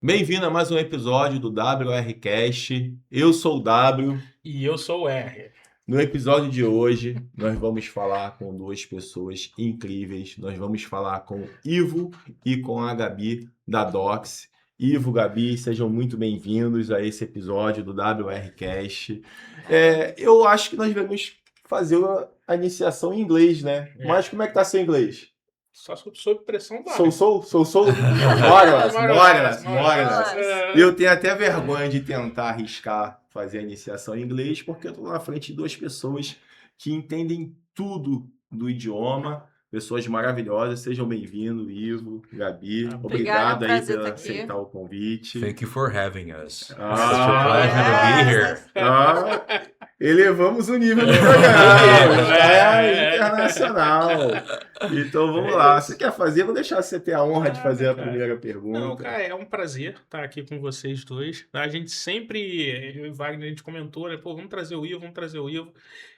Bem-vindo a mais um episódio do WRCast. Eu sou o W. E eu sou o R. No episódio de hoje, nós vamos falar com duas pessoas incríveis. Nós vamos falar com o Ivo e com a Gabi da Docs. Ivo, Gabi, sejam muito bem-vindos a esse episódio do WRCast. Eu acho que nós vamos fazer a iniciação em inglês, né? Mas como é que tá seu inglês? Só sob pressão vai. Sou. Bora. Eu tenho até vergonha de tentar arriscar fazer a iniciação em inglês, porque eu estou na frente de duas pessoas que entendem tudo do idioma, pessoas maravilhosas. Sejam bindos, Ivo, Gabi. Obrigado aí por aceitar o convite. Thank you for having us. It's Ah, such a pleasure to be here. Elevamos o nível do programa. É internacional. Então vamos lá. Você quer fazer? Vou deixar você ter a honra de fazer a primeira pergunta. Não, cara, é um prazer estar aqui com vocês dois. A gente sempre, eu e Wagner, a gente comentou, né? Pô, vamos trazer o Ivo.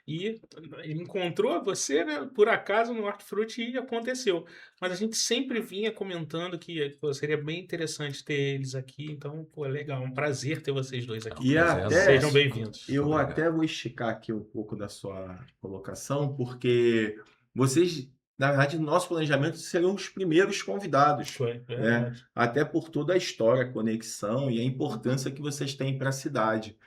E ele encontrou você, né, por acaso no Hortifruti e aconteceu. Mas a gente sempre vinha comentando que pô, seria bem interessante ter eles aqui. Então, pô, é legal, é um prazer ter vocês dois aqui. E até, Sejam bem-vindos. eu até vou esticar aqui um pouco da sua colocação, porque vocês, na verdade, no nosso planejamento seriam os primeiros convidados, Foi, né? verdade. Até por toda a história, a conexão e a importância que vocês têm para a cidade.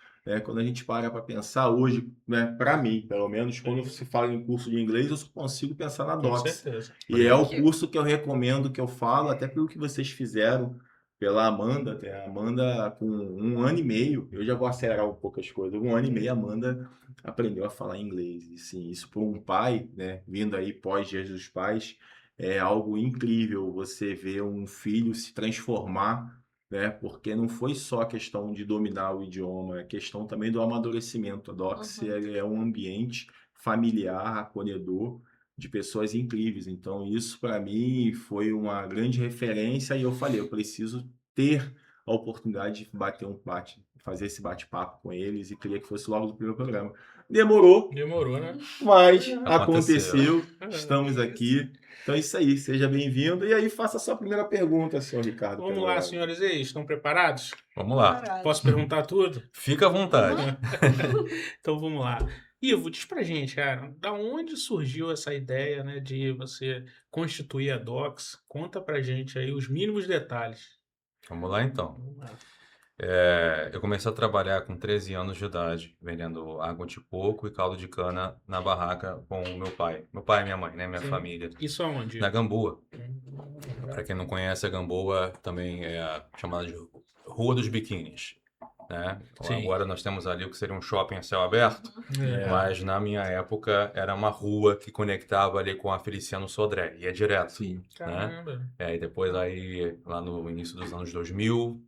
Quando a gente para pensar hoje, né, para mim, pelo menos, quando se fala em curso de inglês, eu só consigo pensar na Com Docs. certeza. E é o curso que eu recomendo, que eu falo, até pelo que vocês fizeram pela Amanda. Tem a Amanda com 1 ano e meio, eu já vou acelerar um pouco as coisas. 1 ano e meio, a Amanda aprendeu a falar inglês. E sim, isso para um pai, né, vindo aí pós-Dia dos Pais, é algo incrível você ver um filho se transformar, né, porque não foi só a questão de dominar o idioma, é questão também do amadurecimento. A Docs é um ambiente familiar, acolhedor, de pessoas incríveis. Então, isso para mim foi uma grande referência e eu falei, eu preciso ter a oportunidade de fazer esse bate-papo com eles e queria que fosse logo do primeiro programa. Demorou, né? mas Aconteceu. aconteceu. Estamos aqui. Então é isso aí, seja bem-vindo. E aí, faça a sua primeira pergunta, senhor Ricardo. Vamos lá, senhores. E aí, estão preparados? Vamos lá. Posso perguntar tudo? Fica à vontade. Então vamos lá. Ivo, diz pra gente, cara, da onde surgiu essa ideia, né, de você constituir a Docs? Conta pra gente aí os mínimos detalhes. Vamos lá, então. Vamos lá. Eu comecei a trabalhar com 13 anos de idade, vendendo água de coco e caldo de cana na barraca com o meu pai. Meu pai e minha mãe, né? Minha Sim. família. Isso aonde? Na Gamboa. Para quem não conhece, a Gamboa também é chamada de Rua dos Biquínis, né? Sim. Agora nós temos ali o que seria um shopping a céu aberto, É. mas na minha época era uma rua que conectava ali com a Feliciano Sodré, ia direto. Sim. Caramba. E depois aí, lá no início dos anos 2000,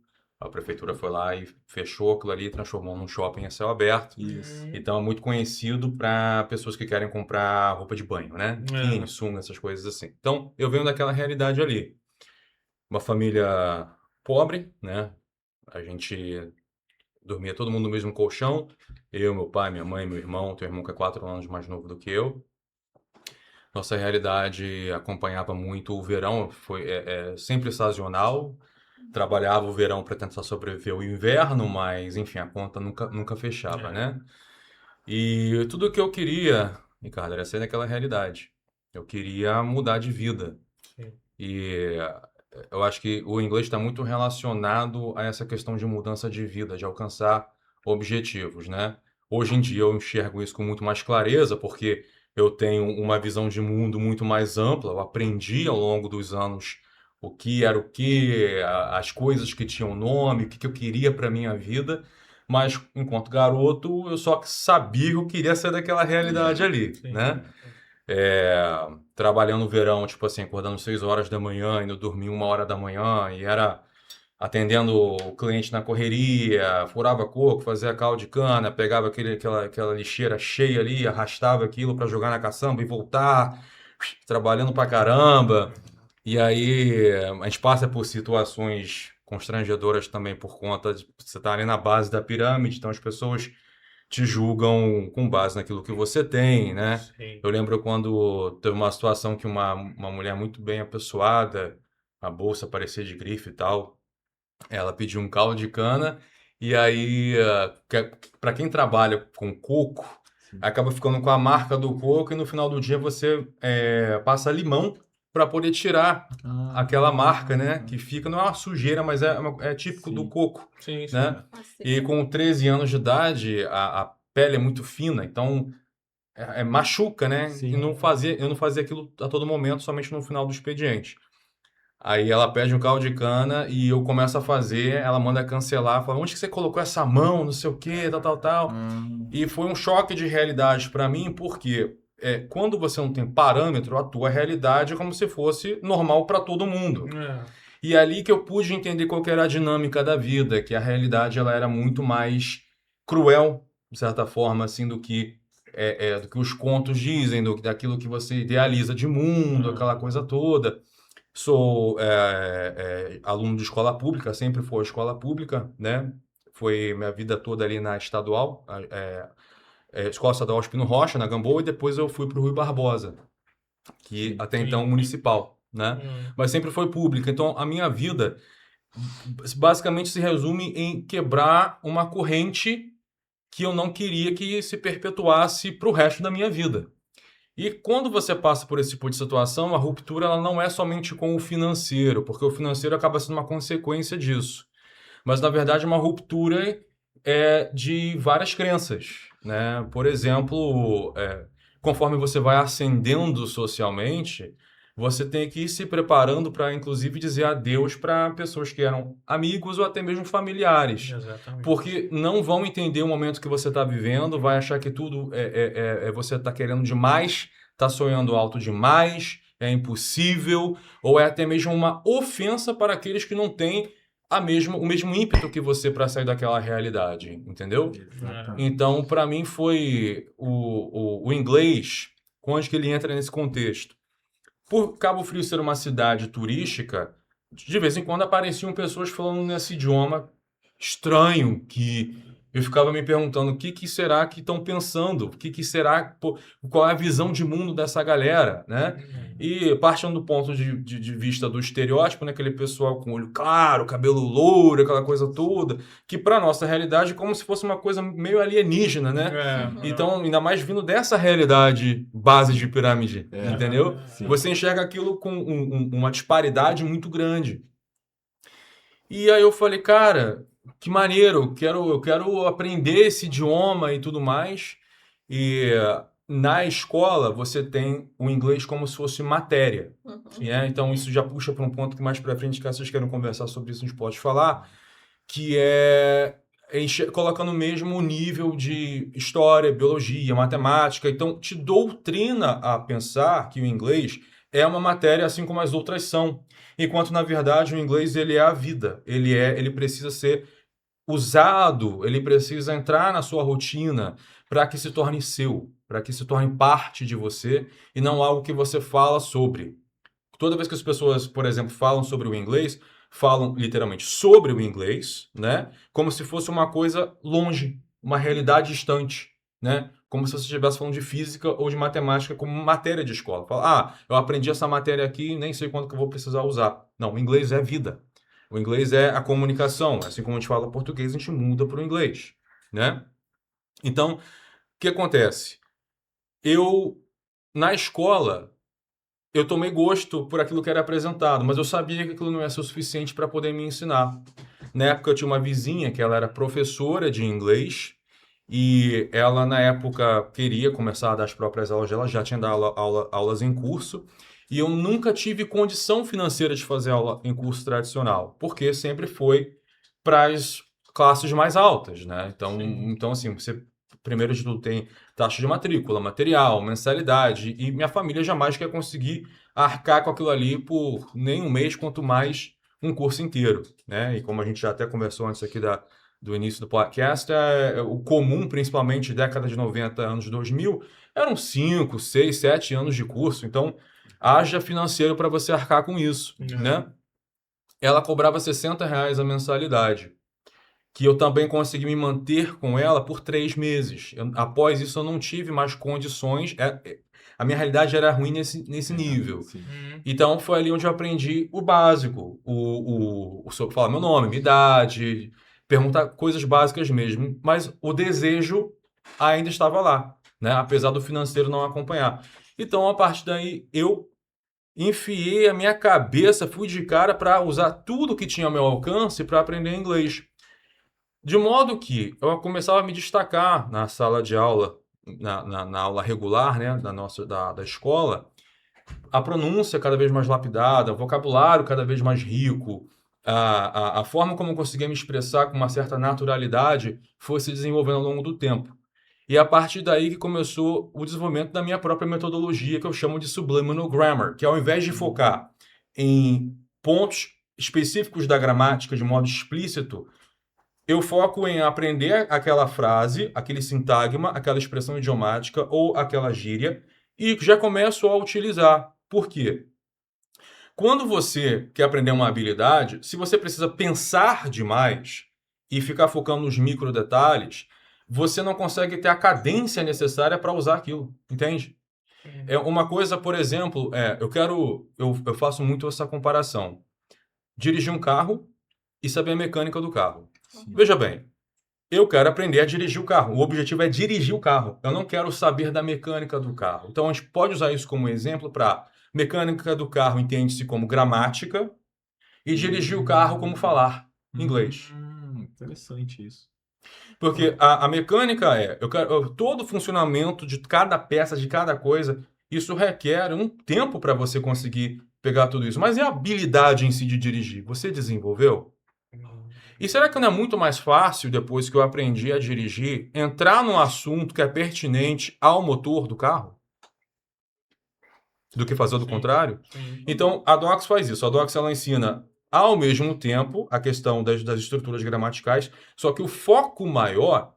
a prefeitura foi lá e fechou aquilo ali, transformou num shopping a céu aberto. Isso. Então é muito conhecido para pessoas que querem comprar roupa de banho, né? Biquíni, É. sunga, essas coisas assim. Então eu venho daquela realidade ali. Uma família pobre, né? A gente dormia todo mundo no mesmo colchão. Eu, meu pai, minha mãe, meu irmão. Tenho um irmão que é 4 anos mais novo do que eu. Nossa realidade acompanhava muito o verão, foi sempre sazonal. Trabalhava o verão para tentar sobreviver o inverno, mas enfim, a conta nunca fechava, né? E tudo o que eu queria, Ricardo, era sair daquela realidade. Eu queria mudar de vida. Sim. E eu acho que o inglês está muito relacionado a essa questão de mudança de vida, de alcançar objetivos, né? Hoje em dia eu enxergo isso com muito mais clareza, porque eu tenho uma visão de mundo muito mais ampla. Eu aprendi ao longo dos anos o que era o que, as coisas que tinham nome, o que eu queria para minha vida. Mas, enquanto garoto, eu só sabia que eu queria sair daquela realidade ali, Sim. né? Trabalhando no verão, tipo assim, acordando 6 horas da manhã, indo dormir 1 hora da manhã, e era atendendo o cliente na correria, furava coco, fazia caldo de cana, pegava aquela lixeira cheia ali, arrastava aquilo para jogar na caçamba e voltar, trabalhando pra caramba. E aí a gente passa por situações constrangedoras também por conta de você estar ali na base da pirâmide, então as pessoas te julgam com base naquilo que você tem, né? Sim. Eu lembro quando teve uma situação que uma mulher muito bem apessoada, a bolsa parecia de grife e tal, Ela pediu um caldo de cana e aí, para quem trabalha com coco, Sim. acaba ficando com a marca do coco e no final do dia você passa limão para poder tirar aquela marca, né? Que fica, não é uma sujeira, mas é típico do Sim. coco, Sim, sim. né? E com 13 anos de idade, a pele é muito fina, então machuca, né? Sim. E eu não fazia aquilo a todo momento, somente no final do expediente. Aí ela pede um caldo de cana e eu começo a fazer, ela manda cancelar, fala, onde que você colocou essa mão, não sei o quê, tal, tal, tal. E foi um choque de realidade para mim, porque quando você não tem parâmetro, a tua realidade é como se fosse normal para todo mundo. E é ali que eu pude entender qual que era a dinâmica da vida, que a realidade ela era muito mais cruel, de certa forma, assim, do que os contos dizem, daquilo que você idealiza de mundo, aquela coisa toda. Sou aluno de escola pública, sempre fui escola pública, né? Foi minha vida toda ali na estadual, Escola Estadual Espino Rocha, na Gamboa, e depois eu fui para o Rui Barbosa, que até então municipal, né? Mas sempre foi pública. Então a minha vida basicamente se resume em quebrar uma corrente que eu não queria que se perpetuasse para o resto da minha vida. E quando você passa por esse tipo de situação, a ruptura ela não é somente com o financeiro, porque o financeiro acaba sendo uma consequência disso. Mas, na verdade, uma ruptura de várias crenças, né? Por exemplo, conforme você vai ascendendo socialmente, você tem que ir se preparando para, inclusive, dizer adeus para pessoas que eram amigos ou até mesmo familiares. Exatamente. Porque não vão entender o momento que você está vivendo, vai achar que tudo você está querendo demais, está sonhando alto demais, é impossível, ou é até mesmo uma ofensa para aqueles que não têm o mesmo ímpeto que você para sair daquela realidade, entendeu? Exatamente. Então, para mim foi o inglês, onde que ele entra nesse contexto. Por Cabo Frio ser uma cidade turística, de vez em quando apareciam pessoas falando nesse idioma estranho, que eu ficava me perguntando o que será que estão pensando, qual é a visão de mundo dessa galera, né? E partindo do ponto de vista do estereótipo, né? Aquele pessoal com olho claro, cabelo louro, aquela coisa toda, que para nossa realidade é como se fosse uma coisa meio alienígena, né? Então, ainda mais vindo dessa realidade base de pirâmide, entendeu? Sim. Você enxerga aquilo com uma disparidade muito grande. E aí eu falei, cara, que maneiro, eu quero aprender esse idioma e tudo mais. E na escola você tem o inglês como se fosse matéria. Então isso já puxa para um ponto que mais para frente, que vocês queiram conversar sobre isso, a gente pode falar, que colocando mesmo o nível de história, biologia, matemática. Então te doutrina a pensar que o inglês é uma matéria assim como as outras são. Enquanto, na verdade, o inglês ele é a vida. Ele precisa ser usado, ele precisa entrar na sua rotina para que se torne seu, para que se torne parte de você e não algo que você fala sobre. Toda vez que as pessoas, por exemplo, falam sobre o inglês, falam literalmente sobre o inglês, né? Como se fosse uma coisa longe, uma realidade distante, né? Como se você estivesse falando de física ou de matemática como matéria de escola. Fala, eu aprendi essa matéria aqui, nem sei quando que eu vou precisar usar. Não, o inglês é vida. O inglês é a comunicação. Assim como a gente fala português, a gente muda para o inglês, né? Então, o que acontece? Na escola, eu tomei gosto por aquilo que era apresentado, mas eu sabia que aquilo não ia ser o suficiente para poder me ensinar. Na época, eu tinha uma vizinha que ela era professora de inglês e ela, na época, queria começar a dar as próprias aulas dela, já tinha dado aulas em curso, e eu nunca tive condição financeira de fazer aula em curso tradicional, porque sempre foi para as classes mais altas, né? Então assim, você, primeiro de tudo, tem taxa de matrícula, material, mensalidade, e minha família jamais quer conseguir arcar com aquilo ali por nem um mês, quanto mais um curso inteiro, né? E como a gente já até conversou antes aqui do início do podcast, o comum, principalmente década de 90, anos 2000, eram 5, 6, 7 anos de curso, então haja financeiro para você arcar com isso, né? Ela cobrava R$ 60 a mensalidade, que eu também consegui me manter com ela por 3 meses. Após isso, eu não tive mais condições. a minha realidade era ruim nesse nível. Sim. Então, foi ali onde eu aprendi o básico. Falar meu nome, minha idade, perguntar coisas básicas mesmo. Mas o desejo ainda estava lá, né? Apesar do financeiro não acompanhar. Então, a partir daí, eu enfiei a minha cabeça, fui de cara para usar tudo que tinha ao meu alcance para aprender inglês. De modo que eu começava a me destacar na sala de aula, na aula regular, né, da escola, a pronúncia cada vez mais lapidada, o vocabulário cada vez mais rico, a forma como eu conseguia me expressar com uma certa naturalidade foi se desenvolvendo ao longo do tempo. E é a partir daí que começou o desenvolvimento da minha própria metodologia, que eu chamo de Subliminal Grammar, que ao invés de focar em pontos específicos da gramática de modo explícito, eu foco em aprender aquela frase, aquele sintagma, aquela expressão idiomática ou aquela gíria e já começo a utilizar. Por quê? Quando você quer aprender uma habilidade, se você precisa pensar demais e ficar focando nos micro detalhes, você não consegue ter a cadência necessária para usar aquilo, entende? É uma coisa, por exemplo, eu faço muito essa comparação. Dirigir um carro e saber a mecânica do carro. Sim. Veja bem, eu quero aprender a dirigir o carro. O objetivo é dirigir o carro. Eu não quero saber da mecânica do carro. Então, a gente pode usar isso como exemplo para mecânica do carro entende-se como gramática e dirigir o carro como falar inglês. Interessante isso. Porque a mecânica todo o funcionamento de cada peça, de cada coisa, isso requer um tempo para você conseguir pegar tudo isso. Mas e a habilidade em si de dirigir? Você desenvolveu? E será que não é muito mais fácil, depois que eu aprendi a dirigir, entrar num assunto que é pertinente ao motor do carro? Do que fazer do contrário? Então, a Docs faz isso. A Docs, ela ensina, ao mesmo tempo, a questão das estruturas gramaticais, só que o foco maior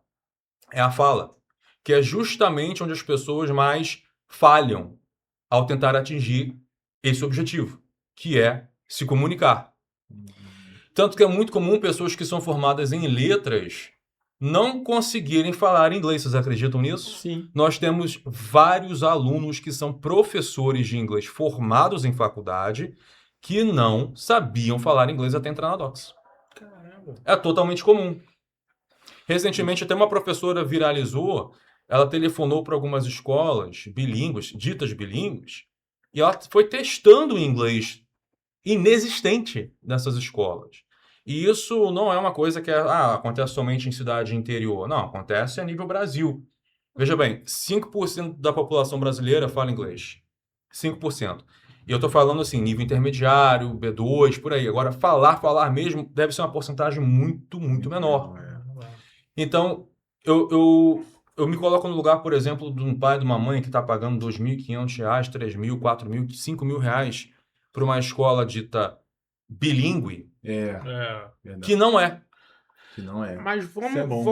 é a fala, que é justamente onde as pessoas mais falham ao tentar atingir esse objetivo, que é se comunicar. Tanto que é muito comum pessoas que são formadas em letras não conseguirem falar inglês. Vocês acreditam nisso? Sim. Nós temos vários alunos que são professores de inglês formados em faculdade que não sabiam falar inglês até entrar na Docs. Caramba. É totalmente comum. Recentemente, até uma professora viralizou, ela telefonou para algumas escolas bilíngues, ditas bilíngues, e ela foi testando o inglês inexistente nessas escolas. E isso não é uma coisa que acontece somente em cidade interior. Não, acontece a nível Brasil. Veja bem, 5% da população brasileira fala inglês. 5%. E eu estou falando assim, nível intermediário, B2, por aí. Agora, falar mesmo, deve ser uma porcentagem muito, muito menor. Então, eu me coloco no lugar, por exemplo, de um pai e de uma mãe que está pagando R$2.500, R$3.000, R$4.000, R$5.000 para uma escola dita bilíngue, Verdade. que não é. Que não é. Mas Isso é bom.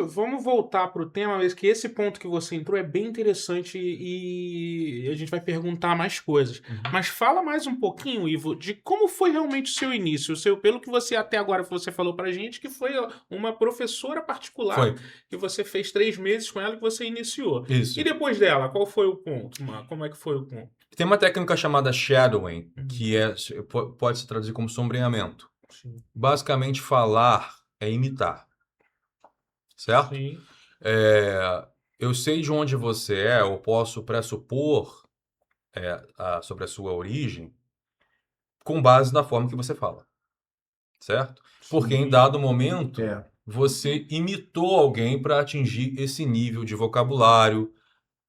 vamos voltar para o tema, mesmo que esse ponto que você entrou é bem interessante e a gente vai perguntar mais coisas. Mas fala mais um pouquinho, Ivo, de como foi realmente o seu início, pelo que você até agora você falou pra gente, que foi uma professora particular Foi. que você fez 3 meses com ela que você iniciou. Isso. E depois dela, qual foi o ponto? Como é que foi o ponto? Tem uma técnica chamada shadowing, que pode se traduzir como sombreamento. Sim. Basicamente, falar é imitar. Certo? Sim. Eu sei de onde você é, eu posso pressupor sobre a sua origem com base na forma que você fala. Certo? Porque em dado momento, você imitou alguém para atingir esse nível de vocabulário,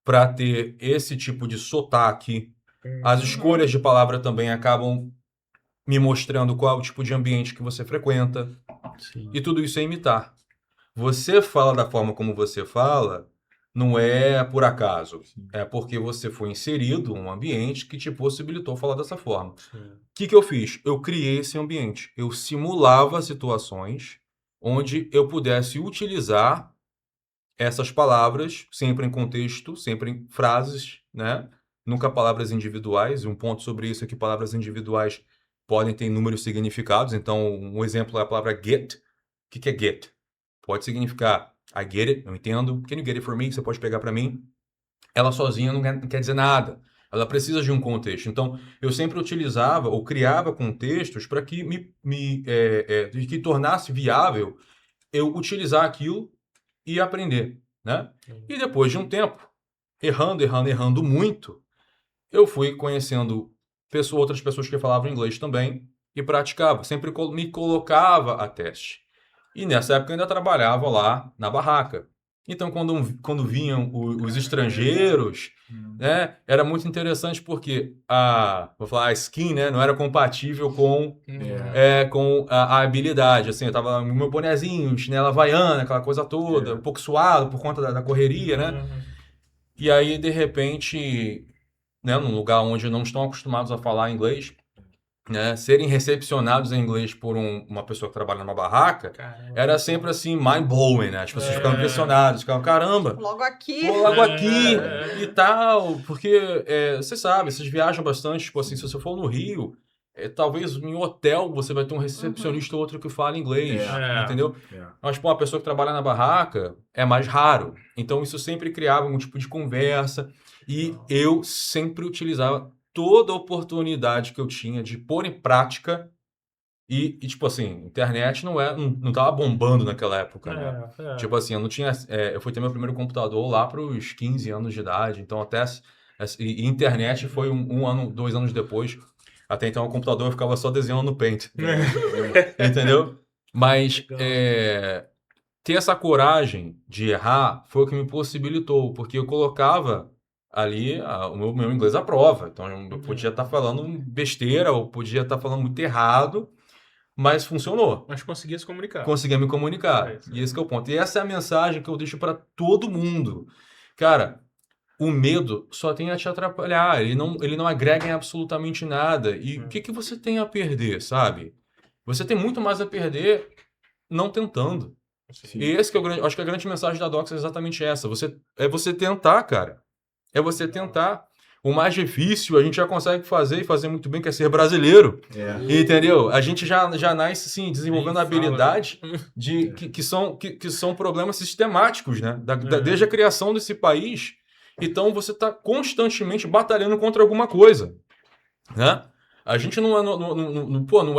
para ter esse tipo de sotaque. As escolhas de palavra também acabam me mostrando qual é o tipo de ambiente que você frequenta. Sim. E tudo isso é imitar. Você fala da forma como você fala, não é por acaso. Sim. É porque você foi inserido em um ambiente que te possibilitou falar dessa forma. Sim. O que eu fiz? Eu criei esse ambiente. Eu simulava situações onde eu pudesse utilizar essas palavras, sempre em contexto, sempre em frases, né? Nunca palavras individuais. E um ponto sobre isso é que palavras individuais podem ter inúmeros significados. Então, um exemplo é a palavra get. O que é get? Pode significar I get it, eu entendo. Can you get it for me? Você pode pegar para mim. ela sozinha não quer dizer nada. Ela precisa de um contexto. Então, eu sempre utilizava ou criava contextos para que que tornasse viável eu utilizar aquilo e aprender, né? E depois de um tempo, errando muito, eu fui conhecendo outras pessoas que falavam inglês também e praticava. Sempre me colocava a teste. E nessa época eu ainda trabalhava lá na barraca. Então, quando vinham os estrangeiros, né, era muito interessante porque vou falar, a skin, né, não era compatível com a habilidade. Assim, eu tava no meu bonezinho, chinela havaiana, aquela coisa toda, um pouco suado por conta da correria, né? E aí, de repente, né, num lugar onde não estão acostumados a falar inglês, né, serem recepcionados em inglês por uma pessoa que trabalha numa barraca, era sempre assim, mind-blowing, né? As pessoas ficavam impressionadas, ficavam, caramba, Logo aqui. pô, logo aqui e tal, porque você sabe, vocês viajam bastante, tipo assim, se você for no Rio, talvez em hotel você vai ter um recepcionista ou outro que fala inglês, entendeu? Mas, pô, uma pessoa que trabalha na barraca é mais raro. Então, isso sempre criava um tipo de conversa e eu sempre utilizava toda a oportunidade que eu tinha de pôr em prática e tipo assim, internet não tava bombando naquela época, né? Tipo assim, eu não tinha... eu fui ter meu primeiro computador lá para os 15 anos de idade, então e internet foi 1 ano, 2 anos depois. Até então o computador eu ficava só desenhando no Paint. Entendeu? Mas ter essa coragem de errar foi o que me possibilitou, porque eu colocava ali o meu inglês à prova. Então eu podia estar falando besteira ou podia estar falando muito errado, mas funcionou. Mas conseguia se comunicar. Conseguia me comunicar. E esse que é o ponto. E essa é a mensagem que eu deixo para todo mundo. Cara, o medo só tem a te atrapalhar. Ele não agrega em absolutamente nada. E o que você tem a perder, sabe? Você tem muito mais a perder não tentando. Sim. E esse que é acho que a grande mensagem da Docs é exatamente essa. Você tentar, cara. É você tentar. O mais difícil a gente já consegue fazer e fazer muito bem, que é ser brasileiro. Entendeu? A gente já nasce assim, desenvolvendo habilidades que são problemas sistemáticos, né? Desde a criação desse país. Então você está constantemente batalhando contra alguma coisa, né? A gente não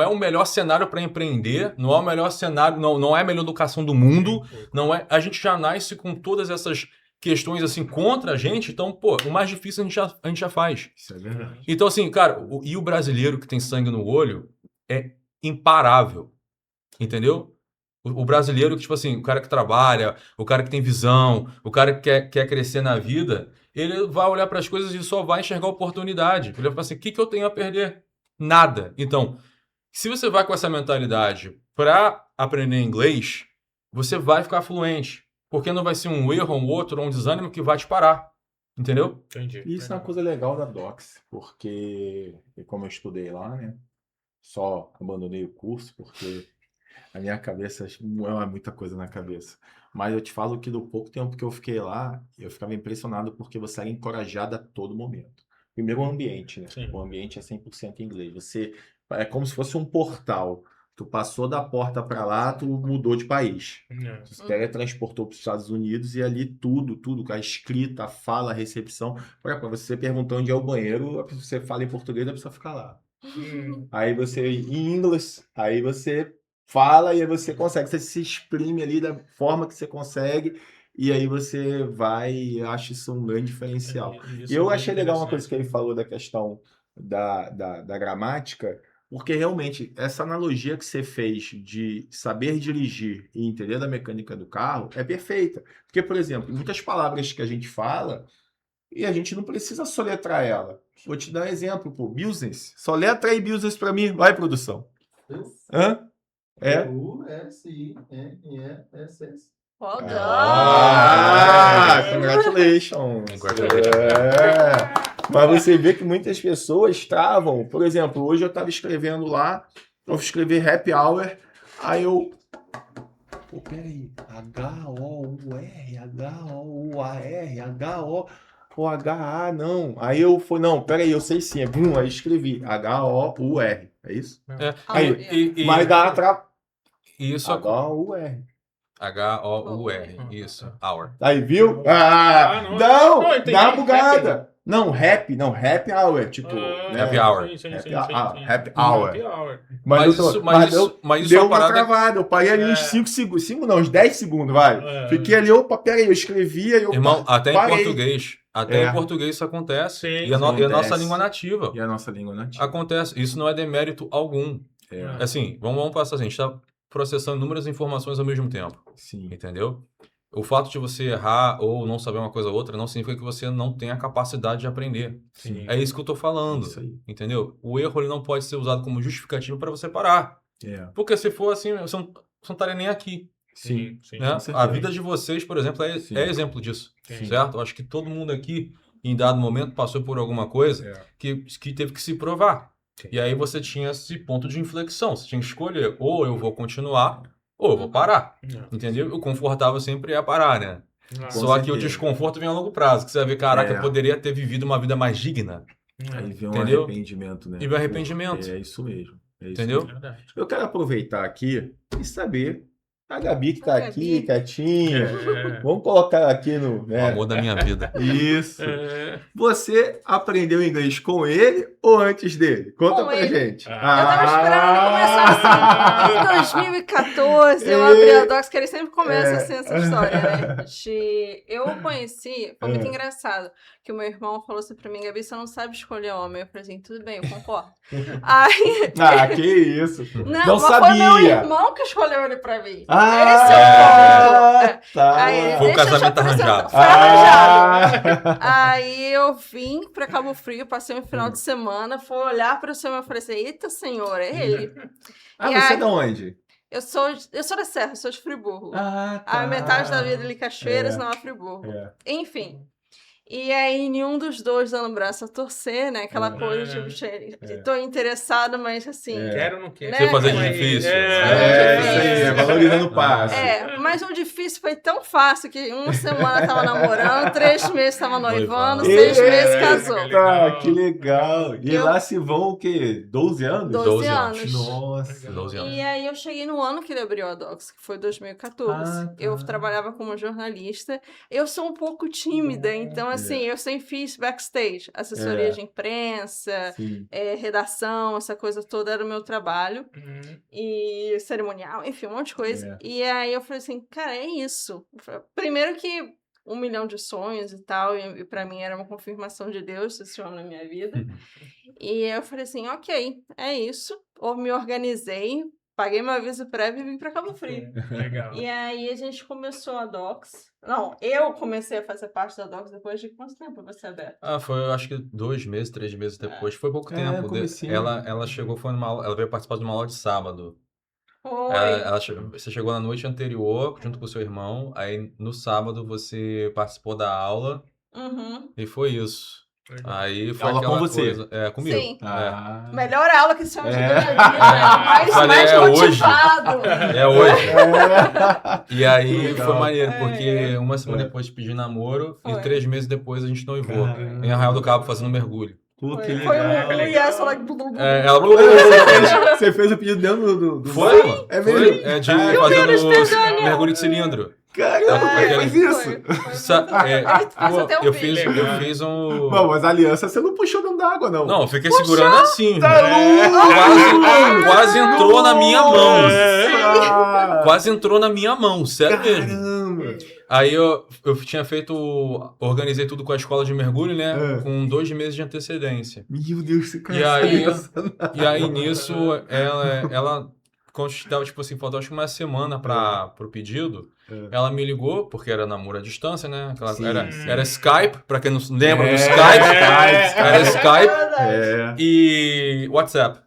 é o melhor cenário para empreender, não é o melhor cenário, não é a melhor educação do mundo, não é. A gente já nasce com todas essas questões assim contra a gente, então, pô, o mais difícil a gente já faz. Isso é verdade. Então, assim, cara, e o brasileiro que tem sangue no olho é imparável, entendeu? O brasileiro que, tipo assim, o cara que trabalha, o cara que tem visão, o cara que quer crescer na vida, ele vai olhar para as coisas e só vai enxergar oportunidade. Ele vai falar assim, o que eu tenho a perder? Nada. Então, se você vai com essa mentalidade para aprender inglês, você vai ficar fluente. Porque não vai ser um erro, um outro, ou um desânimo que vai te parar. Entendeu? Entendi. Isso é uma coisa legal da Docs, porque como eu estudei lá, né? Só abandonei o curso porque a minha cabeça não é muita coisa na cabeça. Mas eu te falo que do pouco tempo que eu fiquei lá, eu ficava impressionado porque você era encorajado a todo momento. Primeiro o ambiente, né? Sim. O ambiente é 100% inglês. É como se fosse um portal. Tu passou da porta para lá, tu mudou de país. Tu se teletransportou para os Estados Unidos e ali tudo, a escrita, a fala, a recepção. Para você perguntar onde é o banheiro, você fala em português, a pessoa fica lá. Aí você, em inglês, aí você fala e aí você consegue, você se exprime ali da forma que você consegue e aí você vai, eu acho isso um grande diferencial. E eu achei legal uma coisa que ele falou da questão da gramática, porque realmente essa analogia que você fez de saber dirigir e entender da mecânica do carro é perfeita. Porque, por exemplo, muitas palavras que a gente fala e a gente não precisa soletrar ela. Vou te dar um exemplo, pô, business. Soletra aí business para mim, vai, produção. Hã? U-S-I-N-E-S-S. Well done. Congratulations. Mas você vê que muitas pessoas travam. Por exemplo, hoje eu estava escrevendo lá, eu escrevi happy hour, aí eu... Pô, peraí, H-O-U-R, H-O-U-A-R, H-O... O H-A, não. Aí eu fui, não, peraí, eu sei sim. Aí escrevi H-O-U-R. É isso? É. Aí, mas dá Isso H-O-U-R. H-O-U-R. Isso. Hour. Aí, viu? não. Não! Não, entendi. Dá uma bugada! Não, happy hour, tipo, né? Happy hour. Sim, Happy sim, hour. sim. Happy hour. Happy hour. Mas eu isso- mas isso é deu uma uma parada- travada. Eu parei ali uns 5 segundos. 5 não, uns 10 segundos, vai. É. Fiquei ali, opa, peraí, eu escrevia e eu Irmão, até em parei. português. Até É. em português isso acontece. Sim, E a nossa acontece. língua nativa. E a nossa língua nativa. Acontece. Isso não é demérito algum. É, Assim, vamos passar assim. A gente está processando inúmeras informações ao mesmo tempo. sim. Entendeu? O fato de você errar ou não saber uma coisa ou outra não significa que você não tenha a capacidade de aprender. Sim. É isso que eu tô falando. Isso aí. Entendeu? O erro ele não pode ser usado como justificativo para você parar. É. Porque se for assim, você não estaria nem aqui. Sim. Sim. Né? com certeza. A vida de vocês, por exemplo, Sim. é exemplo disso. Sim. Certo? Eu acho que todo mundo aqui, em dado momento, passou por alguma coisa É. que teve que se provar. Sim. E aí você tinha esse ponto de inflexão. Você tinha que escolher, ou eu vou continuar, ou eu vou parar. Entendeu? O confortável sempre é parar, né? Ah, Só que o certeza. desconforto vem a longo prazo. Que você vai ver, caraca, É. eu poderia ter vivido uma vida mais digna. Aí vem um Entendeu? arrependimento, né? E vem arrependimento. É isso mesmo. É isso Entendeu? mesmo. Verdade. Eu quero aproveitar aqui e saber. A Gabi que tá A aqui, Gabi. quietinha. É. Vamos colocar aqui no. O Né? amor da minha vida. Isso. É. Você aprendeu inglês com ele ou antes dele? Conta Com pra ele. gente. Eu tava esperando começar assim. Em 2014, eu abri a Docs, que ele sempre começa assim essa história, né? Eu conheci, foi muito engraçado, que o meu irmão falou assim pra mim, Gabi, você não sabe escolher homem. Eu falei assim, tudo bem, eu concordo. Aí, Ah, que isso. não, Não mas foi meu sabia. irmão que escolheu ele pra mim. Ah, Esse é o ponto. tá. Aí, Foi um deixa eu te casamento apresentar. arranjado. Foi arranjado. Aí eu vim pra Cabo Frio, passei um final de semana, fui olhar para o céu e falei assim, eita senhor, é ele. Ah, E você é aí- de onde? Eu sou da Serra, sou de Friburgo. Ah, A metade da vida ali Cachoeiras, É. não é Friburgo. É. Enfim. E aí, nenhum dos dois dando o braço a torcer, né? Aquela É. coisa, tipo, tô interessado, mas assim... É. Quero ou não quero? Né? Você fazer de Mas- difícil. É, isso aí, é valorizando o passe. Mas o difícil foi tão fácil que uma semana tava namorando, 3 meses tava noivando, Noivando. 6 meses casou. Eita, que legal. E Eu- lá se vão o quê? 12 anos? 12 anos. Nossa. 12 anos. E aí eu cheguei no ano que ele abriu a Docs, que foi 2014. Ah, tá. Eu trabalhava como jornalista. Eu sou um pouco tímida, então assim, eu sempre fiz backstage, assessoria É. de imprensa, Sim. redação, essa coisa toda era o meu trabalho. Uhum. E cerimonial, enfim, um monte de coisa. É. E aí eu falei assim, cara, é isso. Primeiro que 1 milhão de sonhos e tal, e pra mim era uma confirmação de Deus esse homem na minha vida. E eu falei assim, ok, é isso. Ou me organizei, paguei meu aviso prévio e vim pra Cabo Frio. Legal. E aí a gente começou a Docs. Não, eu comecei a fazer parte da Docs depois de quanto tempo você é aberto? Foi, eu acho que 2 meses, 3 meses depois. Foi pouco tempo. comecinho. Ela chegou, ela veio participar de uma aula de sábado. Foi. Você chegou na noite anterior, junto com o seu irmão. Aí no sábado você participou da aula Uhum. e foi isso. Legal. Aí foi Aula com aquela você? coisa. Comigo. Sim. Ah. Melhor aula que esse homem já É. deu na vida. Mais Falei, é hoje. motivado. É hoje. E aí Legal. foi maneiro, porque É. uma semana depois pedi namoro Foi. e 3 meses depois a gente noivou. Caramba. Em Arraial do Cabo fazendo mergulho. Pô, que Foi legal. um yes, like... Ela Você fez o pedido dentro do Foi, bar? mano. É Foi, mesmo? de Ah, fazendo mergulho de cilindro. Caramba, Aquele- fez isso? Eu fiz um. Bom, mas a aliança você não puxou dentro da água, não. Não, eu fiquei segurando assim. Tá louco! Quase entrou na minha mão. Nossa! Quase entrou na minha mão, sério mesmo. Caramba! Aí eu tinha organizei tudo com a escola de mergulho, né? É. Com 2 meses de antecedência. Meu Deus, esse cara E aí- aliança. E aí nisso, ela quando estava, tipo assim, faltava acho que uma semana pro pedido, ela me ligou, porque era namoro à distância, né? Sim. Era Skype, pra quem não lembra do Skype. Skype. Era Skype É. e WhatsApp.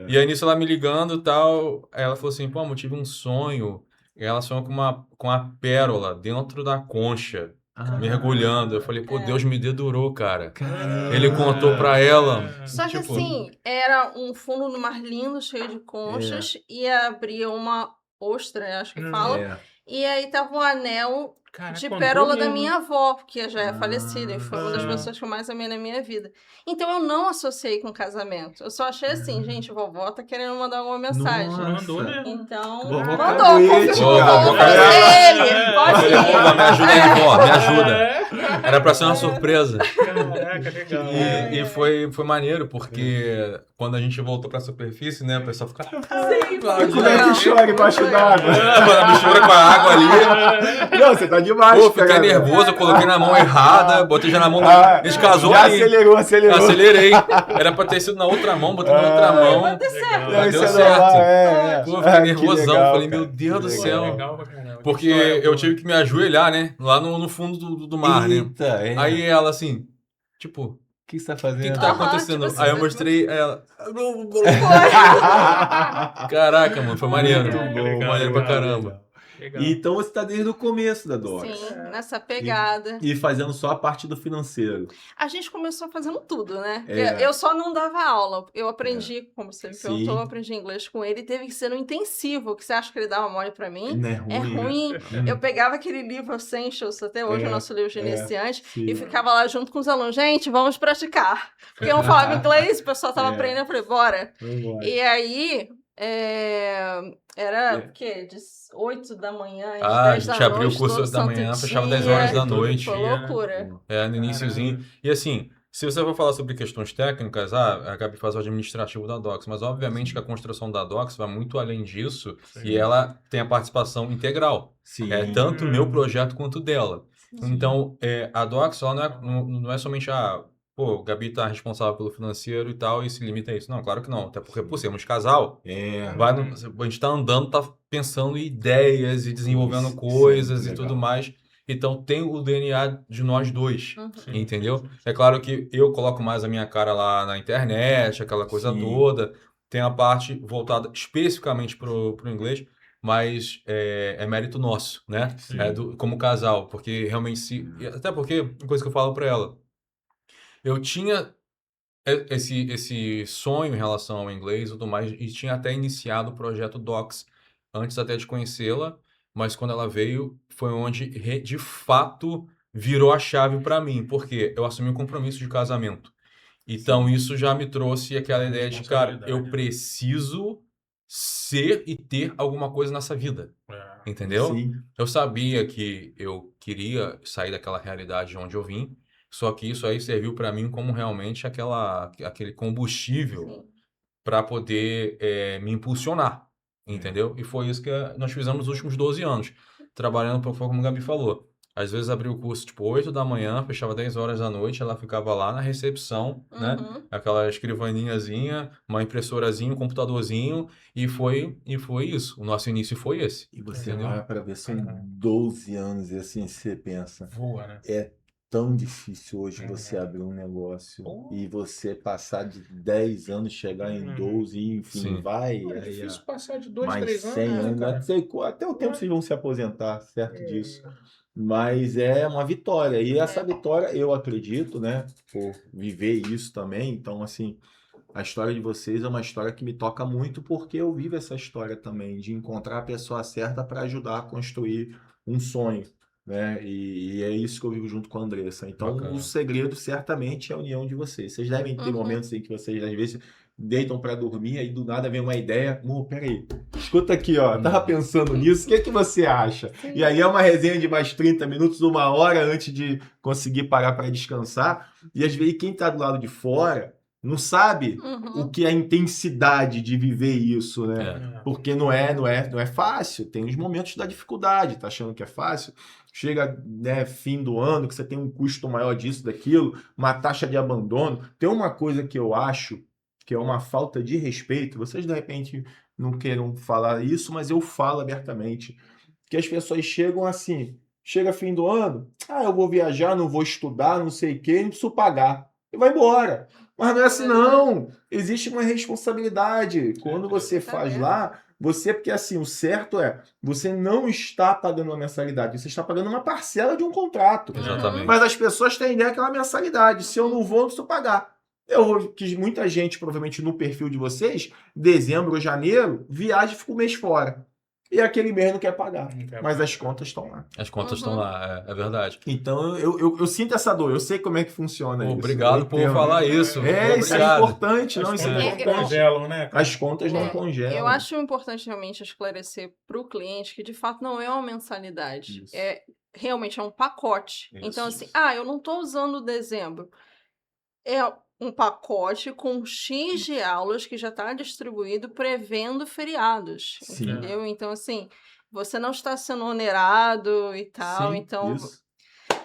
E aí nisso ela me ligando e tal, aí ela falou assim, pô, eu tive um sonho. E ela sonhou com a pérola dentro da concha, mergulhando. Eu falei, pô, Deus me dedurou, cara. Caramba. Ele contou pra ela. Só que tipo, assim, era um fundo no mar lindo, cheio de conchas, e abria uma ostra, acho que fala. É. E aí tava um anel Caraca, de contou pérola da mesmo. minha avó, que já é falecida, e foi uma das Ah. pessoas que eu mais amei na minha vida. Então eu não associei com casamento. Eu só achei assim, gente, vovó tá querendo mandar alguma mensagem. Mandou, né? Então, Vovó mandou, caguete, confirmou, cara. pode ser ele, pode Falei, vó, ir. me ajuda aí, vó, me ajuda. É. Era pra ser uma surpresa. Caraca, legal. E foi maneiro, porque quando a gente voltou pra superfície, né, o pessoal fica... Sim, Claro, foi Como é que legal. chora embaixo d'água? A mistura com a água ali. Não, você tá demais, Pô, fiquei cara. nervoso, eu coloquei na mão errada, botei já na mão... Ah, Descasou já ali. acelerou. Acelerei. Era pra ter sido na outra mão, botei na outra mão. Vai ter certo. Não, Mas isso deu é certo. normal, é. Pô, fiquei Que nervosão. legal, Falei, cara. meu Deus do Que céu. legal. Legal pra caramba. Que Porque história eu boa. tive que me ajoelhar, né? Lá no fundo do mar, né? Eita, é. Aí ela assim, tipo, O que você tá o fazendo? que que tá Aham, acontecendo? tipo assim, Aí eu mas- mostrei ela. Foi. Caraca, mano, foi maneiro. Muito bom, Legal, maneiro pra legal, caramba. Legal. E então você tá desde o começo da Docs. Sim, nessa pegada. E fazendo só a parte do financeiro. A gente começou fazendo tudo, né? É. Eu só não dava aula. Eu aprendi, como você me Sim. perguntou, eu aprendi inglês com ele. Teve que ser no intensivo, que você acha que ele dava mole pra mim? Não é ruim. É ruim. Hum. Eu pegava aquele livro Essentials, até hoje É, o nosso livro de é, iniciante, sim. e ficava lá junto com os alunos. Gente, vamos praticar. Porque eu não falava inglês, o pessoal tava É. aprendendo, eu falei, bora. Vambora. E aí, era É. o quê? De 8 da manhã, às Ah, a 10 da gente abriu o noite, curso todo 8 da santo manhã, dia. fechava 10 horas da noite. Foi loucura. No iniciozinho. E assim, se você for falar sobre questões técnicas, a Gabi faz o administrativo da Docs, mas obviamente que a construção da Docs vai muito além disso e ela tem a participação integral. Sim. É tanto meu projeto quanto dela. Sim. Então, a Docs ela não é somente pô, Gabi tá responsável pelo financeiro e tal, e se limita a isso. Não, claro que não. Até porque, por sermos casal, É. a gente tá andando, tá pensando em ideias e desenvolvendo Isso, coisas isso é e legal. tudo mais. Então, tem o DNA de nós dois. Uhum. Sim. Entendeu? É claro que eu coloco mais a minha cara lá na internet, aquela coisa Sim. toda. Tem a parte voltada especificamente pro inglês, mas é mérito nosso, né? Sim. Como casal, porque realmente até porque, uma coisa que eu falo pra ela, eu tinha esse sonho em relação ao inglês e tudo mais, e tinha até iniciado o projeto Docs antes até de conhecê-la, mas quando ela veio, foi onde de fato virou a chave para mim, porque eu assumi um compromisso de casamento. Então isso já me trouxe aquela ideia de, cara, eu Responsabilidade. preciso ser e ter alguma coisa nessa vida, É. entendeu? Sim. Eu sabia que eu queria sair daquela realidade de onde eu vim, só que isso aí serviu para mim como realmente aquele combustível Sim. para poder me impulsionar, entendeu? E foi isso que nós fizemos nos últimos 12 anos, trabalhando, como o Gabi falou. Às vezes abria o curso tipo 8 da manhã, fechava 10 horas da noite, ela ficava lá na recepção, né? Uhum. Aquela escrivaninhazinha, uma impressorazinha, um computadorzinho, e foi isso. O nosso início foi esse. E você Entendeu? olha pra ver, são 12 anos e assim você pensa, Voa, né? é tão difícil hoje você abrir um negócio e você passar de 10 anos, chegar em 12, e, enfim, Sim. vai. Pô, é aí, difícil passar de 2, mais 3 100 anos, né, anos, cara? até o tempo que vocês vão se aposentar, certo disso. Mas é uma vitória. E essa vitória, eu acredito, né, por viver isso também. Então, assim, a história de vocês é uma história que me toca muito, porque eu vivo essa história também, de encontrar a pessoa certa para ajudar a construir um sonho, né? E é isso que eu vivo junto com a Andressa. Então, Bacana. o segredo certamente é a união de vocês. Vocês devem ter Uhum. momentos em que vocês, às vezes, deitam para dormir, aí do nada vem uma ideia. Peraí, escuta aqui, ó, tava pensando nisso, o que é que você acha? E aí é uma resenha de mais 30 minutos, 1 hora antes de conseguir parar para descansar. E às vezes quem tá do lado de fora não sabe Uhum. o que é a intensidade de viver isso, né? É. Porque não é fácil. Tem os momentos da dificuldade, tá achando que é fácil? Chega, né, fim do ano, que você tem um custo maior disso, daquilo, uma taxa de abandono. Tem uma coisa que eu acho que é uma falta de respeito. Vocês, de repente, não queiram falar isso, mas eu falo abertamente. Que as pessoas chegam assim, chega fim do ano, eu vou viajar, não vou estudar, não sei o quê, não preciso pagar. E vai embora. Mas não é assim, não. Existe uma responsabilidade. Quando você faz lá, porque assim, o certo você não está pagando uma mensalidade, você está pagando uma parcela de um contrato. Exatamente. Mas as pessoas têm ideia daquela mensalidade. Se eu não vou, não preciso pagar. Que muita gente, provavelmente no perfil de vocês, dezembro ou janeiro, viaja e fica um mês fora. e aquele mês não quer pagar. Não quer Mas pagar. as contas estão lá. As contas estão Uhum. lá, é verdade. Então eu sinto essa dor, eu sei como é que funciona isso. Obrigado Eu por entendo. falar isso. Isso é Obrigado. importante, não, As isso é contas importante. não congelam, né, cara? As contas não congelam. Eu acho importante realmente esclarecer para o cliente que de fato não é uma mensalidade. Isso. Realmente é um pacote. Isso, Então, assim, isso. eu não estou usando dezembro. É um pacote com X de aulas que já está distribuído prevendo feriados. Sim. Entendeu? Então, assim, você não está sendo onerado e tal. Sim, Então, isso.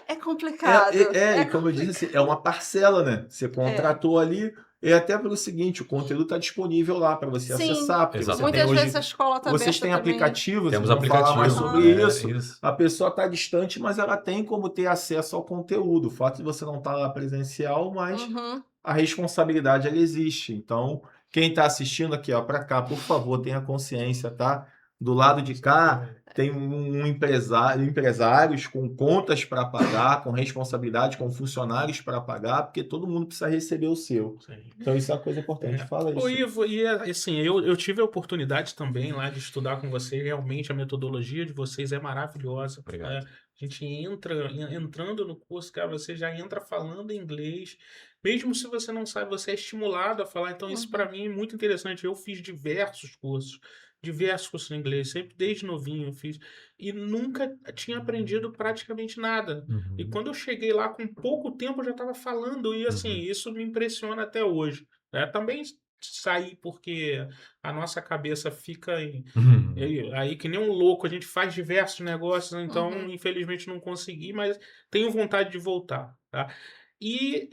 é complicado. E como eu disse, assim, é uma parcela, né? Você contratou ali, e até pelo seguinte, o conteúdo está disponível lá para você Sim. acessar, porque você Exatamente. tem Muitas hoje, vezes a escola está aberta vocês têm também. aplicativos, Temos vamos falar mais aplicativo. sobre é, isso. A pessoa está distante, mas ela tem como ter acesso ao conteúdo. O fato de você não estar lá presencial, mas Uhum. a responsabilidade ela existe. Então, quem está assistindo aqui, ó, para cá, por favor, tenha consciência, tá? Do lado de cá tem um empresários com contas para pagar, com responsabilidade, com funcionários para pagar, porque todo mundo precisa receber o seu. Sim. Então isso é uma coisa importante. Fala Ô, isso. Ivo, e assim, eu tive a oportunidade também lá de estudar com vocês. Realmente a metodologia de vocês é maravilhosa. Obrigado. A gente entrando no curso, cara, você já entra falando inglês. Mesmo se você não sabe, você é estimulado a falar. Então, isso para mim é muito interessante. Eu fiz diversos cursos em inglês, sempre desde novinho eu fiz. E nunca tinha aprendido praticamente nada. E Uhum. quando eu cheguei lá, com pouco tempo, eu já estava falando. E assim, isso me impressiona até hoje. Também sair porque a nossa cabeça fica Uhum. aí que nem um louco, a gente faz diversos negócios, então Uhum. infelizmente não consegui, mas tenho vontade de voltar, tá? E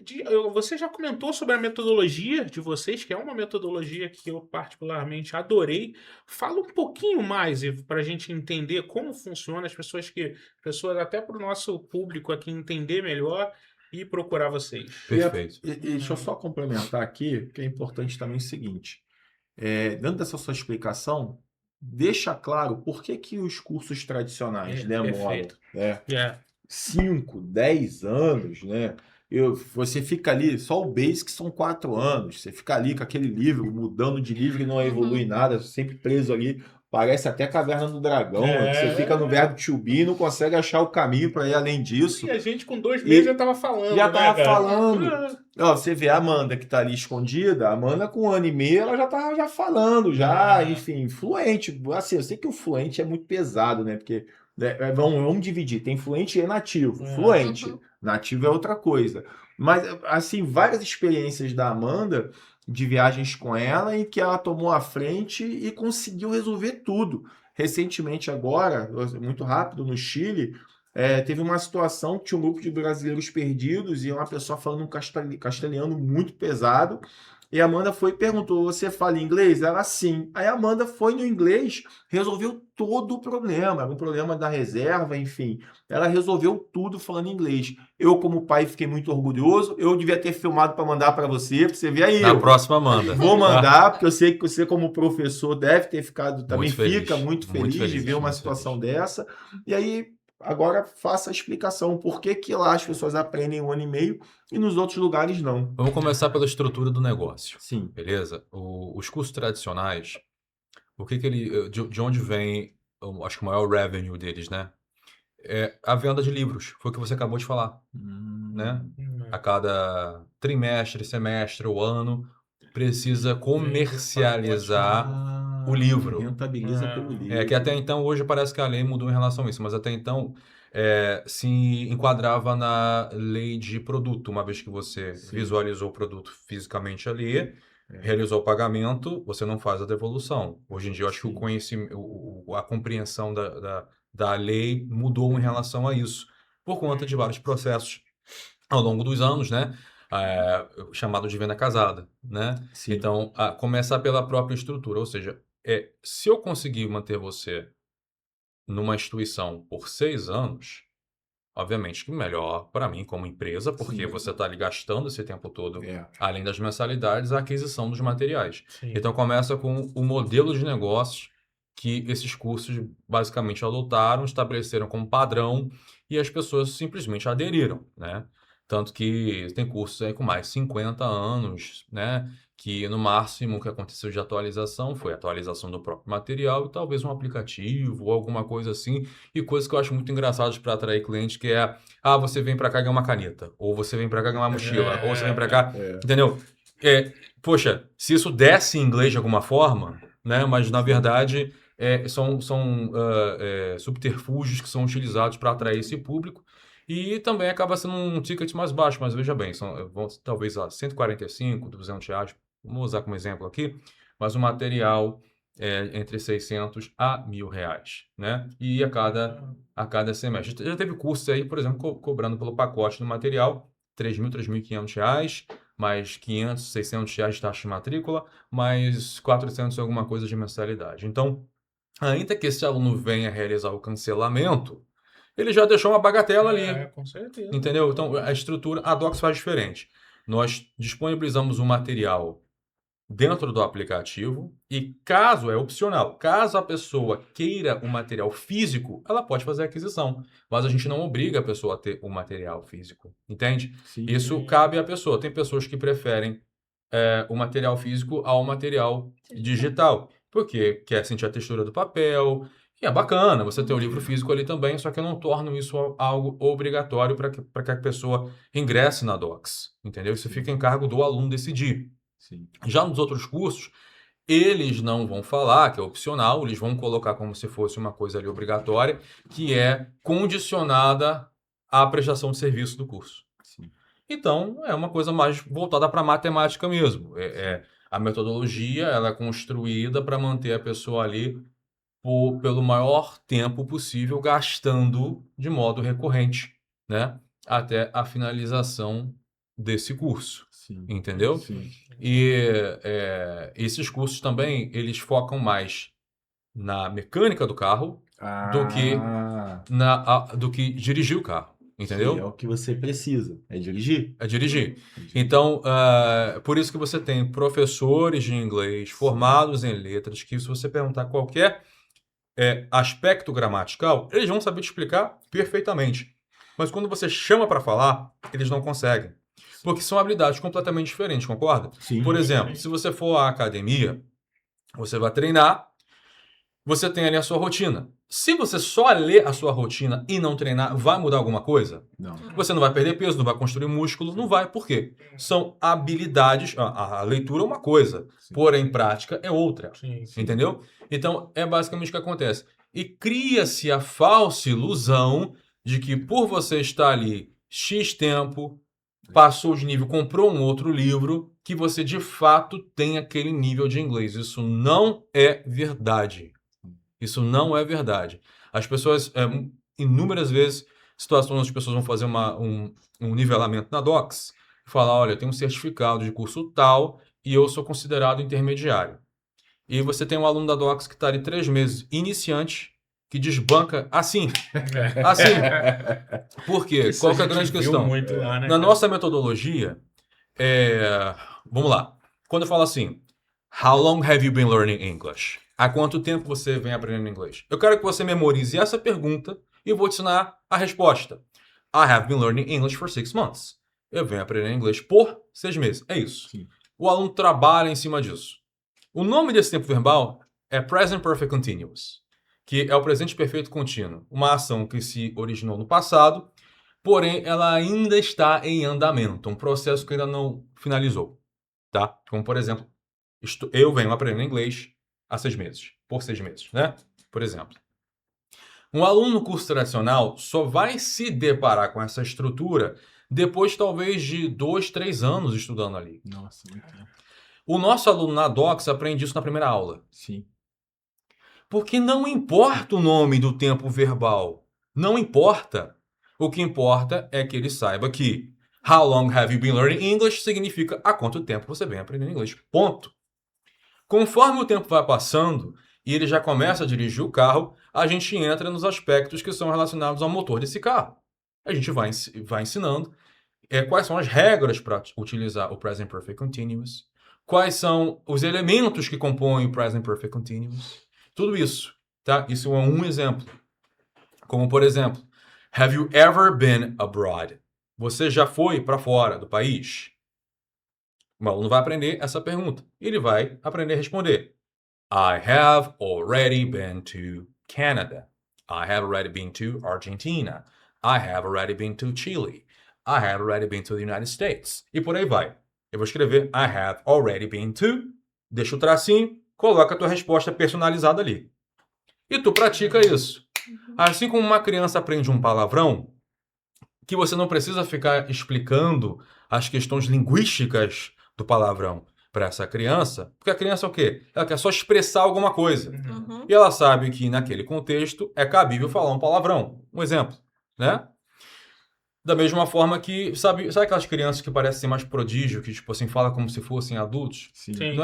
você já comentou sobre a metodologia de vocês, que é uma metodologia que eu particularmente adorei. Fala um pouquinho mais, para a gente entender como funciona, as pessoas até para o nosso público aqui entender melhor e procurar vocês. Perfeito. E deixa eu só complementar aqui, que é importante também o seguinte. Dentro dessa sua explicação, deixa claro por que os cursos tradicionais demoram, Perfeito. né, É. 5, 10 anos, né? Você fica ali, só o Basic são 4 anos. Você fica ali com aquele livro, mudando de livro e não evolui nada, sempre preso ali. Parece até Caverna do Dragão. Você fica no verbo to be e não consegue achar o caminho para ir além disso. E a gente com 2 meses já estava falando, Já né, tava cara? falando. Ó, você vê a Amanda que tá ali escondida, a Amanda com 1 ano e meio, ela já tá já falando, já, enfim, fluente. Assim, eu sei que o fluente é muito pesado, né? Porque vamos dividir, tem fluente e nativo. Fluente, Uhum. nativo é outra coisa. Mas, assim, várias experiências da Amanda de viagens com ela em que ela tomou a frente e conseguiu resolver tudo. Recentemente agora, muito rápido, no Chile, teve uma situação que tinha um grupo de brasileiros perdidos e uma pessoa falando um castelhano muito pesado. E a Amanda foi e perguntou: você fala inglês? Ela sim. Aí a Amanda foi no inglês, resolveu todo o problema. Era um problema da reserva, enfim. Ela resolveu tudo falando inglês. Eu, como pai, fiquei muito orgulhoso. Eu devia ter filmado para mandar para você ver aí. Na próxima, manda. Vou mandar, porque eu sei que você, como professor, deve ter ficado também, Muito feliz. fica muito feliz de ver uma muito situação feliz. dessa. E aí, agora faça a explicação por que lá as pessoas aprendem 1 ano e meio e nos outros lugares não. Vamos começar pela estrutura do negócio, Sim. beleza? Os cursos tradicionais, de onde vem, acho que o maior revenue deles, né? É a venda de livros, foi o que você acabou de falar, né? A cada trimestre, semestre ou ano, precisa comercializar o livro. Rentabiliza pelo livro. Que até então, hoje parece que a lei mudou em relação a isso, mas até então se enquadrava na lei de produto, uma vez que você visualizou o produto fisicamente ali, realizou o pagamento, você não faz a devolução. Hoje em dia, eu acho que o conhecimento, a compreensão da lei mudou em relação a isso, por conta de vários processos ao longo dos anos, né? Chamado de venda casada, né? Sim. Então, começar pela própria estrutura, ou seja, se eu conseguir manter você numa instituição por 6 anos, obviamente que melhor para mim como empresa, porque você está ali gastando esse tempo todo, além das mensalidades, a aquisição dos materiais. Sim. Então, começa com o modelo de negócios que esses cursos basicamente adotaram, estabeleceram como padrão e as pessoas simplesmente aderiram, né? Tanto que tem cursos aí com mais de 50 anos, né? Que no máximo o que aconteceu de atualização foi a atualização do próprio material e talvez um aplicativo ou alguma coisa assim. E coisas que eu acho muito engraçadas para atrair cliente, que é, você vem para cá ganhar uma caneta, ou você vem para cá ganhar uma mochila, ou você vem para cá, entendeu? Poxa, se isso desce em inglês de alguma forma, né? Mas na verdade são subterfúgios que são utilizados para atrair esse público. E também acaba sendo um ticket mais baixo, mas veja bem, vão talvez a 145, 200 reais, vamos usar como exemplo aqui, mas o material é entre 600 a 1.000 reais, né? E a cada semestre. Já teve cursos aí, por exemplo, cobrando pelo pacote do material, 3.000, 3.500 reais, mais 500, 600 reais de taxa de matrícula, mais 400 alguma coisa de mensalidade. Então, ainda que esse aluno venha realizar o cancelamento, ele já deixou uma bagatela ali, Com certeza. entendeu? Então, a estrutura, a Docs faz diferente. Nós disponibilizamos o material dentro do aplicativo e caso, é opcional, caso a pessoa queira o material físico, ela pode fazer a aquisição, mas a gente não obriga a pessoa a ter o material físico, entende? Sim. Isso cabe à pessoa. Tem pessoas que preferem o material físico ao material digital, porque quer sentir a textura do papel. E é bacana você ter o livro físico ali também, só que eu não torno isso algo obrigatório para que a pessoa ingresse na Docs, entendeu? Isso fica em cargo do aluno decidir. Sim. Já nos outros cursos, eles não vão falar que é opcional, eles vão colocar como se fosse uma coisa ali obrigatória, que é condicionada à prestação de serviço do curso. Sim. Então, é uma coisa mais voltada para a matemática mesmo. A metodologia ela é construída para manter a pessoa ali pelo maior tempo possível, gastando de modo recorrente, né? Até a finalização desse curso. Sim. Entendeu? Sim. E esses cursos também, eles focam mais na mecânica do carro do que dirigir o carro. Entendeu? Que é o que você precisa, é dirigir. É dirigir. Então, por isso que você tem professores de inglês formados em letras que, se você perguntar qualquer aspecto gramatical, eles vão saber te explicar perfeitamente. Mas quando você chama para falar, eles não conseguem. Porque são habilidades completamente diferentes, concorda? Sim. Por exemplo, se você for à academia, você vai treinar, você tem ali a sua rotina. Se você só ler a sua rotina e não treinar, vai mudar alguma coisa? Não. Você não vai perder peso, não vai construir músculo, não vai. Por quê? São habilidades. A leitura é uma coisa, porém prática é outra. Sim. Entendeu? Então, é basicamente o que acontece. E cria-se a falsa ilusão de que por você estar ali X tempo, passou de nível, comprou um outro livro, que você de fato tem aquele nível de inglês. Isso não é verdade. Isso não é verdade. As pessoas, inúmeras vezes, situações onde as pessoas vão fazer um nivelamento na Docs e falar, olha, eu tenho um certificado de curso tal e eu sou considerado intermediário. E você tem um aluno da Docs que está ali 3 meses, iniciante, que desbanca assim. Assim. Por quê? Isso Qual a que é a gente grande viu questão? muito lá, né, Na cara? nossa metodologia, vamos lá. Quando eu falo assim, how long have you been learning English? Há quanto tempo você vem aprendendo inglês? Eu quero que você memorize essa pergunta e eu vou te ensinar a resposta. I have been learning English for 6 months. Eu venho aprendendo inglês por 6 meses. É isso. Sim. O aluno trabalha em cima disso. O nome desse tempo verbal é Present Perfect Continuous, que é o presente perfeito contínuo. Uma ação que se originou no passado, porém ela ainda está em andamento. Um processo que ainda não finalizou. Tá? Como, por exemplo, eu venho aprendendo inglês há 6 meses. Por 6 meses, né? Por exemplo. Um aluno no curso tradicional só vai se deparar com essa estrutura depois, talvez, de 2, 3 anos estudando ali. Nossa, muito tempo. O nosso aluno na Docs aprende isso na primeira aula. Sim. Porque não importa o nome do tempo verbal. Não importa. O que importa é que ele saiba que how long have you been learning English significa há quanto tempo você vem aprendendo inglês. Ponto. Conforme o tempo vai passando e ele já começa a dirigir o carro, a gente entra nos aspectos que são relacionados ao motor desse carro. A gente vai ensinando quais são as regras para utilizar o Present Perfect Continuous, quais são os elementos que compõem o Present Perfect Continuous, tudo isso, tá? Isso é um exemplo. Como, por exemplo, have you ever been abroad? Você já foi para fora do país? O aluno vai aprender essa pergunta. Ele vai aprender a responder. I have already been to Canada. I have already been to Argentina. I have already been to Chile. I have already been to the United States. E por aí vai. Eu vou escrever I have already been to, deixa o tracinho, coloca a tua resposta personalizada ali. E tu pratica isso. Assim como uma criança aprende um palavrão, que você não precisa ficar explicando as questões linguísticas do palavrão para essa criança, porque a criança é o quê? Ela quer só expressar alguma coisa. Uhum. E ela sabe que naquele contexto é cabível falar um palavrão. Um exemplo, né? Da mesma forma que, sabe aquelas crianças que parecem mais prodígio, que tipo assim, fala como se fossem adultos? Sim. Sim.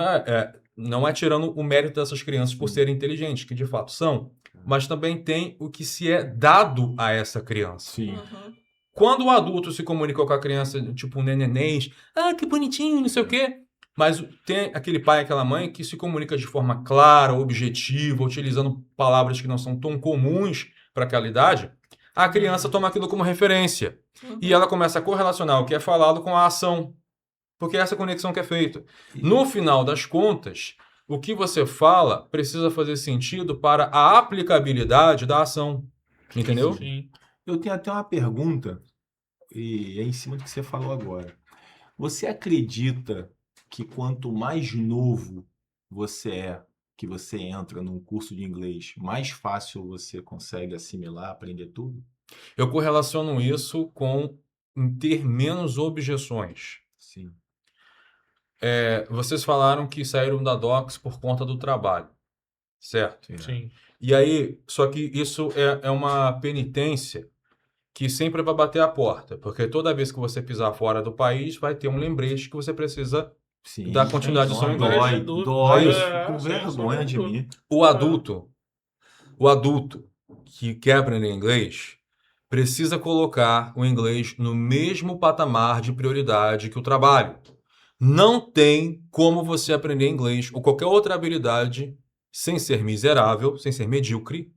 Não é tirando o mérito dessas crianças por Sim. serem inteligentes, que de fato são, mas também tem o que se é dado a essa criança. Sim. Uhum. Quando o adulto se comunica com a criança, tipo um nenenês, que bonitinho, não sei o quê, mas tem aquele pai e aquela mãe que se comunica de forma clara, objetiva, utilizando palavras que não são tão comuns para aquela idade, a criança toma aquilo como referência. E ela começa a correlacionar o que é falado com a ação, porque é essa conexão que é feita. No final das contas, o que você fala precisa fazer sentido para a aplicabilidade da ação. Entendeu? Sim. Eu tenho até uma pergunta, e é em cima do que você falou agora. Você acredita que quanto mais novo você é, que você entra num curso de inglês, mais fácil você consegue assimilar, aprender tudo? Eu correlaciono isso com ter menos objeções. Sim. Vocês falaram que saíram da Docs por conta do trabalho, certo? Sim. E aí, só que isso é uma penitência que sempre vai bater a porta, porque toda vez que você pisar fora do país, vai ter um lembrete que você precisa Sim. dar continuidade ao seu Dói, inglês. dói, É eu isso. fico com vergonha de mim. O adulto que quer aprender inglês precisa colocar o inglês no mesmo patamar de prioridade que o trabalho. Não tem como você aprender inglês ou qualquer outra habilidade sem ser miserável, sem ser medíocre,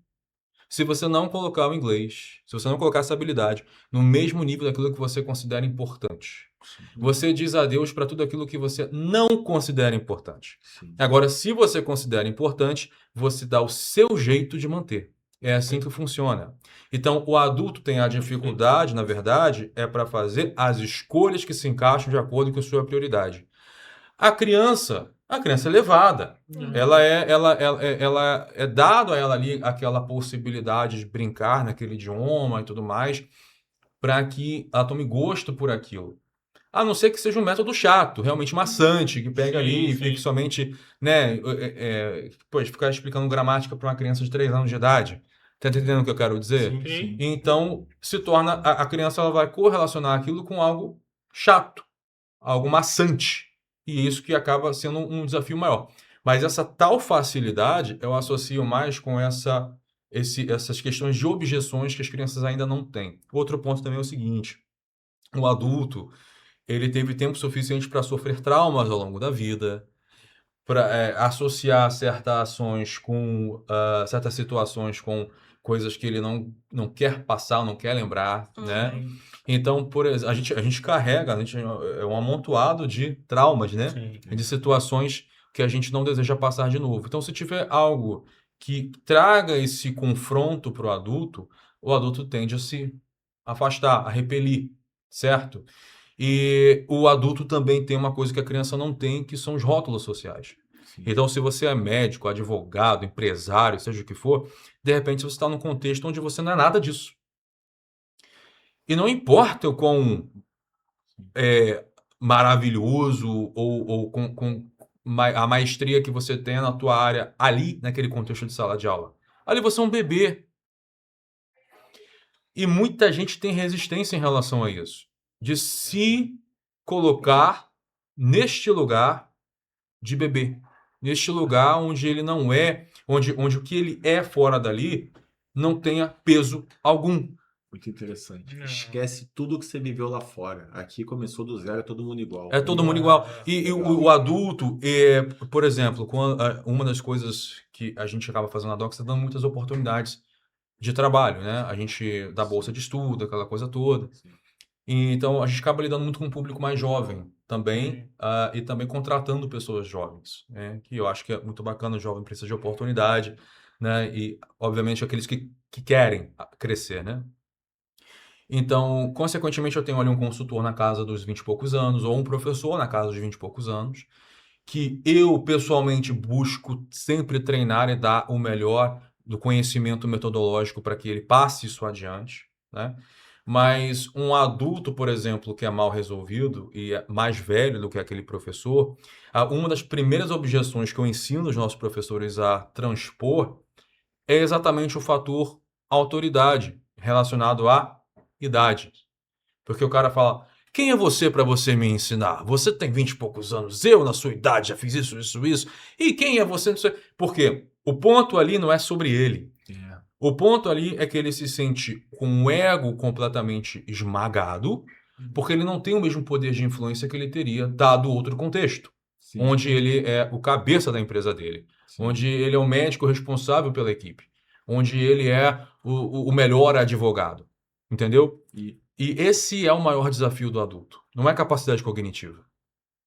se você não colocar o inglês, se você não colocar essa habilidade no mesmo nível daquilo que você considera importante. Você diz adeus para tudo aquilo que você não considera importante. Sim. Agora, se você considera importante, você dá o seu jeito de manter. É assim que funciona. Então, o adulto tem a dificuldade, na verdade, é para fazer as escolhas que se encaixam de acordo com a sua prioridade. A criança é levada. Ela é dado a ela ali aquela possibilidade de brincar naquele idioma e tudo mais, para que ela tome gosto por aquilo. A não ser que seja um método chato, realmente maçante, que pega ali e fique somente, né, ficar explicando gramática para uma criança de 3 anos de idade. Tá entendendo o que eu quero dizer? Sim, sim. Então, se torna, a criança ela vai correlacionar aquilo com algo chato, algo maçante. E isso que acaba sendo um desafio maior. Mas essa tal facilidade, eu associo mais com essas questões de objeções que as crianças ainda não têm. Outro ponto também é o seguinte, o adulto, ele teve tempo suficiente para sofrer traumas ao longo da vida, para associar certas ações com certas situações com coisas que ele não quer passar, não quer lembrar, né? Então, por exemplo, a gente carrega, é um amontoado de traumas, né? Sim. De situações que a gente não deseja passar de novo. Então, se tiver algo que traga esse confronto para o adulto tende a se afastar, a repelir, certo? E o adulto também tem uma coisa que a criança não tem, que são os rótulos sociais. Sim. Então, se você é médico, advogado, empresário, seja o que for, de repente você está num contexto onde você não é nada disso. E não importa o quão maravilhoso ou com a maestria que você tem na tua área ali, naquele contexto de sala de aula. Ali você é um bebê. E muita gente tem resistência em relação a isso. De se colocar neste lugar de bebê. Neste lugar onde ele não é, onde o que ele é fora dali não tenha peso algum. Muito interessante. Não. Esquece tudo que você viveu lá fora. Aqui começou do zero, é todo mundo igual. É todo mundo igual. E o adulto, por exemplo, uma das coisas que a gente acaba fazendo na Docs é dando muitas oportunidades de trabalho, né? A gente dá bolsa de estudo, aquela coisa toda. Sim. Então, a gente acaba lidando muito com um público mais jovem também, e também contratando pessoas jovens, né? Que eu acho que é muito bacana, o jovem precisa de oportunidade, né? E, obviamente, aqueles que querem crescer, né? Então, consequentemente, eu tenho ali um consultor na casa dos 20 e poucos anos, ou um professor na casa dos 20 e poucos anos, que eu, pessoalmente, busco sempre treinar e dar o melhor do conhecimento metodológico para que ele passe isso adiante, né? Mas um adulto, por exemplo, que é mal resolvido e é mais velho do que aquele professor, uma das primeiras objeções que eu ensino os nossos professores a transpor é exatamente o fator autoridade relacionado à idade. Porque o cara fala: quem é você para você me ensinar? Você tem 20 e poucos anos, eu na sua idade já fiz isso, isso, isso. E quem é você? Não sei. Por quê? O ponto ali não é sobre ele. O ponto ali é que ele se sente com o ego completamente esmagado, porque ele não tem o mesmo poder de influência que ele teria dado outro contexto, Sim, onde ele é o cabeça da empresa dele, sim. onde ele é o médico responsável pela equipe, onde ele é o melhor advogado, entendeu? E, E esse é o maior desafio do adulto, não é capacidade cognitiva.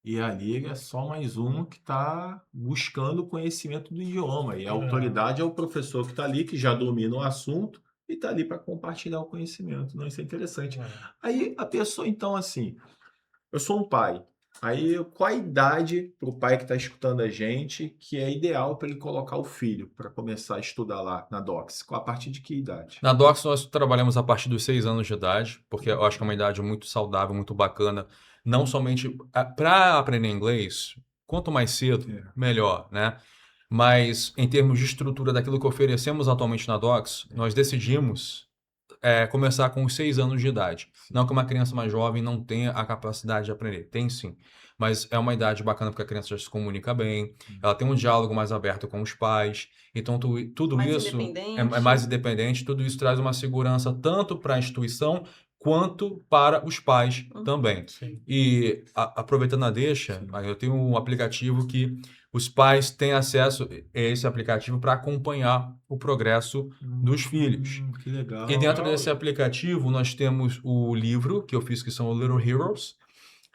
e a liga é só mais um que está buscando o conhecimento do idioma. E a autoridade é o professor que está ali, que já domina o assunto e está ali para compartilhar o conhecimento. Não, isso é interessante. Aí a pessoa, então, assim, eu sou um pai. Aí, qual a idade para o pai que está escutando a gente que é ideal para ele colocar o filho para começar a estudar lá na Docs? A partir de que idade? Na Docs nós trabalhamos a partir dos 6 anos de idade, porque eu acho que é uma idade muito saudável, muito bacana, não somente para aprender inglês, quanto mais cedo, É. melhor, né? Mas em termos de estrutura daquilo que oferecemos atualmente na Docs, nós decidimos começar com os 6 anos de idade. Não que uma criança mais jovem não tenha a capacidade de aprender, tem sim. Mas é uma idade bacana porque a criança já se comunica bem, ela tem um diálogo mais aberto com os pais. Então, tudo Mais isso é independente. mais independente, tudo isso traz uma segurança tanto para a instituição quanto para os pais também. Sim. E aproveitando a deixa, Sim. eu tenho um aplicativo que os pais têm acesso a esse aplicativo para acompanhar o progresso dos filhos. Que legal. E dentro Legal. desse aplicativo nós temos o livro que eu fiz, que são o Little Heroes,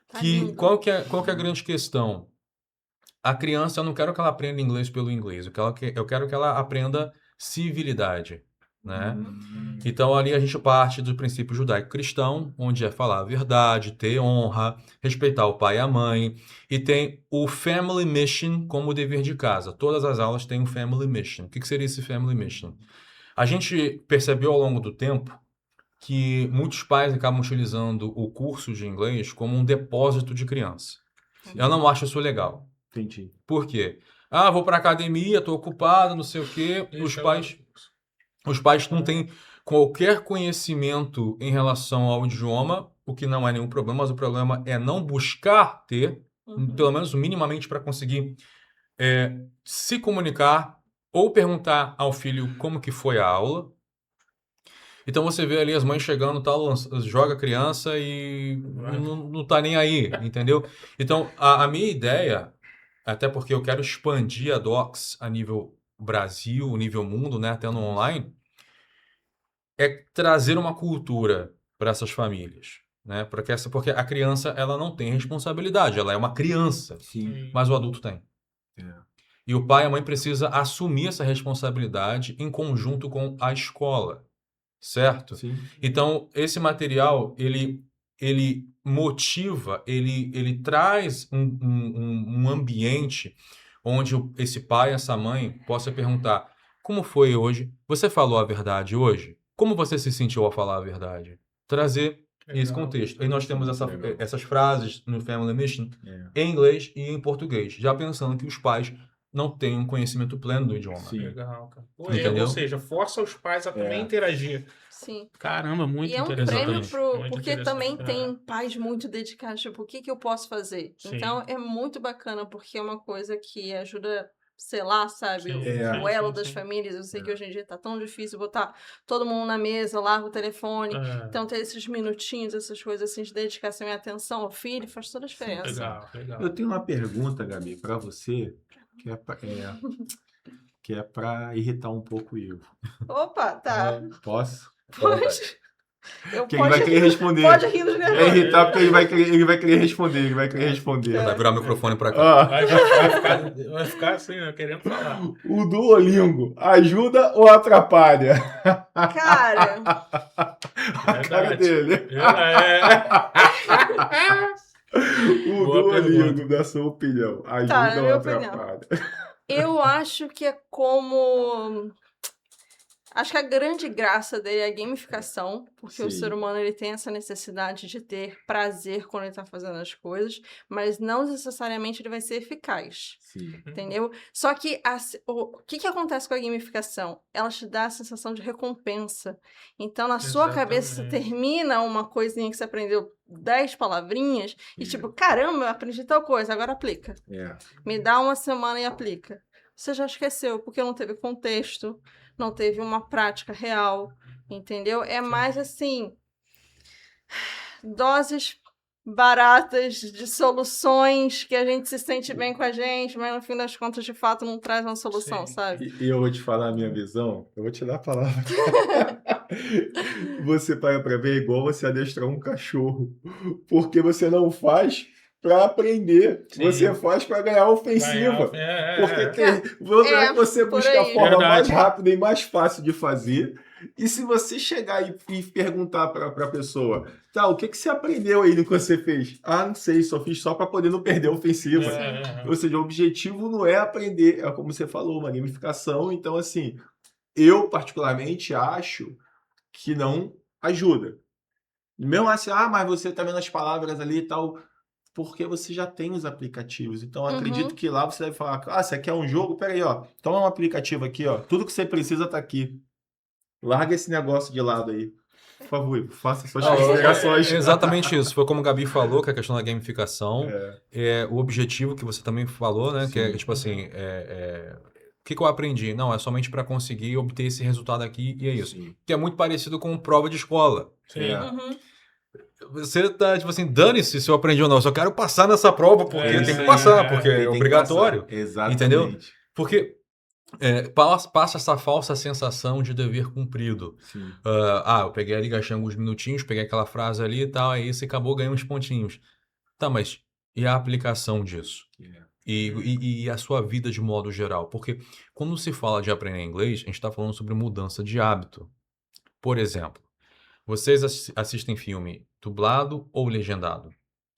Tá que lindo. qual que é a grande questão? A criança, eu não quero que ela aprenda inglês pelo inglês, eu quero que ela aprenda civilidade, né? Então ali a gente parte do princípio judaico-cristão, onde é falar a verdade, ter honra, respeitar o pai e a mãe, e tem o Family Mission como dever de casa. Todas as aulas têm um Family Mission. O que seria esse Family Mission? A gente percebeu ao longo do tempo que muitos pais acabam utilizando o curso de inglês como um depósito de criança. Eu não acho isso legal. Entendi. Por quê? Vou para academia, estou ocupado, não sei o quê. Os pais não têm qualquer conhecimento em relação ao idioma, o que não é nenhum problema, mas o problema é não buscar ter, pelo menos minimamente, para conseguir se comunicar ou perguntar ao filho como que foi a aula. Então você vê ali as mães chegando, tal, joga a criança e não tá nem aí, entendeu? Então a minha ideia, até porque eu quero expandir a Docs a nível Brasil, nível mundo, né, até no online, é trazer uma cultura para essas famílias, né? Porque a criança ela não tem responsabilidade, ela é uma criança, Sim. mas o adulto tem. É. E o pai e a mãe precisa assumir essa responsabilidade em conjunto com a escola. Certo? Sim. Então, esse material, ele motiva, ele traz um ambiente onde esse pai, essa mãe, possa perguntar: como foi hoje? Você falou a verdade hoje? Como você se sentiu ao falar a verdade? Trazer esse Legal. contexto. E nós temos Legal. essas frases no Family Mission É. em inglês e em português, já pensando que os pais não têm um conhecimento pleno do idioma. Sim. Legal, cara. Entendeu? Ou seja, força os pais a também interagir. Sim. Caramba, muito E é um interessante. prêmio Muito porque interessante. também tem pais muito dedicados, tipo, o que eu posso fazer? Sim. Então é muito bacana, porque é uma coisa que ajuda, sei lá, sabe, Sim, o elo sim, das sim. famílias. Eu sei que hoje em dia tá tão difícil botar todo mundo na mesa, larga o telefone. É. Então ter esses minutinhos, essas coisas assim de dedicação e atenção ao filho faz toda a diferença. Legal, legal. Eu tenho uma pergunta, Gabi, para você, que é para irritar um pouco o Ivo. Opa, tá. Posso? Pode. Que ele vai querer responder. Pode rir dos É nervosos. irritar porque ele vai querer responder, Vai virar o microfone pra cá. Ó, Vai ficar assim, né, querendo falar. o Duolingo, ajuda ou atrapalha? Cara, A cara Verdade. dele. O Boa Duolingo, pergunta. da sua opinião, na ajuda ou minha opinião. atrapalha? eu acho que é como... Acho que a grande graça dele é a gamificação, porque o Sim. ser humano ele tem essa necessidade de ter prazer quando ele tá fazendo as coisas, mas não necessariamente ele vai ser eficaz. Sim. Entendeu? Só que o que acontece com a gamificação? Ela te dá a sensação de recompensa. Então, na sua cabeça, Exatamente. termina uma coisinha que você aprendeu 10 palavrinhas e tipo, caramba, eu aprendi tal coisa, agora aplica. É. Me dá uma semana e aplica. Você já esqueceu, porque não teve contexto, não teve uma prática real, entendeu? É mais assim, doses baratas de soluções que a gente se sente bem com a gente, mas no fim das contas, de fato, não traz uma solução, Sim. sabe? E eu vou te falar a minha visão, eu vou te dar a palavra. Você para pra ver, é igual você adestrar um cachorro, porque você não faz para aprender, Sim. você faz para ganhar ofensiva. Porque não é que você por busca a aí. forma mais Verdade. rápida e mais fácil de fazer. E se você chegar e perguntar para a pessoa, tá, o que você aprendeu aí no que você fez? Ah, não sei, só fiz só para poder não perder a ofensiva. Ou seja, o objetivo não é aprender, é como você falou, uma gamificação. Então, assim, eu particularmente acho que não ajuda. Mesmo assim, mas você tá vendo as palavras ali e tal, porque você já tem os aplicativos. Então, eu acredito que lá você deve falar, você quer um jogo? Pera aí, ó, toma um aplicativo aqui, ó, tudo que você precisa tá aqui. Larga esse negócio de lado aí. Por favor, faça suas considerações. É exatamente isso. Foi como o Gabi falou, que é a questão da gamificação. É o objetivo que você também falou, né? Que é Sim. tipo assim, o que eu aprendi? Não, é somente para conseguir obter esse resultado aqui e é isso. Sim. Que é muito parecido com prova de escola. Sim. É. Uhum. Você tá, tipo assim, dane-se se eu aprendi ou não. Eu só quero passar nessa prova porque É tem isso que aí, passar, é. porque é Tem que obrigatório. passar. Exatamente. Entendeu? Porque passa essa falsa sensação de dever cumprido. Sim. Eu peguei ali, gastei alguns minutinhos, peguei aquela frase ali e tal, aí você acabou ganhando uns pontinhos. Tá, mas e a aplicação disso? E a sua vida de modo geral? Porque quando se fala de aprender inglês, a gente está falando sobre mudança de hábito. Por exemplo, vocês assistem filme dublado ou legendado?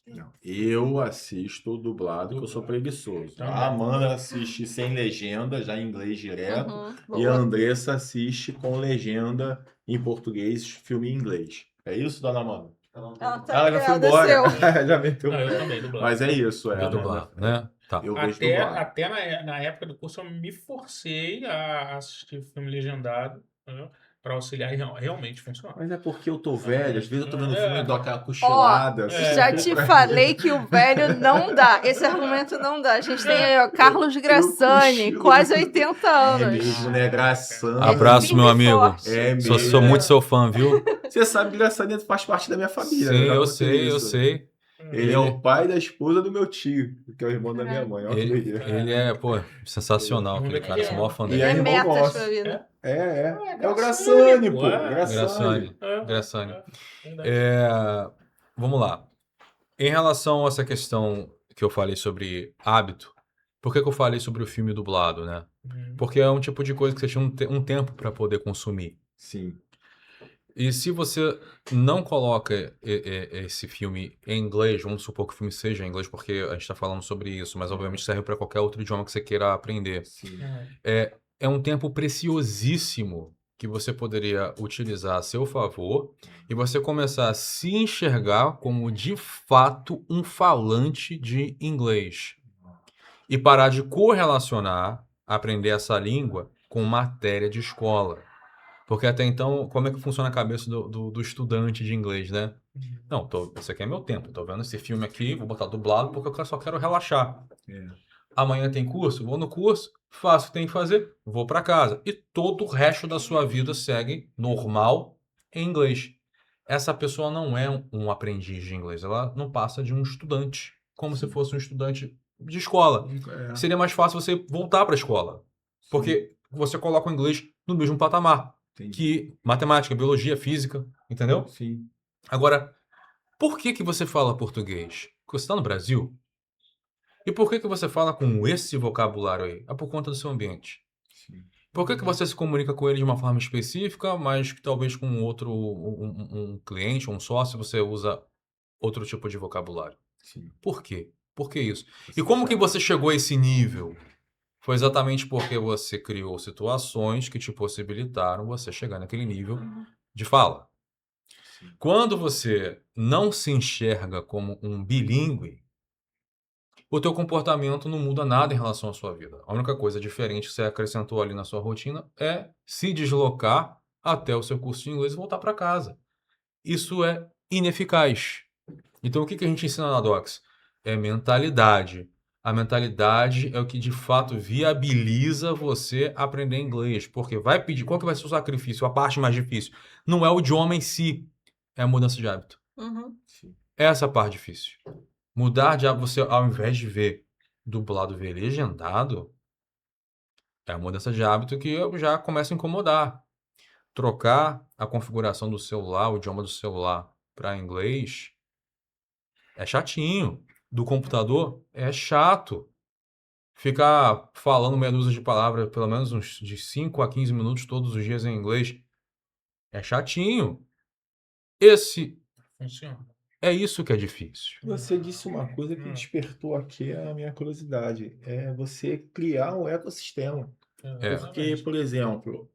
Não, eu assisto dublado, que eu sou preguiçoso. Também. A Amanda assiste sem legenda, já em inglês direto. E a Boa. Andressa assiste com legenda em português, filme em inglês. É isso, dona Amanda? Ela Ela já foi desceu. embora. Já meteu. Não, eu também, dublado. Mas é isso. Vê dublado, né? Tá. Eu vejo Até, dublado. até na época do curso eu me forcei a assistir filme legendado, né, para auxiliar e realmente funcionar. Mas é porque eu tô velho, às vezes eu tô vendo filme e dou aquela Ó, cochilada. já te falei que o velho não dá. Esse argumento não dá. A gente tem aí, ó, Carlos Grassani, cochilo. quase 80 É anos. mesmo, né? Graçando. Abraço, meu firme e amigo. forte. É Sou mesmo. muito seu fã, viu? Você sabe que Graçando faz parte da minha família. Sim, né? Já eu contei sei, eu isso. sei. Ele é o pai da esposa do meu tio, que é o irmão da minha mãe. Olha que Ele, doideira. ele é, pô, sensacional, aquele cara. Eu sou o maior fã E dele. aí, É irmão metas nosso. pra vida. É o Graçani, pô. Graçani. Graçani. Vamos lá. Em relação a essa questão que eu falei sobre hábito, por que eu falei sobre o filme dublado, né? Porque é um tipo de coisa que você tinha um tempo para poder consumir. Sim. E se você não coloca esse filme em inglês, vamos supor que o filme seja em inglês, porque a gente está falando sobre isso, mas obviamente serve para qualquer outro idioma que você queira aprender. Sim. É um tempo preciosíssimo que você poderia utilizar a seu favor e você começar a se enxergar como, de fato, um falante de inglês. E parar de correlacionar, aprender essa língua com matéria de escola. Porque até então, como é que funciona a cabeça do estudante de inglês, né? Não, esse aqui é meu tempo. Tô vendo esse filme aqui, vou botar dublado porque eu só quero relaxar. Amanhã tem curso, vou no curso, faço o que tem que fazer, vou para casa. E todo o resto da sua vida segue normal em inglês. Essa pessoa não é um aprendiz de inglês, ela não passa de um estudante, como se fosse um estudante de escola. Seria mais fácil você voltar para a escola, porque você coloca o inglês no mesmo patamar. Entendi. que matemática, biologia, física, entendeu? Sim. Agora, por que que você fala português? Porque você está no Brasil? E por que que você fala com esse vocabulário aí? É por conta do seu ambiente. Sim. Por que que você se comunica com ele de uma forma específica, mas que talvez com outro um cliente, um sócio, você usa outro tipo de vocabulário? Sim. Por quê? Por que isso? E Você como que já- você chegou a esse nível? Foi exatamente porque você criou situações que te possibilitaram você chegar naquele nível de fala. Sim. Quando você não se enxerga como um bilíngue, o teu comportamento não muda nada em relação à sua vida. A única coisa diferente que você acrescentou ali na sua rotina é se deslocar até o seu curso de inglês e voltar para casa. Isso é ineficaz. Então, o que que a gente ensina na Docs? É mentalidade. A mentalidade é o que de fato viabiliza você aprender inglês. Porque vai pedir, qual que vai ser o sacrifício? A parte mais difícil. Não é o idioma em si, é a mudança de hábito. Uhum. Sim. Essa é a parte difícil. Mudar de hábito, você, ao invés de ver dublado, ver legendado, é a mudança de hábito que eu já começa a incomodar. Trocar a configuração do celular, o idioma do celular para inglês, é chatinho. Do computador, é chato. Ficar falando meia dúzia de palavras, pelo menos uns de 5 a 15 minutos todos os dias em inglês, é chatinho. Funciona. É isso que é difícil. Você disse uma coisa que despertou aqui a minha curiosidade. É você criar um ecossistema. Porque, por exemplo,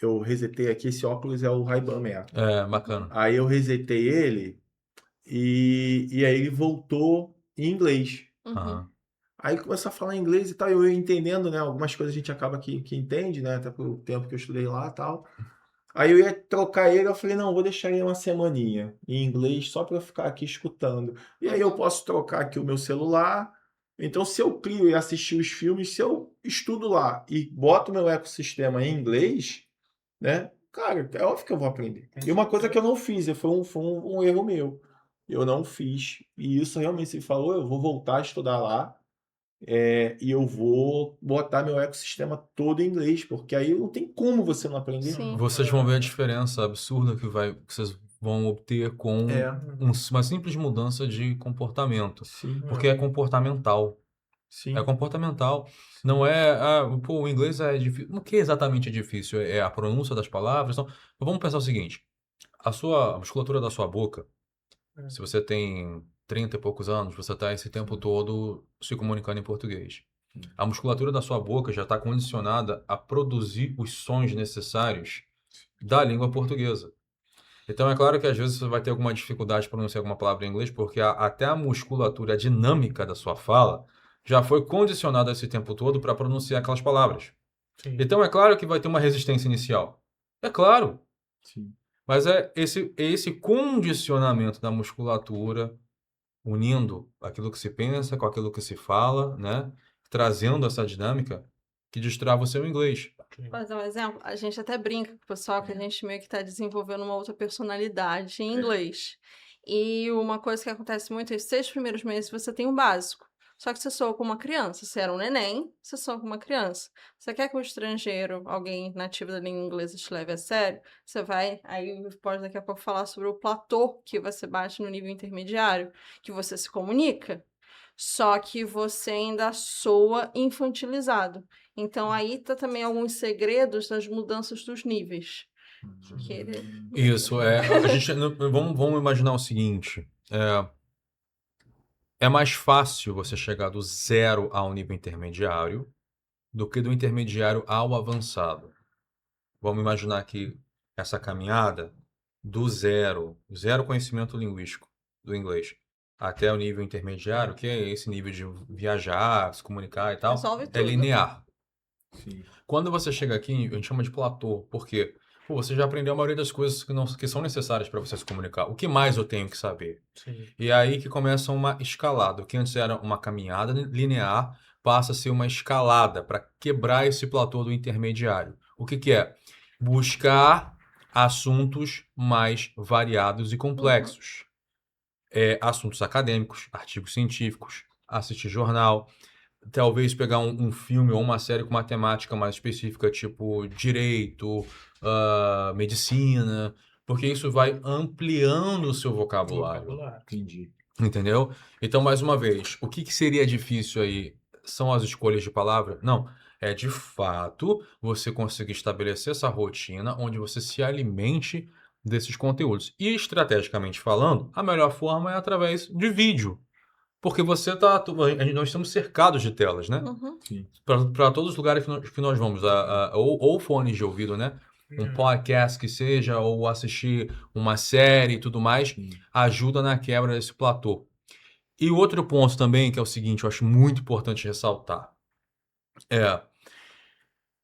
eu resetei aqui, esse óculos é o Ray-Ban Meta. É bacana. Aí eu resetei ele e aí ele voltou em inglês. Uhum. Aham. Aí começou a falar inglês e tal, eu entendendo, né? Algumas coisas a gente acaba que entende, né? Até pelo tempo que eu estudei lá e tal. Aí eu ia trocar ele, eu falei, não, vou deixar ele uma semaninha em inglês só para eu ficar aqui escutando. E aí eu posso trocar aqui o meu celular. Então, se eu crio e assistir os filmes, se eu estudo lá e boto meu ecossistema em inglês, né? Cara, é óbvio que eu vou aprender. E uma coisa que eu não fiz, foi um erro meu. Eu não fiz. E isso realmente se falou, eu vou voltar a estudar lá. E eu vou botar meu ecossistema todo em inglês, porque aí não tem como você não aprender. Sim. Vocês vão ver a diferença absurda que vocês vão obter com É, uma simples mudança de comportamento. sim, Porque é comportamental. sim. É comportamental. Não é. Pô, o inglês é difícil. O que exatamente é difícil? É a pronúncia das palavras? Então, vamos pensar o seguinte: a musculatura da sua boca, se você tem 30 e poucos anos, você está esse tempo todo se comunicando em português. A musculatura da sua boca já está condicionada a produzir os sons necessários da língua portuguesa. Então, é claro que às vezes você vai ter alguma dificuldade de pronunciar alguma palavra em inglês, porque até a musculatura, a dinâmica da sua fala, já foi condicionada esse tempo todo para pronunciar aquelas palavras. Sim. Então, é claro que vai ter uma resistência inicial. É claro. Sim. Mas é esse condicionamento da musculatura, unindo aquilo que se pensa com aquilo que se fala, né? Trazendo essa dinâmica que destrava o seu inglês. Vou dar um exemplo. A gente até brinca com o pessoal que a gente meio que está desenvolvendo uma outra personalidade em inglês. E uma coisa que acontece muito é que 6 primeiros meses você tem o básico. Só que você soa como uma criança. Você era um neném, você soa como uma criança. Você quer que o estrangeiro, alguém nativo da língua inglesa, te leve a sério? Você vai, aí pode daqui a pouco falar sobre o platô que você bate no nível intermediário, que você se comunica. Só que você ainda soa infantilizado. Então aí tá também alguns segredos das mudanças dos níveis. Que ele... Isso, a gente, vamos imaginar o seguinte, é mais fácil você chegar do zero ao nível intermediário do que do intermediário ao avançado. Vamos imaginar que essa caminhada do zero conhecimento linguístico do inglês, até o nível intermediário, que é esse nível de viajar, se comunicar e tal, Resolve é tudo. linear. Sim. Quando você chega aqui, a gente chama de platô, porque você já aprendeu a maioria das coisas que são necessárias para você se comunicar. O que mais eu tenho que saber? Sim. E é aí que começa uma escalada. O que antes era uma caminhada linear passa a ser uma escalada para quebrar esse platô do intermediário. O que é? Buscar assuntos mais variados e complexos. Assuntos acadêmicos, artigos científicos, assistir jornal, talvez pegar um filme ou uma série com uma temática mais específica, tipo direito, medicina, porque isso vai ampliando o seu vocabulário. Entendi. Entendeu? Então, mais uma vez, o que seria difícil aí? São as escolhas de palavra? Não. É de fato você conseguir estabelecer essa rotina onde você se alimente desses conteúdos. E estrategicamente falando, a melhor forma é através de vídeo. Porque você tá. Nós estamos cercados de telas, né? Uhum. Para todos os lugares que nós vamos, ou fones de ouvido, né? Um podcast que seja, ou assistir uma série e tudo mais, Sim. ajuda na quebra desse platô. E outro ponto também, que é o seguinte, eu acho muito importante ressaltar,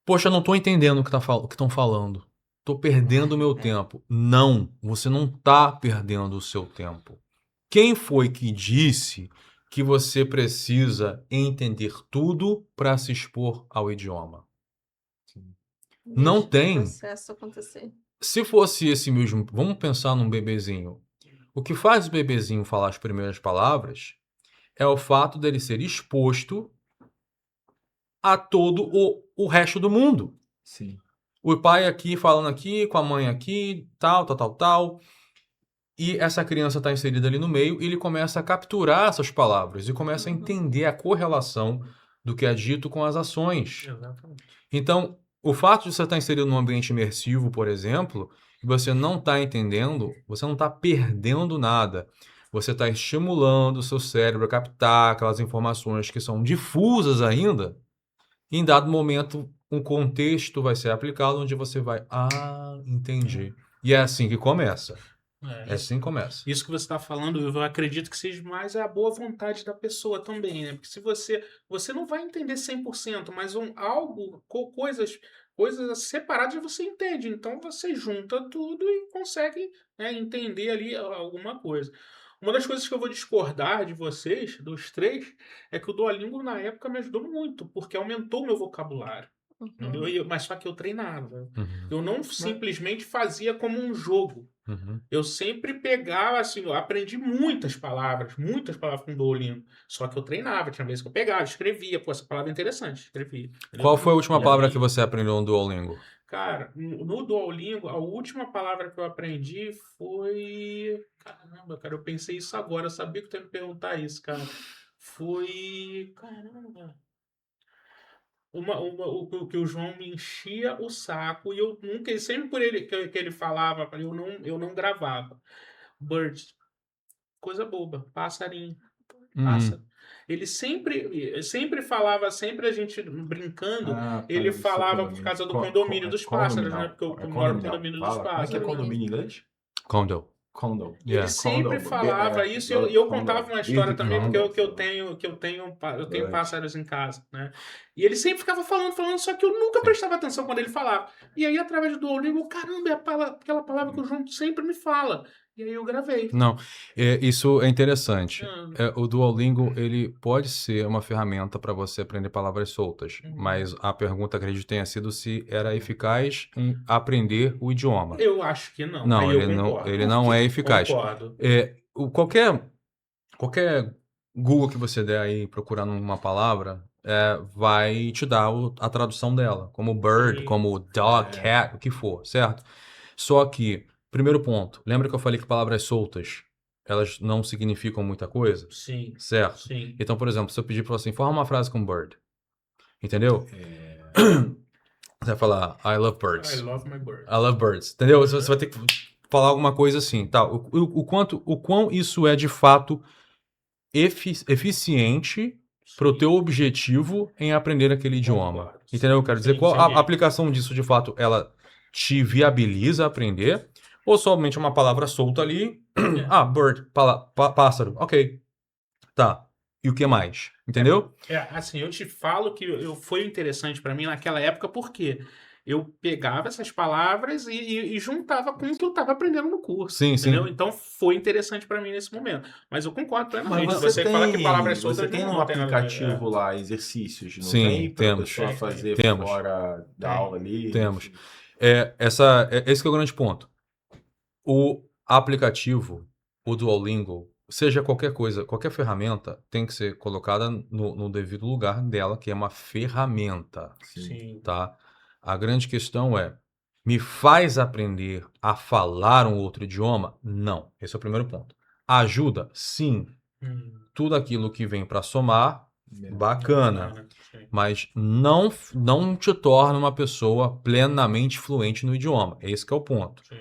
poxa, eu não estou entendendo o que estão falando. Estou perdendo o meu tempo. Não, você não está perdendo o seu tempo. Quem foi que disse que você precisa entender tudo para se expor ao idioma? Não Deixa tem. o processo acontecer. Se fosse esse mesmo, vamos pensar num bebezinho. O que faz o bebezinho falar as primeiras palavras é o fato dele ser exposto a todo o resto do mundo. Sim. O pai aqui falando aqui, com a mãe aqui, tal. E essa criança está inserida ali no meio e ele começa a capturar essas palavras e começa a entender a correlação do que é dito com as ações. Exatamente. Então, o fato de você estar inserido num ambiente imersivo, por exemplo, e você não está entendendo, você não está perdendo nada. Você está estimulando o seu cérebro a captar aquelas informações que são difusas ainda. E em dado momento, um contexto vai ser aplicado onde você vai, entendi. E é assim que começa. É assim que começa. Isso que você está falando, eu acredito que seja mais a boa vontade da pessoa também, né? Porque se você não vai entender 100%, mas coisas separadas você entende. Então você junta tudo e consegue, né, entender ali alguma coisa. Uma das coisas que eu vou discordar de vocês, dos três, é que o Duolingo na época me ajudou muito, porque aumentou o meu vocabulário. Entendeu? Mas só que eu treinava. Uhum, Eu não simplesmente fazia como um jogo. uhum. Eu sempre pegava, assim, eu aprendi muitas palavras com Duolingo. Só que eu treinava, tinha vezes que eu pegava, escrevia, pô, essa palavra é interessante, escrevia. Entendeu? Qual foi a última E palavra aí, que você aprendeu no Duolingo? cara, no Duolingo, a última palavra que eu aprendi foi... Caramba, cara, eu pensei isso agora, eu sabia que tu ia me perguntar isso, cara. Foi... Caramba... o que o João me enchia o saco e eu nunca, sempre por ele que ele falava, eu não gravava. Bird, coisa boba, passarinho, pássaro. Ele sempre falava, sempre a gente brincando, ele falava por causa do condomínio dos pássaros, né? Porque eu moro no condomínio dos Como é que é pássaros. condomínio em inglês? Condo. Condo. Ele Yeah. sempre Condo, falava isso e eu contava uma história também, porque eu tenho Bird. pássaros em casa, né? E ele sempre ficava falando, só que eu nunca prestava atenção quando ele falava. E aí, através do Duolingo, caramba, é aquela palavra que o João sempre me fala. E aí eu gravei. Não, isso é interessante. Ah. O Duolingo, ele pode ser uma ferramenta para você aprender palavras soltas, mas a pergunta, acredito, tenha sido se era eficaz em aprender o idioma. Eu acho que não. Não, Aí eu ele não, concordo. ele não é eficaz. Concordo. Qualquer Google que você der aí procurando uma palavra, vai te dar a tradução dela, como bird, Sim. como dog, cat, o que for, certo? Só que, primeiro ponto, lembra que eu falei que palavras soltas, elas não significam muita coisa? Sim. Certo? Sim. Então, por exemplo, se eu pedir para você, forma uma frase com bird, entendeu? Você vai falar, I love birds. I love my bird. I love birds, entendeu? Você vai ter que falar alguma coisa assim, tá? O quão isso é de fato eficiente para o teu objetivo em aprender aquele idioma. Concordo. Entendeu? Eu quero dizer, Sim, qual a sim. aplicação disso, de fato, ela te viabiliza aprender? Ou somente uma palavra solta ali? Bird, pássaro, ok. Tá. E o que mais? Entendeu? Assim, eu te falo que foi interessante para mim naquela época porque eu pegava essas palavras e juntava com o que eu estava aprendendo no curso. Sim, entendeu? sim. Então foi interessante para mim nesse momento. Mas eu concordo plenamente. Mas Você fala que palavras soltas você tem não no tem nada a ver. aplicativo lá exercícios, não Sim, tem? Pra temos. pessoa fazer Temos. fora da aula ali? Temos. Enfim. Esse que é o grande ponto. O aplicativo, o Duolingo, seja qualquer coisa, qualquer ferramenta tem que ser colocada no devido lugar dela, que é uma ferramenta, Sim. tá? A grande questão é, me faz aprender a falar um outro idioma? Não. Esse é o primeiro ponto. Ajuda? Sim. Tudo aquilo que vem para somar, bacana. Sim. Mas não te torna uma pessoa plenamente fluente no idioma. Esse que é o ponto. Sim.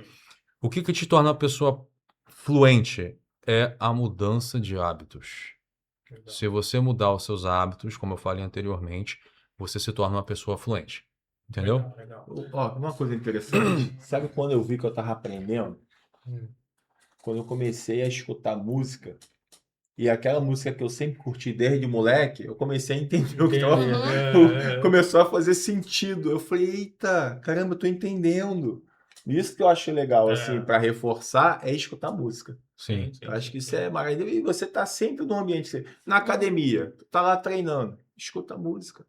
O que te torna uma pessoa fluente? É a mudança de hábitos. Legal. Se você mudar os seus hábitos, como eu falei anteriormente, você se torna uma pessoa fluente. Entendeu? Legal. Ó, uma coisa interessante. Sabe quando eu vi que eu tava aprendendo? Hum. Quando eu comecei a escutar música, e aquela música que eu sempre curti desde moleque, eu comecei a entender o que tava... Começou a fazer sentido. Eu falei, eita, caramba, eu tô entendendo. Isso que eu acho legal, assim, para reforçar, é escutar música. Sim. Eu acho que isso é maravilhoso. E você tá sempre no ambiente. Na academia, tu tá lá treinando, escuta música.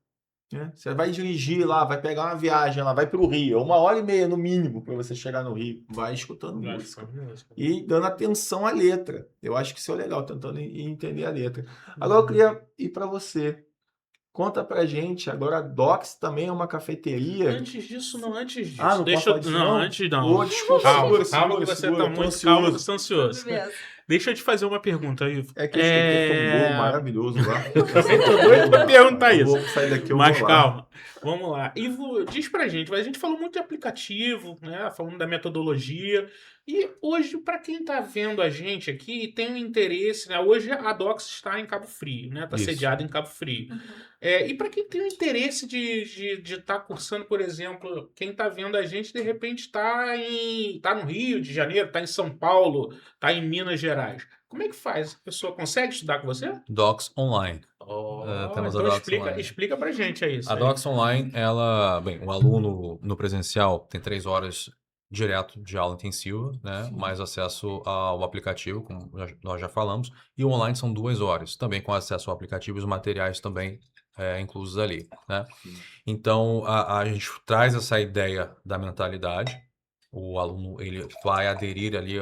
Né? Você vai dirigir lá, vai pegar uma viagem lá, vai pro Rio, 1h30 no mínimo para você chegar no Rio. Vai escutando música. E dando atenção à letra. Eu acho que isso é legal, tentando entender a letra. Agora eu queria ir para você. Conta pra gente, agora a Docs também é uma cafeteria. Antes disso. Ah, não Deixa pode falar disso, não, não? antes não. Ô, desculpa, Calma, segura, que você segura, tá tô muito ansioso. calmo, você tá ansioso. Beleza. Deixa eu te fazer uma pergunta, Ivo. É que eu esqueci que tem um bolo maravilhoso lá. Eu também tô doido pra perguntar Eu isso. vou sair daqui, eu Mas vou lá. calma, vamos lá. Ivo, diz pra gente, a gente falou muito de aplicativo, né? Falando da metodologia. E hoje, para quem tá vendo a gente aqui e tem um interesse, né? Hoje a Docs está em Cabo Frio, né? Tá Isso. sediada em Cabo Frio. E para quem tem o interesse de estar cursando, por exemplo, quem tá vendo a gente, de repente tá no Rio de Janeiro, tá em São Paulo, tá em Minas Gerais. Como é que faz? A pessoa consegue estudar com você? Docs Online. Temos a Então Docs Online. explica pra gente aí. A Docs Online, o aluno no presencial tem 3 horas direto de aula intensiva, né? Mais acesso ao aplicativo, como nós já falamos, e o online são 2 horas, também com acesso ao aplicativo e os materiais também inclusos ali, né? Então, a gente traz essa ideia da mentalidade, o aluno ele vai aderir ali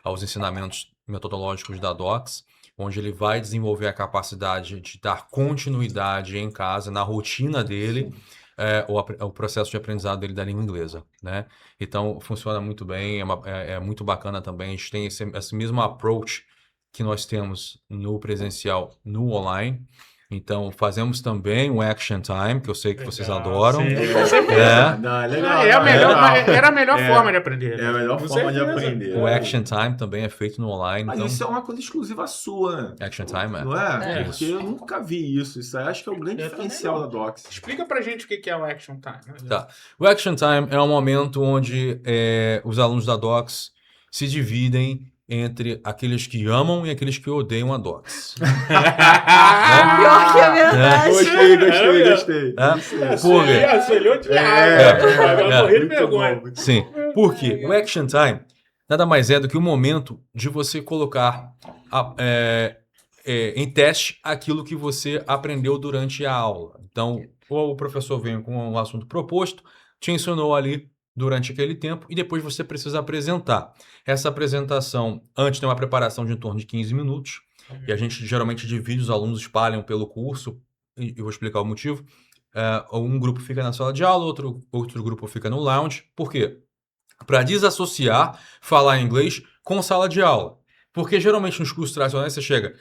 aos ensinamentos metodológicos da Docs, onde ele vai desenvolver a capacidade de dar continuidade em casa, na rotina dele, o processo de aprendizado dele da língua inglesa, né? Então, funciona muito bem, é muito bacana também. A gente tem esse mesmo approach que nós temos no presencial, no online. Então, fazemos também o Action Time, que eu sei que vocês adoram. Sim. Não, é legal. Era a melhor forma de aprender. É a melhor Com forma de certeza. aprender. O Action Time também é feito no online. Mas Então, isso é uma coisa exclusiva sua, né? Action Time Não é? É. Porque eu nunca vi isso. Isso aí acho que é o grande Eu diferencial da também Docs. Explica pra gente o que é o Action Time. Né? Tá. O Action Time é um momento onde os alunos da Docs se dividem entre aqueles que amam e aqueles que odeiam a Docs. Pior que é verdade. Gostei. Por quê? Você olhou de raiva. Eu morri de Muito vergonha. bom. Sim. Por quê? O Action Time nada mais é do que o momento de você colocar em teste aquilo que você aprendeu durante a aula. Então, o professor vem com um assunto proposto, te ensinou ali durante aquele tempo e depois você precisa apresentar. Essa apresentação, antes tem uma preparação de em torno de 15 minutos e a gente geralmente divide, os alunos espalham pelo curso e eu vou explicar o motivo. Um grupo fica na sala de aula, outro grupo fica no lounge. Por quê? Para desassociar falar inglês com sala de aula. Porque geralmente nos cursos tradicionais você chega...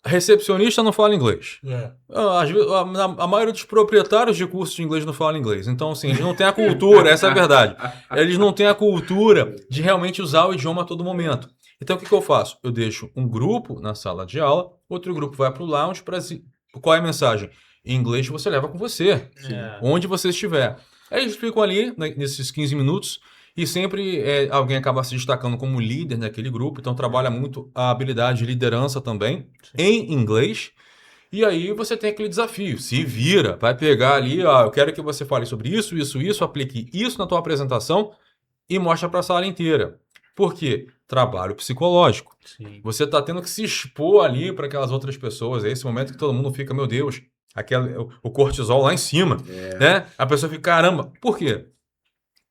Recepcionista não fala inglês. A maioria dos proprietários de cursos de inglês não fala inglês. Então, assim, eles não têm a cultura, essa é a verdade. Eles não têm a cultura de realmente usar o idioma a todo momento. Então, o que eu faço? Eu deixo um grupo na sala de aula, outro grupo vai para o lounge. Qual é a mensagem? Em inglês você leva com você, onde você estiver. Aí eles ficam ali, nesses 15 minutos, e sempre alguém acaba se destacando como líder naquele grupo, então trabalha muito a habilidade de liderança também, em inglês. E aí você tem aquele desafio, se vira, vai pegar ali, eu quero que você fale sobre isso, aplique isso na tua apresentação e mostra para a sala inteira. Por quê? Trabalho psicológico. Sim. Você está tendo que se expor ali para aquelas outras pessoas, é esse momento que todo mundo fica, meu Deus, o cortisol lá em cima, né? A pessoa fica, caramba, por quê?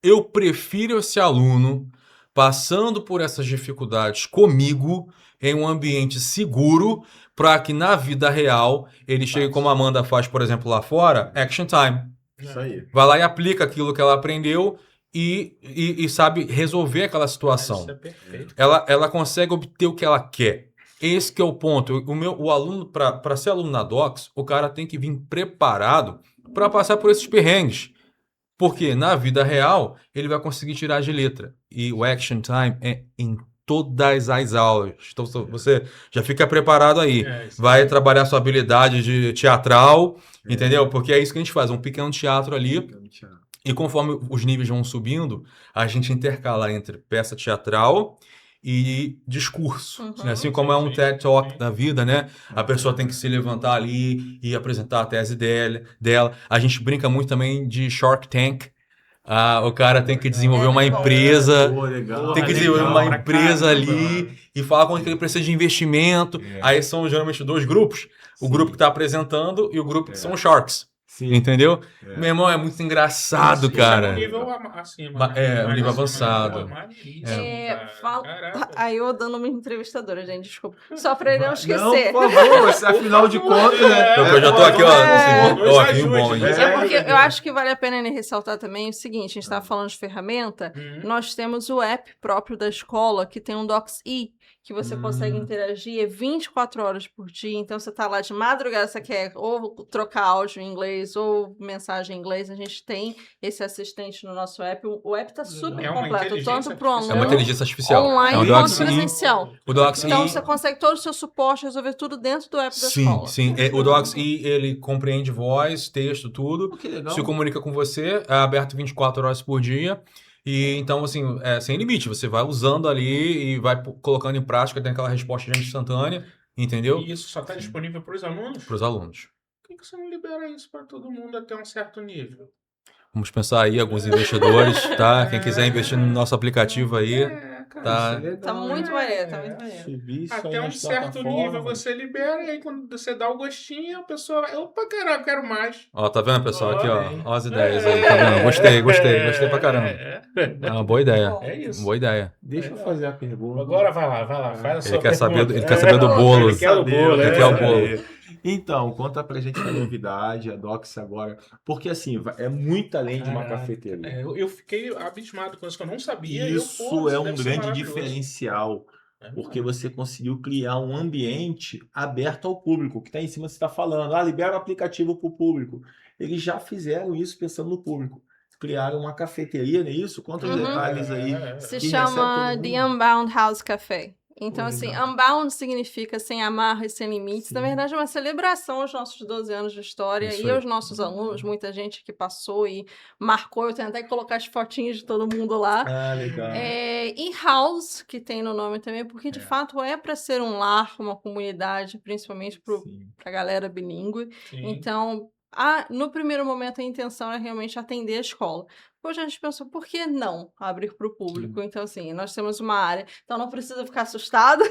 Eu prefiro esse aluno passando por essas dificuldades comigo em um ambiente seguro para que na vida real ele chegue como a Amanda faz, por exemplo, lá fora, action time. Isso aí. Vai lá e aplica aquilo que ela aprendeu e sabe resolver aquela situação. Isso é perfeito. Ela consegue obter o que ela quer. Esse que é o ponto. O aluno, para ser aluno na Docs, o cara tem que vir preparado para passar por esses perrengues. Porque na vida real, ele vai conseguir tirar de letra. E o action time é em todas as aulas. Então você já fica preparado aí. Isso Vai aí. trabalhar sua habilidade de teatral, entendeu? Porque é isso que a gente faz, um pequeno teatro ali. E conforme os níveis vão subindo, a gente intercala entre peça teatral e discurso. Uhum. Né? Assim como é um Sim, TED Talk sim. da vida, né? A pessoa tem que se levantar ali e apresentar a tese dela. A gente brinca muito também de Shark Tank. O cara tem que desenvolver uma empresa, Pô, legal. Porra, tem que desenvolver legal uma pra empresa caramba, ali mano. e falar quanto que ele precisa de investimento. Aí são geralmente dois grupos. O Sim. grupo que está apresentando e o grupo que são os Sharks. Sim. Entendeu? É. Meu irmão, é muito engraçado, Isso cara. É um nível acima. Ma- né? é, um Mais nível acima, avançado. pô, maneiríssimo, cara. Fala... Caraca. Aí eu dando uma entrevistadora, gente, desculpa. Só pra ele não esquecer. Não, por favor, afinal de contas, né? Eu já tô aqui, ó. É. Assim, ó, vinho bom, hein? Nos É porque ajude. eu acho que vale a pena ele ressaltar também o seguinte, a gente estava falando de ferramenta, nós temos o app próprio da escola, que tem um Docs-E, que você consegue interagir 24 horas por dia, então você tá lá de madrugada, você quer ou trocar áudio em inglês ou mensagem em inglês, a gente tem esse assistente no nosso app, o app tá super É uma completo, inteligência tanto pro artificial. É uma aluno inteligência artificial. online É um quanto Docs-E. presencial. O Docs-E. Então você consegue todo o seu suporte, resolver tudo dentro do app da Sim, escola. sim. O Docs-E, ele compreende voz, texto, tudo. Pô, que legal. Se comunica com você, é aberto 24 horas por dia. E então, assim, é sem limite. Você vai usando ali e vai colocando em prática, tem aquela resposta já instantânea, entendeu? E isso só está disponível para os alunos? Para os alunos. Por que você não libera isso para todo mundo até um certo nível? Vamos pensar aí, alguns investidores, tá? Quem quiser investir no nosso aplicativo aí, cara, tá? Isso é legal, Tá muito né? maneiro, tá muito maneiro. Subir isso aí Até um nas certo plataformas. nível você libera, e aí quando você dá o gostinho, a pessoa vai, opa, caralho, eu quero mais. Ó, tá vendo, pessoal? Aqui, ó. hein? Ó as ideias aí, tá vendo? Gostei pra caramba. É uma boa ideia. É isso. Boa ideia. Deixa eu fazer a pergunta. Agora vai lá, faz a Ele sua quer saber, pergunta. ele quer saber do bolo. Ele quer o bolo, Ele quer o bolo. Então, conta pra gente a novidade, a Docs agora. Porque assim, é muito além de uma Caraca. cafeteria. Eu fiquei abismado com isso que eu não sabia. e Isso pô, é um deve ser grande maravilhoso. diferencial. É Porque você conseguiu criar um ambiente aberto ao público, que está em cima você está falando. Libera o aplicativo para o público. Eles já fizeram isso pensando no público. Criaram uma cafeteria, não é isso? Conta os Uhum. detalhes aí. Se Que chama recebe todo The mundo. Unbound House Café. Então, Pô, assim, legal. Unbound significa sem amarras, sem limites. Sim. Na verdade, é uma celebração aos nossos 12 anos de história Isso e aí. aos nossos alunos. Muita gente que passou e marcou. Eu tenho até que colocar as fotinhas de todo mundo lá. Legal. E House, que tem no nome também, porque de fato é para ser um lar, uma comunidade, principalmente para Sim. a galera bilíngue. Sim. Então, no primeiro momento, a intenção é realmente atender a escola. Depois a gente pensou, por que não abrir para o público? Então, assim, nós temos uma área. Então, não precisa ficar assustado.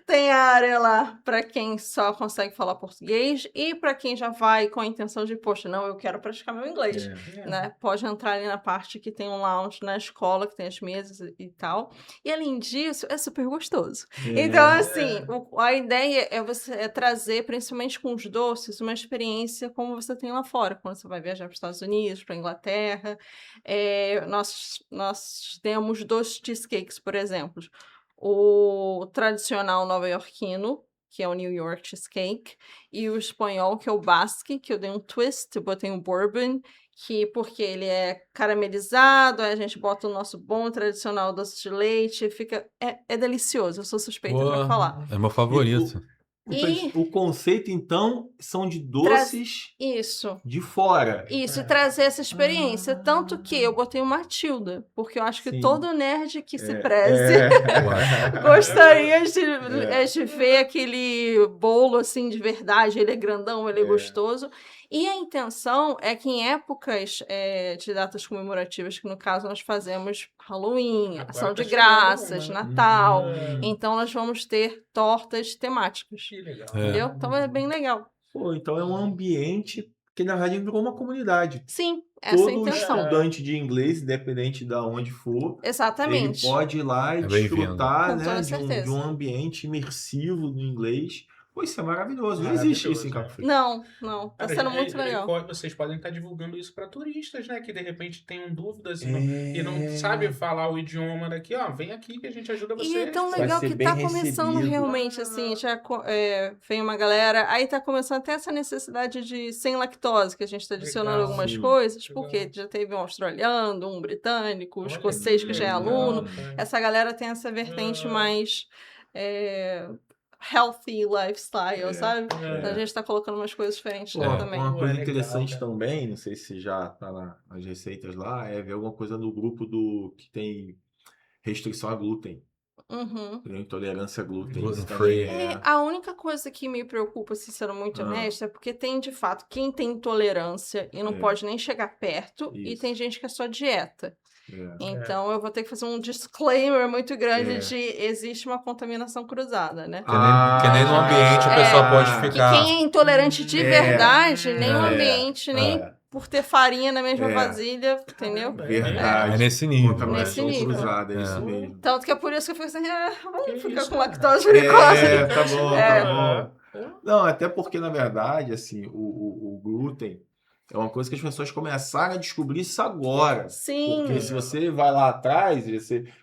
Tem a área lá para quem só consegue falar português e para quem já vai com a intenção de, poxa, não, eu quero praticar meu inglês. Né? Pode entrar ali na parte que tem um lounge na escola, que tem as mesas e tal. E, além disso, é super gostoso. Então, assim, a ideia é você trazer, principalmente com os doces, uma experiência como você tem lá fora, quando você vai viajar para os Estados Unidos, para a Inglaterra. Nós temos 2 cheesecakes, por exemplo. O tradicional nova-iorquino, que é o New York Cheesecake, e o espanhol, que é o Basque, que eu dei um twist, eu botei um bourbon, porque ele é caramelizado, aí a gente bota o nosso bom tradicional doce de leite, é delicioso, eu sou suspeita para falar. É meu favorito. O conceito, então, são de doces Isso. de fora. Isso, e trazer essa experiência. Tanto que eu botei uma Matilda, porque eu acho que Sim. todo nerd que se preze Uau. gostaria de ver aquele bolo assim de verdade. Ele é grandão, ele é gostoso. E a intenção é que em épocas de datas comemorativas, que no caso nós fazemos Halloween, Agora Ação tá de chegando Graças, uma, né? Natal, então nós vamos ter tortas temáticas. Que legal. Entendeu? Então é bem legal. Pô, então é um ambiente que, na verdade, virou uma comunidade. Sim, Essa é a todo intenção. estudante de inglês, independente de onde for, ele Exatamente. pode ir lá e É bem-vindo. desfrutar, Com né, toda de um certeza. ambiente imersivo no inglês. Pô, isso é maravilhoso. Não existe isso em Cabo Frio. Não. Tá Cara, sendo muito legal. Vocês podem estar divulgando isso para turistas, né? Que de repente tenham dúvidas e não sabe falar o idioma daqui, ó. Vem aqui que a gente ajuda E vocês. é tão Vai legal ser que bem tá começando recebido. realmente, assim, já vem uma galera, aí tá começando até essa necessidade de sem lactose, que a gente tá adicionando Legal, algumas sim. coisas, Legal. porque já teve um australiano, um britânico, um Olha escocês que que já é legal, aluno. cara. Essa galera tem essa vertente Ah. mais healthy lifestyle, sabe? É. Então a gente tá colocando umas coisas diferentes Pô, lá também. uma Pô, coisa é legal, interessante cara. também, não sei se já tá nas receitas lá, é ver alguma coisa no grupo que tem restrição a glúten, Uhum. tem intolerância a glúten. Gluten Isso free. também A única coisa que me preocupa, assim, sendo muito Ah. honesta, é porque tem, de fato, quem tem intolerância e não É. pode nem chegar perto, e Isso. tem gente que é só dieta. é. Então, eu vou ter que fazer um disclaimer muito grande É. de existe uma contaminação cruzada, né? Que nem no ambiente a pessoa pode Que ficar. quem é intolerante de É. verdade, nem o É. ambiente, nem por ter farinha na mesma É. vasilha, entendeu? Caramba, Verdade. É nesse nível. Contaminação Nesse nível. cruzada, é isso É. mesmo. Tanto que é por isso que eu falei assim, Que vamos ficar isso, com cara? lactose fricose. É, tá bom, É. tá bom. Não, até porque, na verdade, assim, o glúten é uma coisa que as pessoas começaram a descobrir isso agora. Sim. Porque se você vai lá atrás,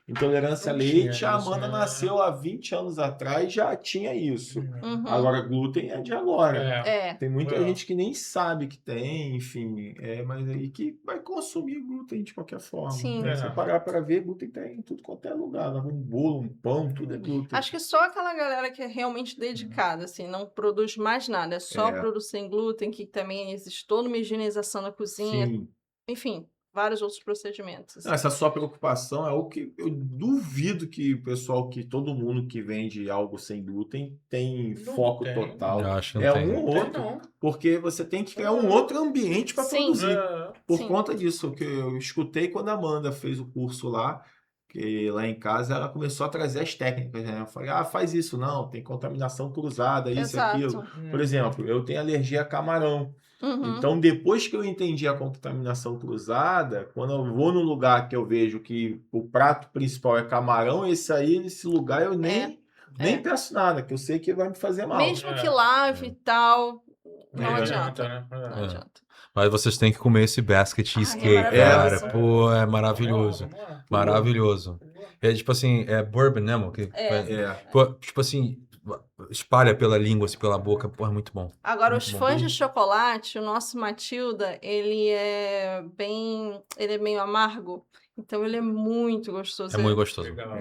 intolerância a Não tinha leite, a isso, Amanda né? nasceu há 20 anos atrás, já tinha isso. Uhum. Agora, glúten é de agora. É. Tem muita É. gente que nem sabe que tem, enfim, mas aí que vai consumir glúten de qualquer forma. Sim. Né? É. Se você parar para ver, glúten tem em tudo quanto é lugar. Um bolo, um pão, tudo é glúten. Acho que só aquela galera que é realmente dedicada, assim, não produz mais nada, é só É. produzir sem glúten, que também existe toda uma higienização na cozinha, Sim. enfim, vários outros procedimentos. assim. Não, essa sua preocupação é o que eu duvido que o pessoal, que todo mundo que vende algo sem glúten tem Não foco tem. total. Eu acho que não É tem. um ou Tem outro, não. porque você tem que criar um outro ambiente para Sim. produzir. Por Sim. conta disso, que eu escutei quando a Amanda fez o curso lá, que lá em casa ela começou a trazer as técnicas, né? Eu falei, faz isso, não, tem contaminação cruzada, isso e aquilo. Exato. Por exemplo, eu tenho alergia a camarão. Uhum. Então, depois que eu entendi a contaminação cruzada, quando eu vou num lugar que eu vejo que o prato principal é camarão, nesse lugar eu nem peço nada, que eu sei que vai me fazer mal. Mesmo que lave e tal, não Não adianta. né? Não adianta. Mas vocês têm que comer esse basket cheesecake, maravilhoso. cara. Pô, é maravilhoso. Vamos lá. Maravilhoso. É tipo assim, é bourbon, né, amor? É. Pô, tipo assim, espalha pela língua, assim, pela boca. Pô, é muito bom. Agora, Muito os bom. fãs de chocolate, o nosso Matilda, ele é meio amargo, então ele é muito gostoso. É muito gostoso. Legal.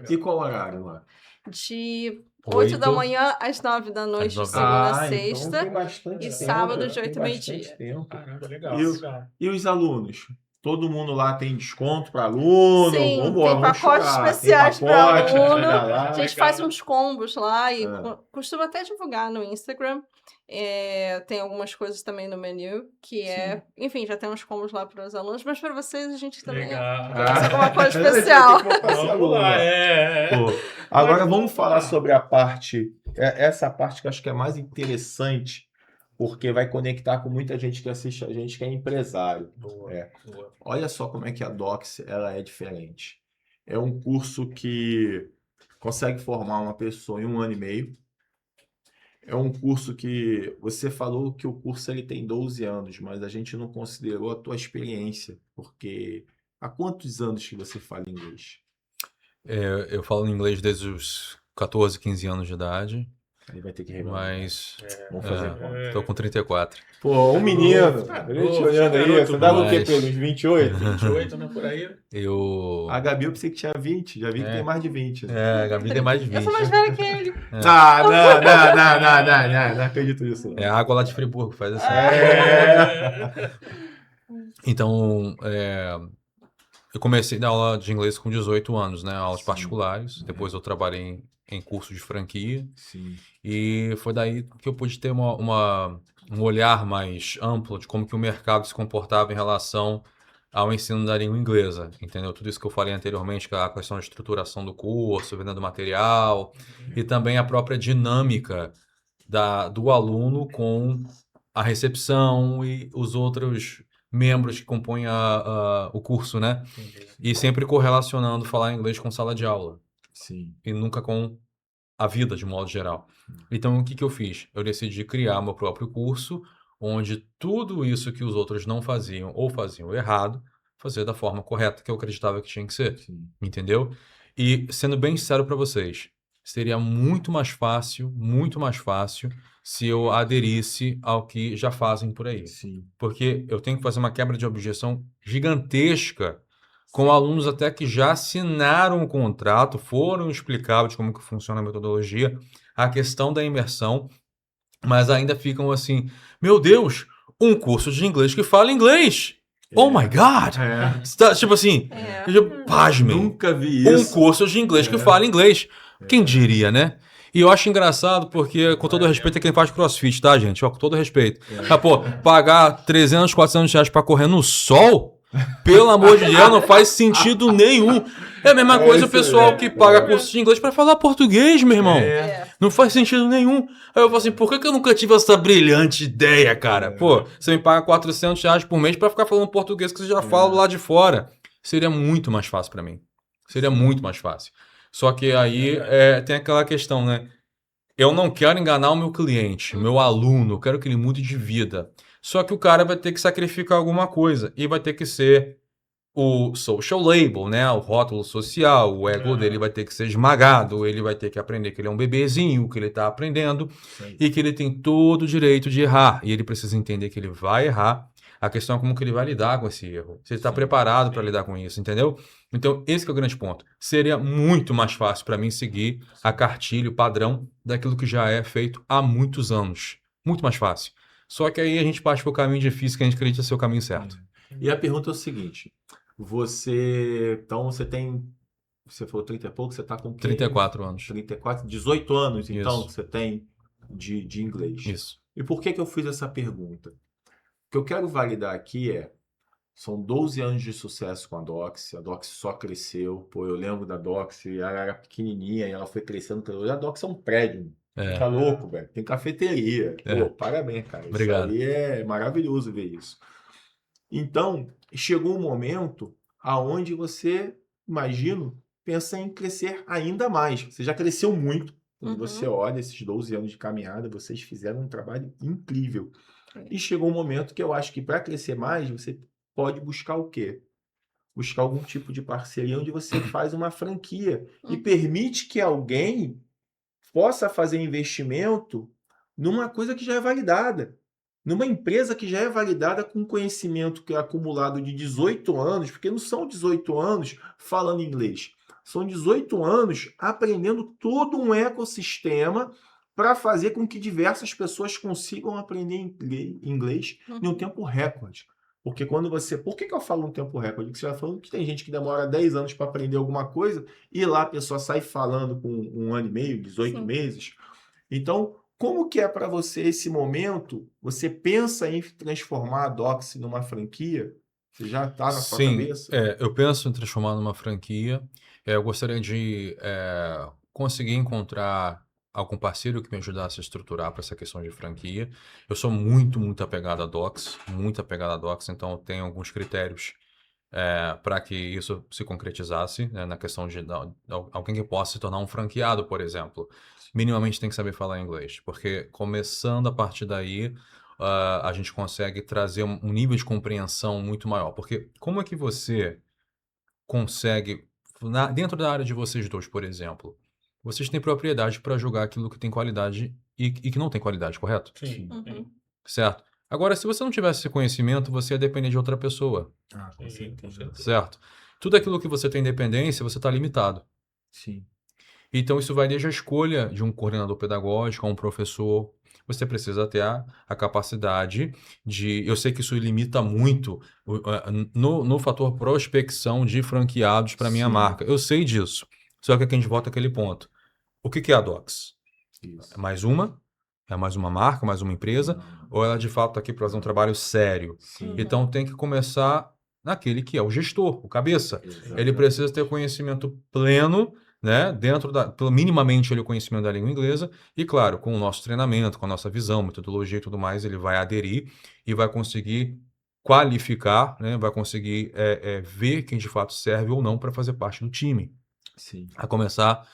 E qual horário lá? De 8 da manhã às 9 da noite, de 9 segunda a então sexta. tem bastante e tempo, sábado de tem 8 ao meio-dia. bastante tempo. Caramba, legal. Isso. legal. E os alunos? Todo mundo lá tem desconto para aluno? Sim, Vambora, tem vamos pacotes chorar. especiais tem para pacote, aluno. chega lá. A gente legal. faz uns combos lá e É. costuma até divulgar no Instagram. Tem algumas coisas também no menu, que enfim, já tem uns combos lá para os alunos, mas para vocês a gente também Legal. faz alguma coisa especial. Tem que botar esse Vamos aluno, lá, né? Pô, agora vamos falar sobre a parte, essa parte que eu acho que é mais interessante, porque vai conectar com muita gente que assiste a gente, que é empresário. Boa. Olha só como é que a Docs ela é diferente. É um curso que consegue formar uma pessoa em 1 ano e meio. É um curso que você falou que o curso ele tem 12 anos, mas a gente não considerou a tua experiência, porque há quantos anos que você fala inglês? Eu falo inglês desde os 14, 15 anos de idade, Aí vai ter que revelar. mas Vamos fazer conta. tô com 34. Pô, um menino. Tá A gente novo, olhando aí, garoto você dava o quê, mas- Pedro? Uns 28? 28, né? Por aí. Eu... A Gabi eu pensei que tinha 20, já vi que É. tem mais de 20. a Gabi tem mais de Eu 20. sou mais velha que ele. Não acredito nisso. Não. É a água lá de Friburgo, faz assim. Então, eu comecei a dar aula de inglês com 18 anos, né? Aulas Sim. particulares. Depois eu trabalhei em curso de franquia. Sim. E foi daí que eu pude ter um olhar mais amplo de como que o mercado se comportava em relação ao ensino da língua inglesa, entendeu? Tudo isso que eu falei anteriormente, que é a questão de estruturação do curso, venda do material, e também a própria dinâmica do aluno com a recepção e os outros membros que compõem o curso, né? E sempre correlacionando falar inglês com sala de aula Sim. e nunca com a vida de modo geral. Então, o que eu fiz? Eu decidi criar meu próprio curso, onde tudo isso que os outros não faziam ou faziam errado, fazer da forma correta que eu acreditava que tinha que ser. Sim. Entendeu? E, sendo bem sincero para vocês, seria muito mais fácil, se eu aderisse ao que já fazem por aí. Sim. Porque eu tenho que fazer uma quebra de objeção gigantesca com alunos até que já assinaram o contrato, foram explicados como que funciona a metodologia, a questão da imersão, mas ainda ficam assim, meu Deus, um curso de inglês que fala inglês! Oh my God! Tipo assim, pasmem, Nunca vi um isso. curso de inglês que fala inglês. Quem diria, né? E eu acho engraçado porque, com todo respeito a quem faz crossfit, tá, gente? Ó, com todo respeito. Mas, pô, pagar 300, 400 reais pra correr no sol, pelo amor de Deus, não faz sentido nenhum. É a mesma coisa o pessoal que paga curso de inglês pra falar português, meu irmão. Não faz sentido nenhum. Aí eu falo assim, por que eu nunca tive essa brilhante ideia, cara? Pô, você me paga 400 reais por mês pra ficar falando português que você já fala lá de fora. Seria muito mais fácil pra mim. Seria muito mais fácil. Só que aí tem aquela questão, né? Eu não quero enganar o meu cliente, meu aluno, eu quero que ele mude de vida. Só que o cara vai ter que sacrificar alguma coisa e vai ter que ser o social label, né? O rótulo social, o ego dele vai ter que ser esmagado, ele vai ter que aprender que ele é um bebezinho, que ele está aprendendo e que ele tem todo o direito de errar. E ele precisa entender que ele vai errar. A questão é como que ele vai lidar com esse erro. Se ele está preparado para lidar com isso, entendeu? Então, esse que é o grande ponto. Seria muito mais fácil para mim seguir a cartilha, o padrão daquilo que já é feito há muitos anos. Muito mais fácil. Só que aí a gente parte para o caminho difícil que a gente acredita ser o caminho certo. E a pergunta é o seguinte. Você falou 30 e pouco, você está com 34 anos. 34, 18 anos, então, Isso. que você tem de inglês. Isso. E por que eu fiz essa pergunta? O que eu quero validar aqui são 12 anos de sucesso com a Doxy só cresceu. Pô, eu lembro da Doxy, ela era pequenininha e ela foi crescendo. A Doxy é um prédio. Tá louco, velho. Tem cafeteria. Pô, parabéns, cara. Obrigado. Isso aí é maravilhoso ver isso. Então, chegou um momento aonde você, imagino, pensa em crescer ainda mais. Você já cresceu muito. Quando você olha esses 12 anos de caminhada, vocês fizeram um trabalho incrível. E chegou um momento que eu acho que para crescer mais, você pode buscar o quê? Buscar algum tipo de parceria onde você faz uma franquia e permite que alguém possa fazer investimento numa coisa que já é validada. Numa empresa que já é validada com conhecimento que é acumulado de 18 anos, porque não são 18 anos falando inglês, são 18 anos aprendendo todo um ecossistema para fazer com que diversas pessoas consigam aprender inglês em um tempo recorde. Porque quando você... Por que eu falo um tempo recorde? Porque você já falou que tem gente que demora 10 anos para aprender alguma coisa e lá a pessoa sai falando com 1 ano e meio, 18 meses. Então, como que é para você esse momento? Você pensa em transformar a Doxy numa franquia? Você já está na sua cabeça? Eu penso em transformar numa franquia. Eu gostaria de conseguir encontrar algum parceiro que me ajudasse a estruturar para essa questão de franquia. Eu sou muito apegado à Doxy, então eu tenho alguns critérios para que isso se concretizasse, né, na questão de alguém que possa se tornar um franqueado, por exemplo. Minimamente tem que saber falar inglês, porque começando a partir daí, a gente consegue trazer um nível de compreensão muito maior. Porque como é que você consegue, dentro da área de vocês dois, por exemplo, vocês têm propriedade para julgar aquilo que tem qualidade e que não tem qualidade, correto? Sim. Certo? Agora, se você não tivesse esse conhecimento, você ia depender de outra pessoa. Com certeza. Certo? Tudo aquilo que você tem independência, você está limitado. Sim. Então, isso vai desde a escolha de um coordenador pedagógico, a um professor. Você precisa ter a capacidade de... Eu sei que isso limita muito no fator prospecção de franqueados para a minha marca. Eu sei disso. Só que aqui a gente volta àquele ponto. O que é a Doxy? Isso. É mais uma? É mais uma marca, mais uma empresa? Ou ela de fato está aqui para fazer um trabalho sério? Sim. Então tem que começar naquele que é o gestor, o cabeça. Exatamente. Ele precisa ter conhecimento pleno, né? Minimamente ele o conhecimento da língua inglesa, e claro, com o nosso treinamento, com a nossa visão, metodologia e tudo mais, ele vai aderir e vai conseguir qualificar, né? Vai conseguir ver quem de fato serve ou não para fazer parte do time. Sim. A começar.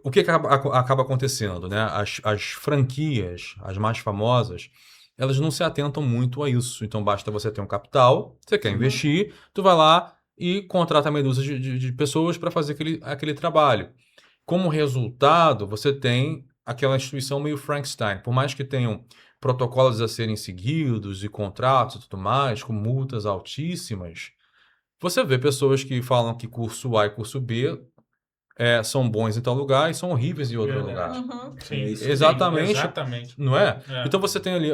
O que acaba acontecendo, né? As franquias, as mais famosas, elas não se atentam muito a isso. Então basta você ter um capital, você quer investir, tu vai lá e contrata meia dúzia de pessoas para fazer aquele trabalho. Como resultado, você tem aquela instituição meio Frankenstein. Por mais que tenham protocolos a serem seguidos e contratos e tudo mais, com multas altíssimas, você vê pessoas que falam que curso A e curso B são bons em tal lugar e são horríveis em outro lugar. Verdade. Uhum. Sim, É isso sim, Exatamente. exatamente. Não é? É. Então você tem ali,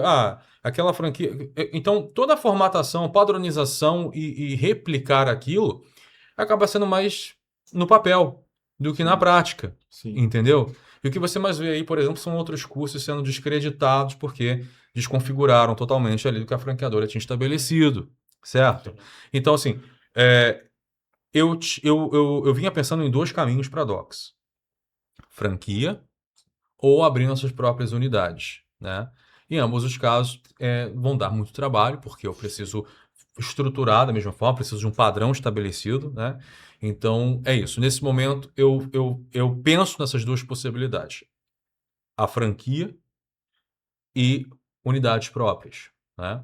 aquela franquia. Então toda a formatação, padronização e replicar aquilo acaba sendo mais no papel do que na prática. Sim. Entendeu? E o que você mais vê aí, por exemplo, são outros cursos sendo descreditados porque desconfiguraram totalmente ali do que a franqueadora tinha estabelecido. Certo? Então, assim, eu vinha pensando em 2 caminhos para Docs. Franquia ou abrir nossas próprias unidades, né? Em ambos os casos, vão dar muito trabalho, porque eu preciso estruturar da mesma forma, preciso de um padrão estabelecido, né? Então, é isso. Nesse momento, eu penso nessas 2 possibilidades. A franquia e unidades próprias, né?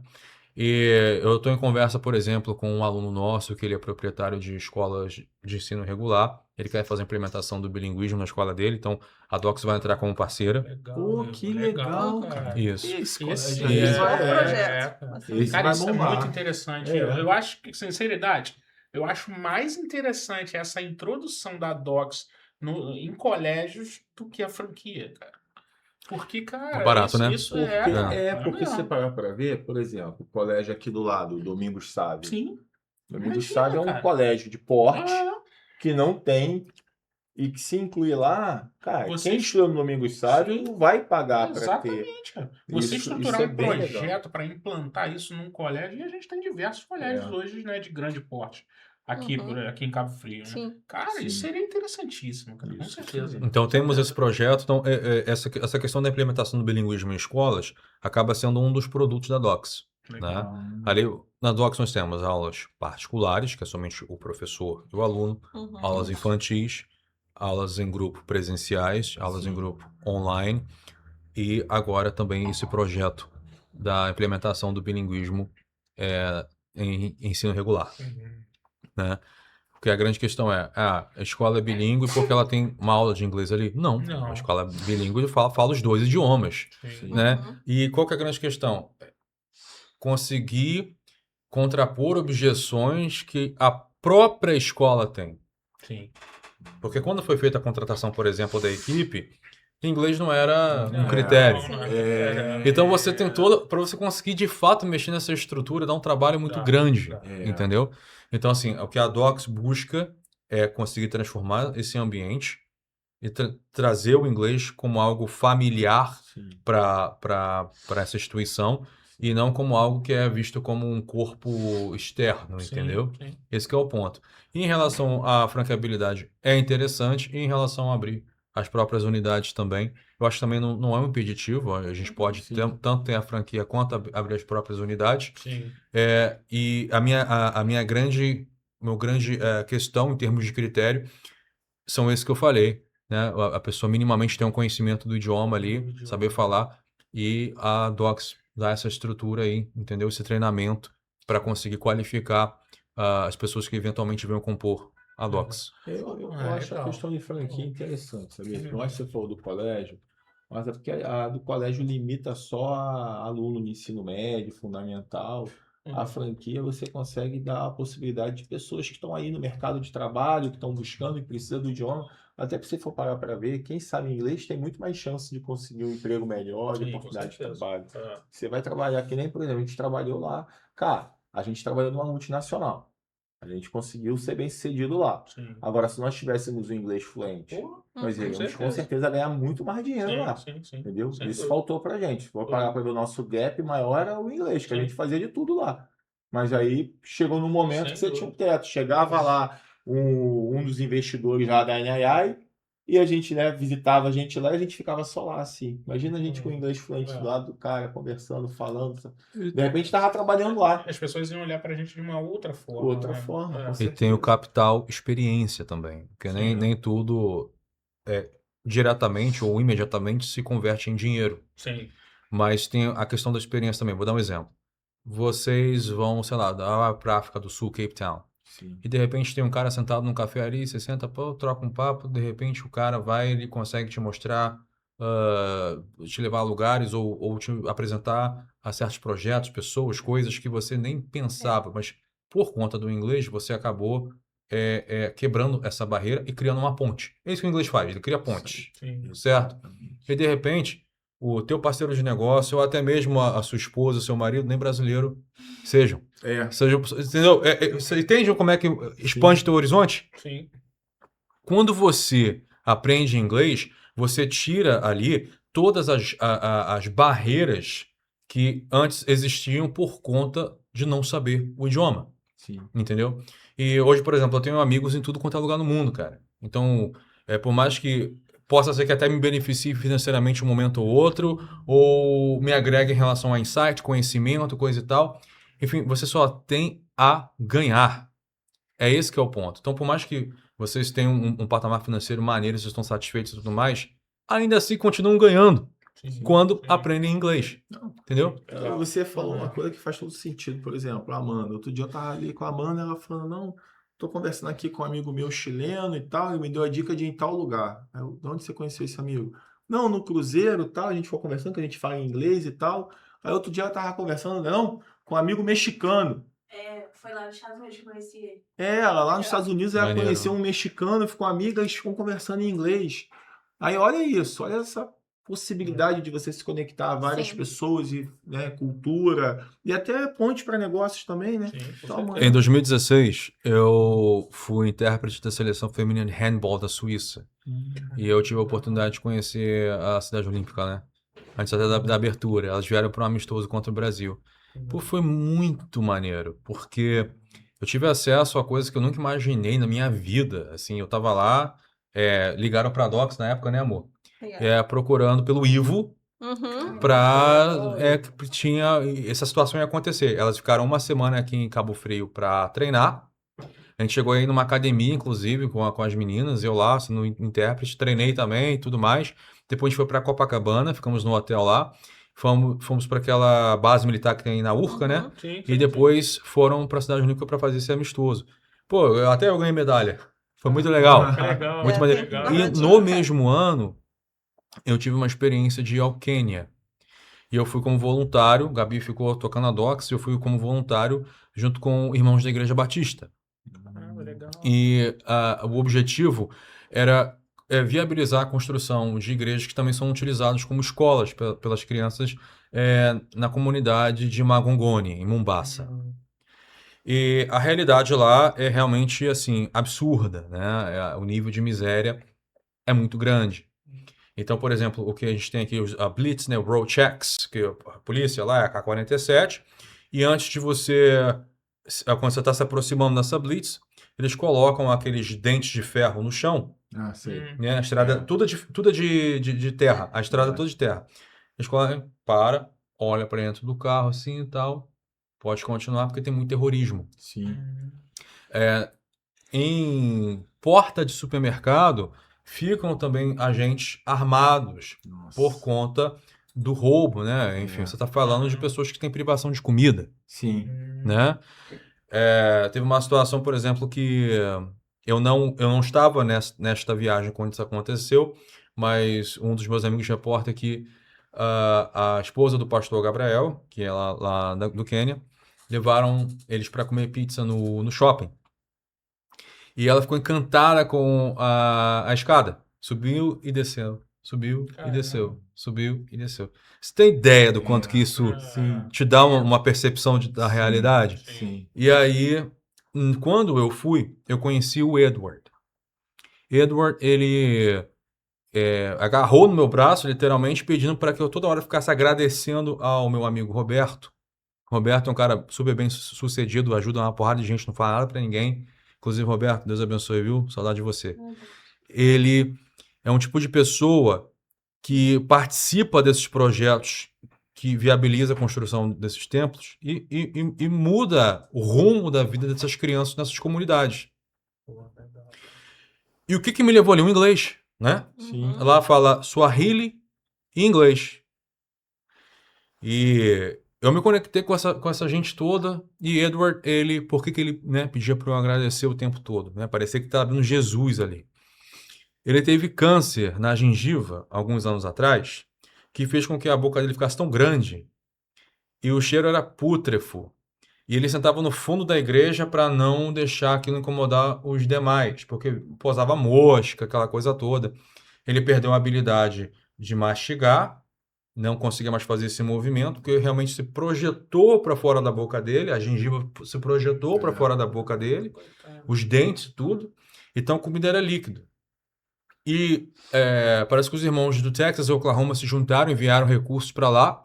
E eu estou em conversa, por exemplo, com um aluno nosso que ele é proprietário de escolas de ensino regular. Ele quer fazer a implementação do bilinguismo na escola dele, então a Docs vai entrar como parceira. Legal, Pô, que legal, cara. Isso. Esse Esse colégio é- Bom aí projeto. cara. Esse Cara, vai isso é bombar. muito interessante. É. Eu acho que, sinceridade, eu acho mais interessante essa introdução da Docs em colégios do que a franquia, cara. Porque, cara, Barato, né? isso Porque se você mesmo. parar para ver, por exemplo, o colégio aqui do lado, o Domingos Sávio. Sim. Domingos Imagina, Sávio é um cara. colégio de porte Ah, que não tem e que se incluir lá, cara, Você- quem estuda no Domingos Sávio Sim. não vai pagar para ter. exatamente, cara. Você Isso estruturar é um bem legal. projeto para implantar isso num colégio, e a gente tem diversos colégios hoje, né, de grande porte aqui, Uhum. aqui em Cabo Frio, né? Sim. Cara, Sim. isso seria interessantíssimo, cara, com Isso certeza. sim. Então temos esse projeto. Então, essa questão da implementação do bilinguismo em escolas acaba sendo um dos produtos da Docs. Legal. Ali, na Docs nós temos aulas particulares, que é somente o professor e o aluno, Uhum. aulas infantis, aulas em grupo presenciais, aulas em grupo online e agora também esse projeto da implementação do bilinguismo em ensino regular, Uhum. né? Porque a grande questão é, a escola é bilíngue porque ela tem uma aula de inglês ali? Não, Não. a escola é bilíngue e fala os 2 idiomas, Sim. né? Uhum. E qual que é a grande questão? Conseguir contrapor objeções que a própria escola tem. Sim. Porque quando foi feita a contratação, por exemplo, da equipe, inglês não era um Não, critério. não Então você tem para você conseguir de fato mexer nessa estrutura, dá um trabalho muito grande, entendeu? Então assim, o que a Docs busca é conseguir transformar esse ambiente e trazer o inglês como algo familiar Sim. para essa instituição e não como algo que é visto como um corpo externo, Sim, entendeu? sim. Esse que é o ponto. E em relação à franqueabilidade, é interessante, e em relação a abrir as próprias unidades também, eu acho que também não é um impeditivo, a gente pode tanto ter a franquia quanto abrir as próprias unidades. Sim. E meu grande questão em termos de critério são esses que eu falei, né? A pessoa minimamente ter um conhecimento do idioma ali, saber falar, e a Docs dá essa estrutura aí, entendeu? Esse treinamento para conseguir qualificar as pessoas que eventualmente venham compor a Docs. Eu Ah, acho a legal. questão de franquia interessante, sabia? Uhum. Não acho que você falou do colégio, mas é porque a do colégio limita só a aluno de ensino médio, fundamental. A franquia você consegue dar a possibilidade de pessoas que estão aí no mercado de trabalho, que estão buscando e precisam do idioma. Até se você for parar para ver, quem sabe inglês tem muito mais chance de conseguir um emprego melhor, de Sim, com oportunidade de certeza. trabalho. É. Você vai trabalhar que nem, por exemplo, a gente trabalhou lá. Cara, a gente trabalhou numa multinacional. A gente conseguiu ser bem sucedido lá. Sim. Agora, se nós tivéssemos o inglês fluente, Porra, nós com iríamos com certeza. certeza ganhar muito mais dinheiro lá. Sim. Entendeu? Sem Isso dúvida. faltou pra gente. Se for parar para ver o nosso gap maior era o inglês, que a Sim. gente fazia de tudo lá. Mas aí chegou num momento Sem que você dúvida. tinha um teto. Chegava lá um dos investidores lá da NII E a gente, né, visitava a gente lá e a gente ficava só lá, assim. Imagina a gente com o inglês fluente do lado do cara, conversando, falando. De repente tava trabalhando lá. As pessoas iam olhar pra gente de uma outra forma. Outra né? forma, É. com E certeza. tem o capital experiência também, porque Sim. nem tudo diretamente ou imediatamente se converte em dinheiro. Sim. Mas tem a questão da experiência também. Vou dar um exemplo. Vocês vão, sei lá, para a África do Sul, Cape Town. Sim. E de repente tem um cara sentado num café ali, você senta, pô, troca um papo, de repente o cara vai, ele consegue te mostrar, te levar a lugares ou te apresentar a certos projetos, pessoas, coisas que você nem pensava, mas por conta do inglês você acabou quebrando essa barreira e criando uma ponte. É isso que o inglês faz, ele cria pontes, Sim. certo? E de repente o teu parceiro de negócio ou até mesmo a sua esposa, seu marido, nem brasileiro sejam. Entendeu? Você entende como é que expande teu horizonte? Sim. Quando você aprende inglês, você tira ali todas as barreiras que antes existiam por conta de não saber o idioma. Sim. Entendeu? E hoje, por exemplo, eu tenho amigos em tudo quanto é lugar no mundo, cara. Então, por mais que possa ser que até me beneficie financeiramente um momento ou outro, ou me agregue em relação a insight, conhecimento, coisa e tal. Enfim, você só tem a ganhar. É esse que é o ponto. Então, por mais que vocês tenham um patamar financeiro maneiro, vocês estão satisfeitos e tudo mais, ainda assim continuam ganhando Sim. quando Sim. aprendem inglês. Entendeu? Você falou uma coisa que faz todo sentido. Por exemplo, a Amanda. Outro dia eu tava ali com a Amanda, ela falando, não, tô conversando aqui com um amigo meu chileno e tal, ele me deu a dica de ir em tal lugar. Aí eu, de onde você conheceu esse amigo? Não, no cruzeiro e tal, a gente foi conversando, que a gente fala em inglês e tal. Aí outro dia eu tava conversando, não, com um amigo mexicano. Foi lá nos Estados Unidos que eu conheci ele. Ela lá nos Estados Unidos, ela Maneiro. conheceu um mexicano, ficou amiga, eles ficam conversando em inglês. Aí olha isso, olha essa possibilidade de você se conectar a várias Sim. pessoas e, né, cultura e até ponte para negócios também, né? Sim, com Então, certeza. Em 2016, eu fui intérprete da seleção feminina de handball da Suíça. E eu tive a oportunidade de conhecer a cidade olímpica, né? Antes até da abertura. Elas vieram para um amistoso contra o Brasil. Pô, foi muito maneiro, porque eu tive acesso a coisas que eu nunca imaginei na minha vida. Assim, eu tava lá, ligaram para a Docs na época, né, amor? Procurando pelo Ivo, Uhum. que tinha essa situação ia acontecer. Elas ficaram uma semana aqui em Cabo Frio para treinar. A gente chegou aí numa academia, inclusive, com as meninas, eu lá, sendo intérprete, treinei também e tudo mais. Depois a gente foi para Copacabana, ficamos no hotel lá. Fomos para aquela base militar que tem na Urca, né? Sim, E depois foram para a Cidade Olímpica para fazer esse amistoso. Pô, até eu ganhei medalha. Foi muito legal. Que legal. Muito maneiro. legal. E no mesmo ano, eu tive uma experiência de ir ao Quênia. E eu fui como voluntário, o Gabi ficou tocando a Docs, e eu fui como voluntário junto com irmãos da Igreja Batista. Legal. E o objetivo era viabilizar a construção de igrejas que também são utilizadas como escolas pelas crianças na comunidade de Magongoni, em Mombasa. E a realidade lá é realmente assim absurda, né? O nível de miséria é muito grande. Então, por exemplo, o que a gente tem aqui, a Blitz, né, o Road Checks, que a polícia lá é a K-47, e antes de quando você está se aproximando dessa Blitz, eles colocam aqueles dentes de ferro no chão, Ah, sei. né, a estrada tudo de terra, a estrada toda de terra. Eles colocam, olha para dentro do carro assim e tal, pode continuar porque tem muito terrorismo. Sim. Em porta de supermercado, ficam também agentes armados Nossa. por conta do roubo, né? Enfim, você está falando de pessoas que têm privação de comida, Sim. né? Teve uma situação, por exemplo, que eu não estava nesta viagem quando isso aconteceu, mas um dos meus amigos reporta que a esposa do pastor Gabriel, que é lá do Quênia, levaram eles para comer pizza no shopping. E ela ficou encantada com a escada. Subiu e desceu. Subiu e desceu. Subiu e desceu. Você tem ideia do quanto que isso Sim. te dá uma percepção da realidade? Sim. E aí, quando eu fui, eu conheci o Edward. Edward, ele agarrou no meu braço, literalmente, pedindo para que eu toda hora ficasse agradecendo ao meu amigo Roberto. Roberto é um cara super bem sucedido, ajuda uma porrada de gente, não fala nada para ninguém. Inclusive, Roberto, Deus abençoe, viu? Saudade de você. Ele é um tipo de pessoa que participa desses projetos que viabiliza a construção desses templos e muda o rumo da vida dessas crianças nessas comunidades. E o que me levou ali? O inglês, né? Sim. Lá fala Swahili e inglês. E eu me conectei com essa gente toda. E Edward, por que ele, né, pedia para eu agradecer o tempo todo? Né? Parecia que estava vendo Jesus ali. Ele teve câncer na gengiva, alguns anos atrás, que fez com que a boca dele ficasse tão grande e o cheiro era pútrefo. E ele sentava no fundo da igreja para não deixar aquilo incomodar os demais, porque posava mosca, aquela coisa toda. Ele perdeu a habilidade de mastigar, não conseguia mais fazer esse movimento, porque realmente se projetou para fora da boca dele, a gengiva se projetou para fora da boca dele, os dentes, tudo. Então a comida era líquida. E parece que os irmãos do Texas e Oklahoma se juntaram, enviaram recursos para lá,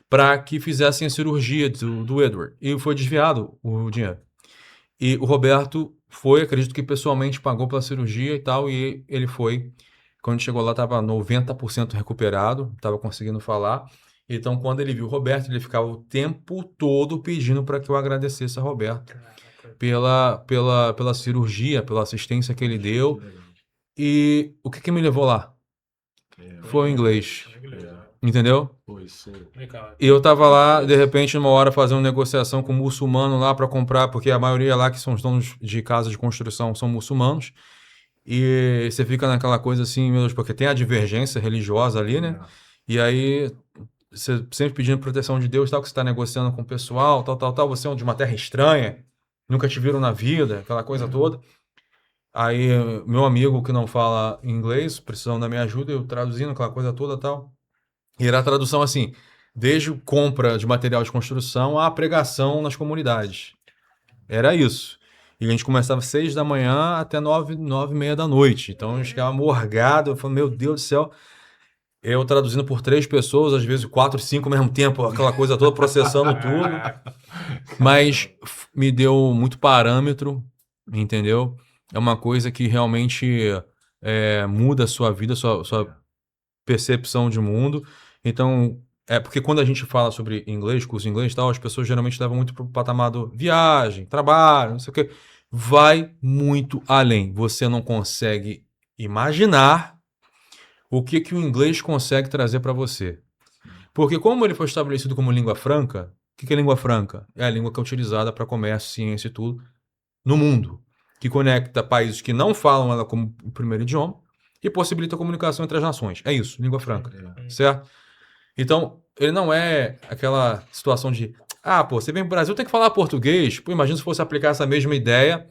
para que fizessem a cirurgia do Edward. E foi desviado o dinheiro. E o Roberto foi, acredito que pessoalmente pagou pela cirurgia e tal, e ele foi. Quando chegou lá, estava 90% recuperado, estava conseguindo falar. Então, quando ele viu o Roberto, ele ficava o tempo todo pedindo para que eu agradecesse a Roberto pela cirurgia, pela assistência que ele deu. E o que me levou lá? Foi o inglês. Entendeu? Legal. E eu tava lá, de repente, numa hora, fazendo negociação com um muçulmano lá para comprar, porque a maioria lá que são os donos de casa de construção são muçulmanos. E você fica naquela coisa assim, meu Deus, porque tem a divergência religiosa ali, né? E aí, você sempre pedindo proteção de Deus, tal, que você está negociando com o pessoal, tal. Você é de uma terra estranha, nunca te viram na vida, aquela coisa toda. Aí, meu amigo que não fala inglês, precisando da minha ajuda, eu traduzindo aquela coisa toda, tal. E era a tradução assim, desde compra de material de construção à pregação nas comunidades. Era isso. E a gente começava às 6 da manhã até 9h30 da noite. Então eu ficava morgado, eu falei, meu Deus do céu. Eu traduzindo por 3 pessoas, às vezes 4, 5 ao mesmo tempo, aquela coisa toda, processando tudo. Mas me deu muito parâmetro, entendeu? É uma coisa que realmente muda a sua vida, sua percepção de mundo. Então, porque quando a gente fala sobre inglês, curso de inglês e tal, as pessoas geralmente levam muito para o patamar do viagem, trabalho, não sei o quê. Vai muito além. Você não consegue imaginar o que o inglês consegue trazer para você. Porque como ele foi estabelecido como língua franca, o que é língua franca? É a língua que é utilizada para comércio, ciência e tudo no mundo, que conecta países que não falam ela como o primeiro idioma e possibilita a comunicação entre as nações. É isso, língua franca, certo? Então, ele não é aquela situação de você vem pro Brasil, tem que falar português. Pô, imagina se fosse aplicar essa mesma ideia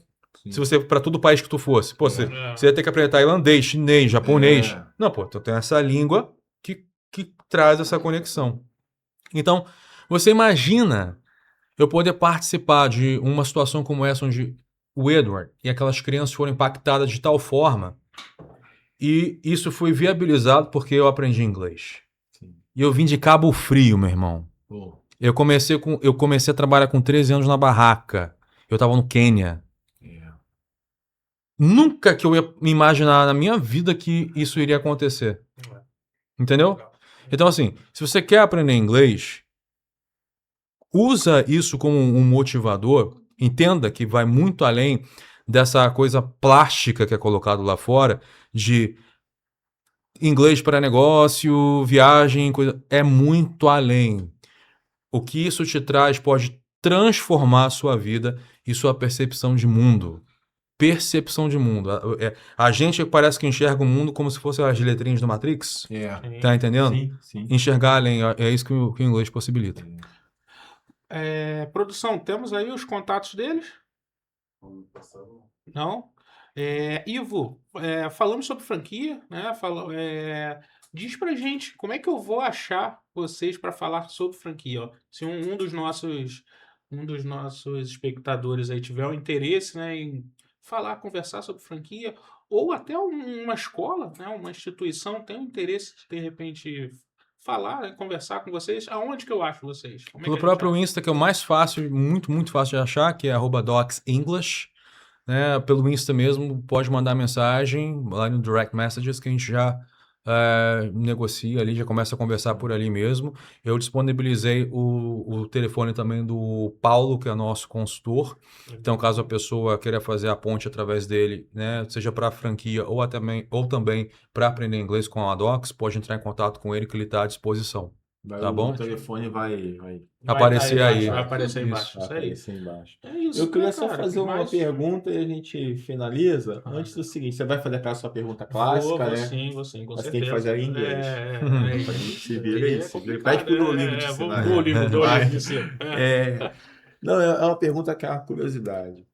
se você para todo país que tu fosse. Pô, você ia ter que aprender tailandês, chinês, japonês. Não, pô, tu tem essa língua que traz essa conexão. Então, você imagina eu poder participar de uma situação como essa, onde o Edward e aquelas crianças foram impactadas de tal forma, e isso foi viabilizado porque eu aprendi inglês. E eu vim de Cabo Frio, meu irmão. Eu comecei a trabalhar com 13 anos na barraca. Eu tava no Quênia. Nunca que eu ia me imaginar na minha vida que isso iria acontecer. Entendeu? Então, assim, se você quer aprender inglês, usa isso como um motivador. Entenda que vai muito além dessa coisa plástica que é colocado lá fora, de inglês para negócio, viagem, coisa. É muito além. O que isso te traz pode transformar a sua vida e sua percepção de mundo. Percepção de mundo. A gente parece que enxerga o mundo como se fossem as letrinhas do Matrix. Tá entendendo? Sim. Enxergar além. É isso que o inglês possibilita. Produção, temos aí os contatos deles? Não? Ivo, falamos sobre franquia, né? Diz pra gente como é que eu vou achar vocês para falar sobre franquia. Ó. Se um dos nossos espectadores aí tiver um interesse, né, em conversar sobre franquia, ou até uma escola, né, uma instituição tem um interesse de repente falar, né, conversar com vocês, aonde que eu acho vocês? Como é Pelo que a gente próprio acha? Insta, que é o mais fácil, muito, muito fácil de achar, que é @docsenglish. né? Pelo Insta mesmo, pode mandar mensagem lá no Direct Messages que a gente já negocia ali, já começa a conversar por ali mesmo. Eu disponibilizei o telefone também do Paulo, que é nosso consultor. Então, caso a pessoa queira fazer a ponte através dele, né, seja para a franquia ou também para aprender inglês com a Docs, pode entrar em contato com ele que ele está à disposição. Tá bom? O telefone vai Aparecer tá aí. Vai aparecer aí Isso. embaixo. Isso aí. aparecer embaixo. É isso, Eu queria né, só cara? fazer uma Mas- pergunta e a gente finaliza. Antes do seguinte, você vai fazer aquela sua pergunta clássica, vou né? sim, com Mas certeza. tem que fazer em inglês. É, A gente se vira porque isso. complicado. Pede pro Duolingo te Vou ensinar. pro Duolingo Vai. de cima. Não, é uma pergunta que é uma curiosidade.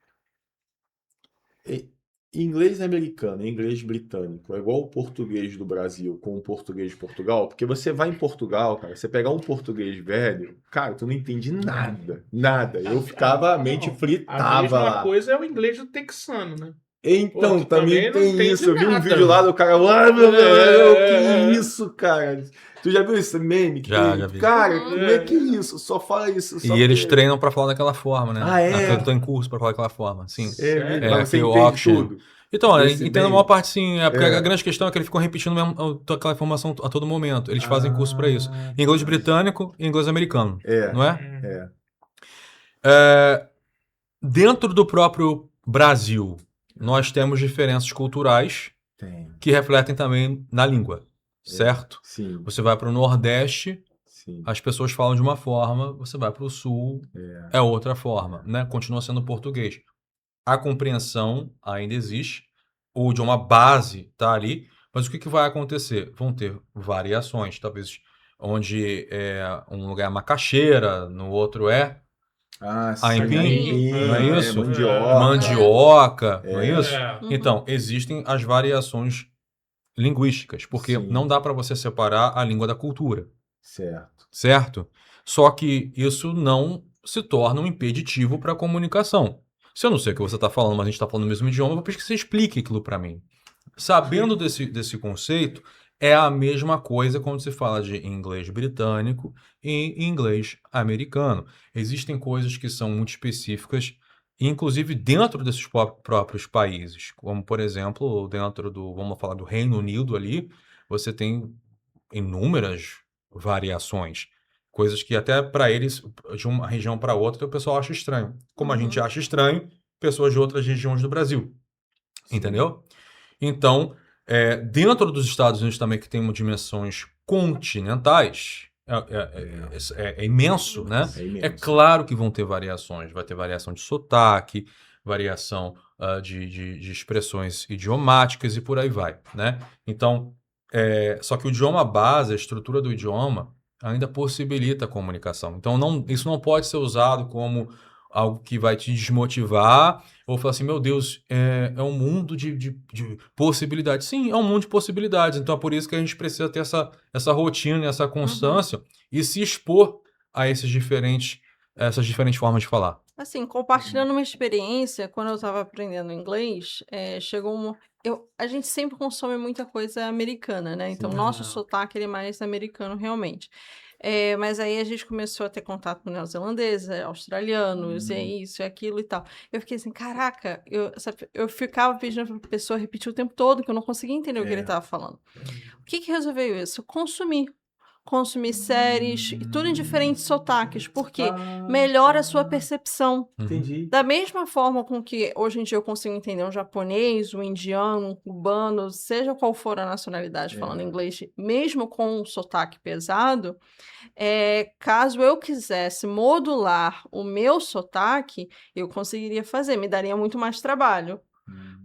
Inglês americano, inglês britânico, é igual o português do Brasil com o português de Portugal? Porque você vai em Portugal, cara, você pegar um português velho, cara, tu não entende nada, nada. Eu ficava, a mente A fritava mesma lá. coisa é o inglês do texano, né? Então, Pô, tu também também não tem entende isso. Eu vi um nada. vídeo lá do cara, ah, meu É. Deus, que isso, cara? Tu já viu esse meme? que Já tem? vi. Cara, Uhum. como é que é isso? Só fala isso. Só E eles que- treinam para falar daquela forma, né? Ah, é? Eu tô em curso para falar daquela forma, sim. Sério? Mas você aquele entende Oxford. tudo? Então, eu Desse entendo a bem? maior parte sim, porque É. a grande questão é que eles ficam repetindo aquela informação a todo momento. Eles fazem curso para isso. Ah, Inglês tá. inglês e inglês americano, É, não é? é. Dentro do próprio Brasil, nós temos diferenças culturais Tem. que refletem também na língua, certo? Sim, Você vai para o Nordeste, sim. as pessoas falam de uma forma, você vai para o Sul, é outra forma, né? Continua sendo português. A compreensão ainda existe, o idioma base está ali, mas o que vai acontecer? Vão ter variações, talvez onde um lugar é macaxeira, no outro é Ah, sim. Aipim, não é isso? Mandioca. mandioca, não é isso? É. Uhum. Então, existem as variações linguísticas, porque Sim. não dá para você separar a língua da cultura, Certo. certo? Só que isso não se torna um impeditivo para a comunicação. Se eu não sei o que você está falando, mas a gente está falando o mesmo idioma, eu vou pedir que você explique aquilo para mim. Sabendo desse conceito, é a mesma coisa quando se fala de inglês britânico e inglês americano. Existem coisas que são muito específicas, inclusive dentro desses próprios países, como, por exemplo, vamos falar do Reino Unido ali, você tem inúmeras variações. Coisas que até para eles, de uma região para outra, o pessoal acha estranho. Como a gente acha estranho, pessoas de outras regiões do Brasil. Entendeu? Então, dentro dos Estados Unidos também, que tem dimensões continentais, é imenso, né? É imenso. É claro que vão ter variações. Vai ter variação de sotaque, variação de expressões idiomáticas e por aí vai, né? Então, só que o idioma base, a estrutura do idioma, ainda possibilita a comunicação. Então, isso não pode ser usado como algo que vai te desmotivar ou falar assim, meu Deus, é um mundo de possibilidades. Sim, é um mundo de possibilidades. Então, é por isso que a gente precisa ter essa rotina, essa constância e se expor a essas diferentes formas de falar. Assim, compartilhando uma experiência, quando eu estava aprendendo inglês, chegou a gente sempre consome muita coisa americana, né? Então, Sim. nosso sotaque ele é mais americano, realmente. Mas aí a gente começou a ter contato com neozelandeses, australianos, e é isso, é aquilo e tal. Eu fiquei assim, caraca, eu ficava pedindo pra pessoa repetir o tempo todo, que eu não conseguia entender o que ele estava falando. O que resolveu isso? Consumir séries, e tudo em diferentes sotaques, porque melhora a sua percepção. Entendi. Da mesma forma com que hoje em dia eu consigo entender um japonês, um indiano, um cubano, seja qual for a nacionalidade falando inglês, mesmo com um sotaque pesado, caso eu quisesse modular o meu sotaque, eu conseguiria fazer, me daria muito mais trabalho.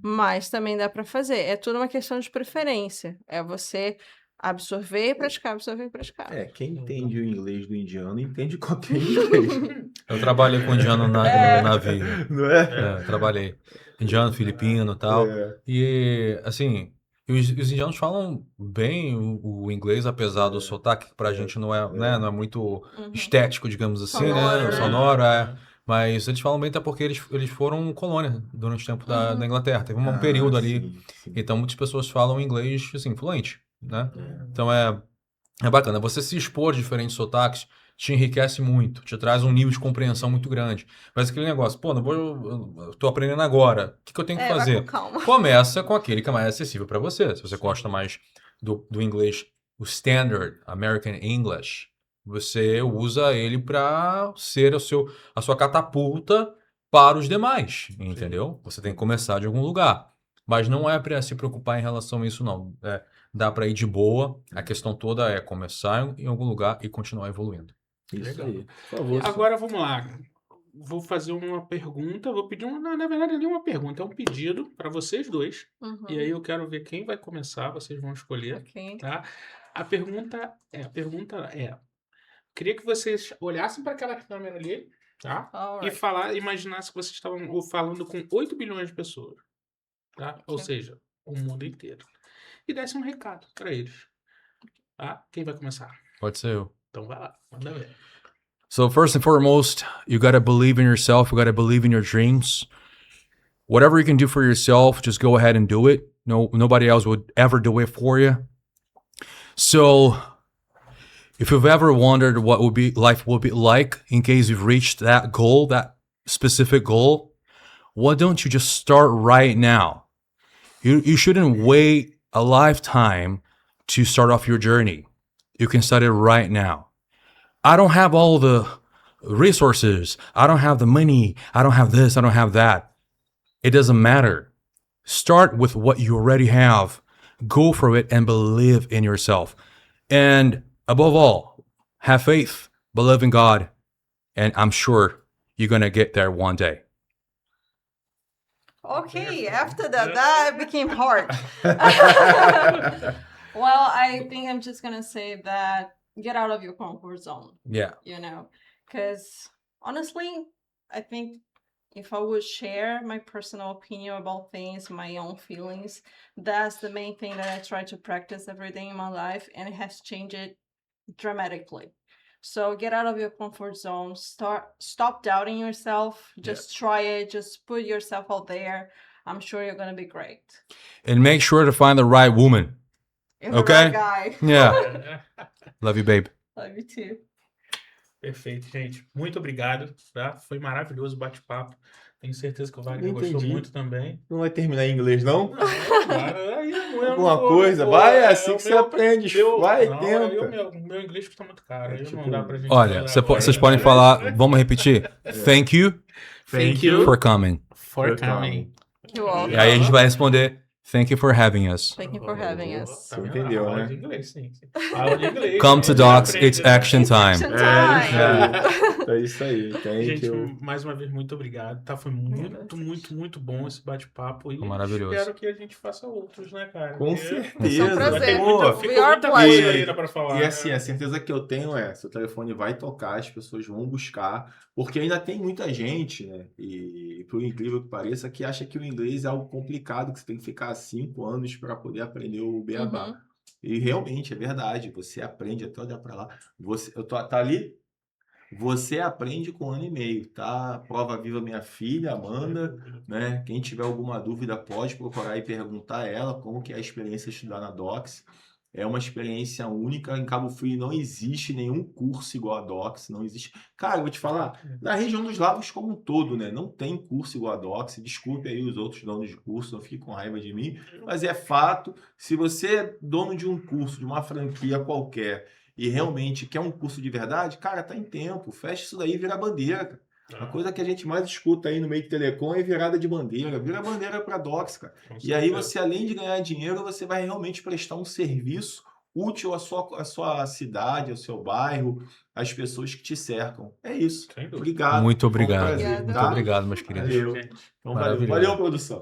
Mas também dá para fazer. É tudo uma questão de preferência. É você absorver e praticar, absorver e praticar. Quem entende o inglês do indiano entende qualquer inglês. Eu trabalhei com indiano no navio. Não é? Trabalhei. Indiano, filipino e tal. E, assim, os indianos falam bem o inglês, apesar do sotaque, que pra gente não é, né, não é muito estético, digamos assim, Sonoro, né? né? Sonoro, Mas eles falam bem até porque eles foram colônia durante o tempo da Inglaterra. Teve um período ali. Sim. Então, muitas pessoas falam inglês, assim, fluente, né? Então, É bacana. Você se expor a diferentes sotaques te enriquece muito, te traz um nível de compreensão muito grande. Mas aquele negócio, pô, eu tô aprendendo agora. O que eu tenho que Vai com fazer? calma. Começa com aquele que é mais acessível para você. Se você gosta mais do inglês, o Standard American English, você usa ele para ser a sua catapulta para os demais, entendeu? Você tem que começar de algum lugar. Mas não é para se preocupar em relação a isso, não. Dá para ir de boa. A questão toda é começar em algum lugar e continuar evoluindo. Isso Legal. aí. Por favor. Agora vamos lá. Vou fazer uma pergunta. Vou pedir uma. Na verdade, não é uma pergunta, é um pedido para vocês dois. Uhum. E aí eu quero ver quem vai começar. Vocês vão escolher. Ok. Tá? A pergunta é. Queria que vocês olhassem para aquela câmera ali, tá? E Alright. imaginassem que vocês estavam falando com 8 bilhões de pessoas, tá? Ou Ok. seja, o mundo inteiro. E desse um recado para eles, tá? Quem vai começar? Pode ser eu. Então vai lá, manda ver. So first and foremost, you got to believe in yourself. You got to believe in your dreams. Whatever you can do for yourself, just go ahead and do it. Nobody else would ever do it for you. So if you've ever wondered what life would be like in case you've reached that goal, that specific goal, why don't you just start right now? You shouldn't wait a lifetime to start off your journey. You can start it right now. I don't have all the resources. I don't have the money. I don't have this. I don't have that. It doesn't matter. Start with what you already have. Go for it and believe in yourself. And above all, have faith, believe in God, and I'm sure you're going to get there one day. Okay, after that became hard. Well, I think I'm just gonna say that get out of your comfort zone, Yeah. because honestly, I think if I would share my personal opinion about things, my own feelings, that's the main thing that I try to practice every day in my life, and it has changed dramatically. So get out of your comfort zone, stop doubting yourself, just try it, just put yourself out there. I'm sure you're gonna be great. And make sure to find the right woman. You're the Okay. right guy. Yeah. Love you, babe. Love you too. Perfeito, gente. Muito obrigado, tá? Foi maravilhoso o bate-papo. Tenho certeza que o Wagner Não gostou entendi. muito também. Não vai terminar em inglês, não? Cara, aí eu Alguma não vou- coisa? pô, Vai, é é assim o que você meu- aprende. meu- Vai, não, tenta. meu inglês custa muito caro. É Aí tipo- não dá pra gente Olha, falar agora. vocês podem falar, vamos repetir. Thank you Thank you for coming. for coming. You're welcome. E aí a gente vai responder, thank you for having us. Thank you for having us. Você entendeu, Aula né? de inglês, sim. Aula de inglês. Come to Você Docs, aprende, it's né? action time. Action time. É isso aí. Thank Gente, you. mais uma vez, muito obrigado. Tá? Foi muito bom esse bate-papo. E Foi maravilhoso. espero que a gente faça outros, né, cara? Com Porque certeza. É um prazer. Tem Pô, muita, We ficou are muita coisa blessed. ainda pra falar. E né? assim, a certeza que eu tenho é, seu telefone vai tocar, as pessoas vão buscar, porque ainda tem muita gente, né? E por incrível que pareça, que acha que o inglês é algo complicado, que você tem que ficar 5 anos para poder aprender o beabá. Uhum. E realmente é verdade, você aprende até olhar para lá. Tá ali? Você aprende com 1 ano e meio, tá? Prova viva minha filha, Amanda, né? Quem tiver alguma dúvida pode procurar e perguntar a ela como que é a experiência de estudar na Docs. É uma experiência única. Em Cabo Frio não existe nenhum curso igual a Docs, não existe. Cara, eu vou te falar, na região dos lagos como um todo, né? Não tem curso igual a Docs. Desculpe aí os outros donos de curso, não fiquem com raiva de mim, mas é fato. Se você é dono de um curso, de uma franquia qualquer, e realmente quer um curso de verdade, cara, tá em tempo. Fecha isso daí e vira bandeira, cara. A coisa que a gente mais escuta aí no meio de telecom é virada de bandeira. Vira bandeira para Docs, cara. E aí você, além de ganhar dinheiro, você vai realmente prestar um serviço útil à sua cidade, ao seu bairro, às pessoas que te cercam. É isso. Sem dúvida. Obrigado. Muito Foi um obrigado. prazer, Muito tá? obrigado, meus queridos. Valeu. Gente. Então, Maravilhoso. valeu, produção.